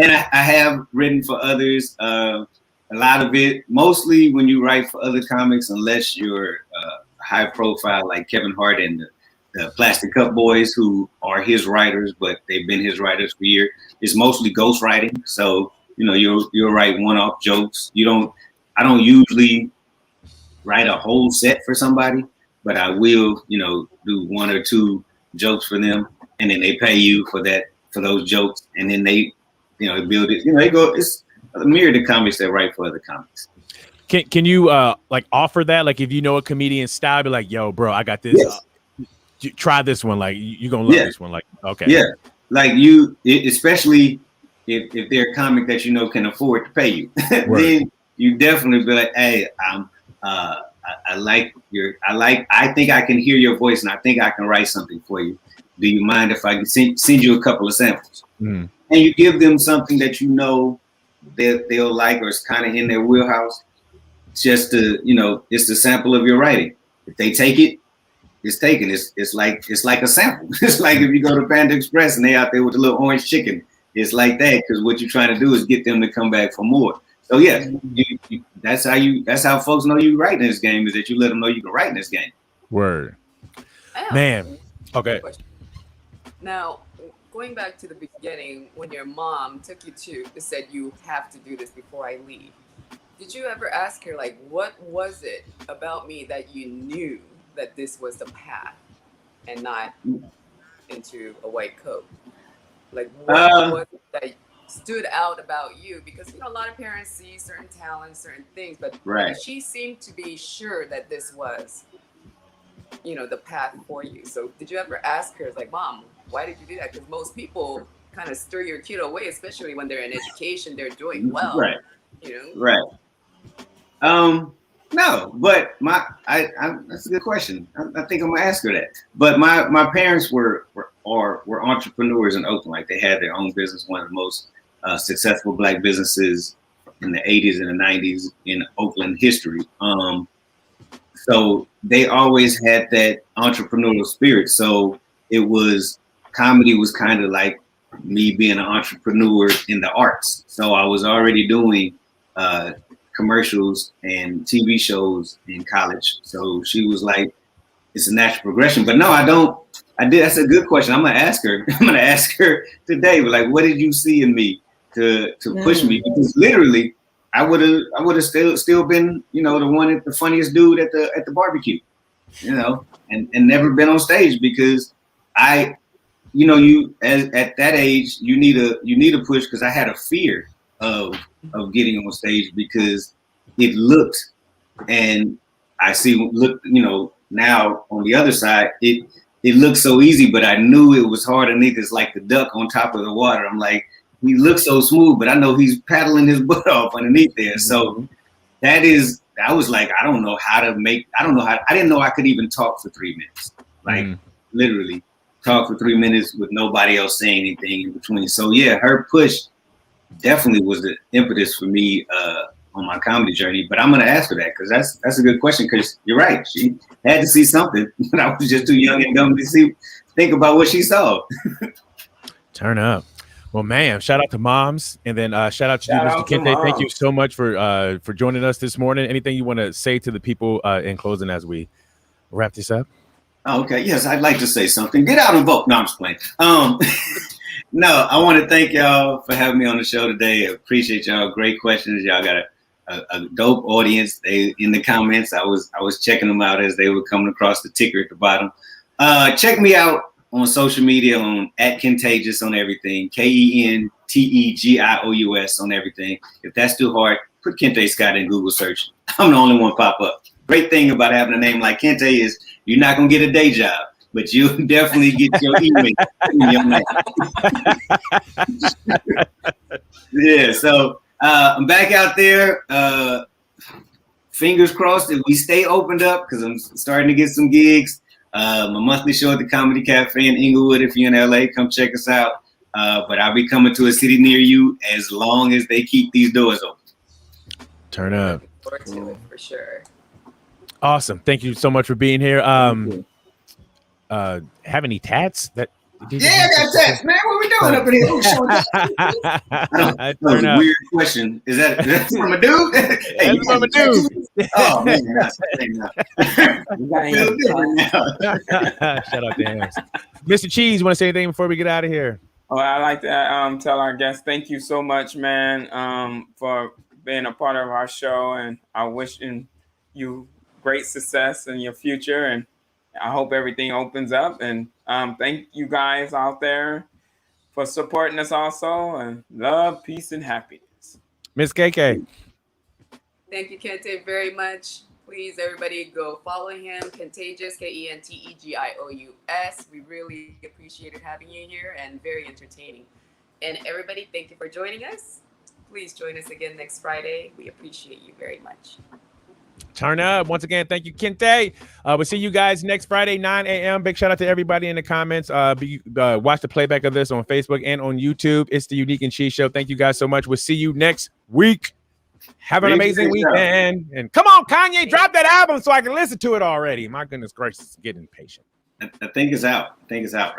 And I have written for others. A lot of it, mostly when you write for other comics, unless you're high profile like Kevin Hart and the Plastic Cup Boys, who are his writers, but they've been his writers for years. It's mostly ghost writing. So, you'll write one-off jokes. I don't usually write a whole set for somebody, but I will, do one or two jokes for them, and then they pay you for those jokes, and then they, build it. It's a myriad of comics that write for other comics. Can you like offer that? Like if you know a comedian's style, be like, yo, bro, I got this. Yes. Try this one. Like you're gonna love this one. Like, okay. Yeah. Like especially if they're a comic that can afford to pay you, then you definitely be like, hey, I think I can hear your voice and I think I can write something for you. Do you mind if I can send you a couple of samples? And you give them something that they'll like or it's kind of in their wheelhouse. Just it's the sample of your writing. If they take it, it's taken. It's like a sample. It's like if you go to Panda Express and they out there with the little orange chicken. It's like that because what you're trying to do is get them to come back for more. So yeah, that's how folks know you write in this game, is that you let them know you can write in this game. Word. Man. Okay. Now, going back to the beginning, when your mom took you to said you have to do this before I leave, did you ever ask her, like, what was it about me that you knew that this was the path and not into a white coat? Like, what was it that stood out about you? Because, a lot of parents see certain talents, certain things, but she seemed to be sure that this was, the path for you. So did you ever ask her, like, Mom, why did you do that? Because most people kind of stir your kid away, especially when they're in education, they're doing well. Right. Right. No, but that's a good question. I think I'm gonna ask her that. But my parents were entrepreneurs in Oakland. Like they had their own business, one of the most successful Black businesses in the 80s and the 90s in Oakland history. So they always had that entrepreneurial spirit. So comedy was kind of like me being an entrepreneur in the arts. So I was already doing commercials and TV shows in college. So she was like, it's a natural progression. But no, I don't. That's a good question. I'm gonna ask her. I'm gonna ask her today. But like, what did you see in me to push me? Because literally, I would have still been, the funniest dude at the barbecue, and never been on stage because at that age you need a push, because I had a fear of getting on stage because it looked, and I look now on the other side, it looked so easy, but I knew it was hard. And niggas like the duck on top of the water. I'm like, he looks so smooth, but I know he's paddling his butt off underneath there. So I was like, I didn't know I could even talk for 3 minutes. Like literally talk for 3 minutes with nobody else saying anything in between. So yeah, her push definitely was the impetus for me on my comedy journey. But I'm gonna ask her that because that's a good question. Because you're right, she had to see something, but I was just too young and dumb to think about what she saw. Turn up. Well, man, shout out to moms, and then shout out to you, Mr. Kente. Thank you so much for joining us this morning. Anything you want to say to the people in closing as we wrap this up? Okay, yes, I'd like to say something. Get out and vote. No, I'm just playing. No, I want to thank y'all for having me on the show today. I appreciate y'all. Great questions. Y'all got a dope audience. They in the comments. I was checking them out as they were coming across the ticker at the bottom. Check me out on social media on @Kentegious on everything. KenteGious on everything. If that's too hard, put Kente Scott in Google search. I'm the only one pop up. Great thing about having a name like Kente is you're not gonna get a day job, but you'll definitely get your email in your name. Yeah, so I'm back out there. Fingers crossed that we stay opened up because I'm starting to get some gigs. My monthly show at the Comedy Cafe in Inglewood. If you're in LA, come check us out. But I'll be coming to a city near you as long as they keep these doors open. Turn up. Forward to it for sure. Awesome. Thank you so much for being here. Have any tats? I got tats, man. What we doing up in here? That was a weird question. Is that from a dude? Hey, that's from a dude. Oh man, shout out to him. Mr. Cheese, you want to say anything before we get out of here? Oh, I like to tell our guests thank you so much, man, for being a part of our show, and I wish you great success in your future, and I hope everything opens up. And thank you guys out there for supporting us also, and love, peace, and happiness. Miss KK. Thank you, Kente, very much. Please, everybody, go follow him. Kentegious, Kentegious. We really appreciated having you here and very entertaining. And everybody, thank you for joining us. Please join us again next Friday. We appreciate you very much. Turn up. Once again, thank you, Kente. We'll see you guys next Friday, 9 a.m. Big shout out to everybody in the comments. Watch the playback of this on Facebook and on YouTube. It's the Unique and Cheese Show. Thank you guys so much. We'll see you next week. Have an amazing weekend. And come on, Kanye, drop that album so I can listen to it already. My goodness gracious, getting impatient. I think it's out. Right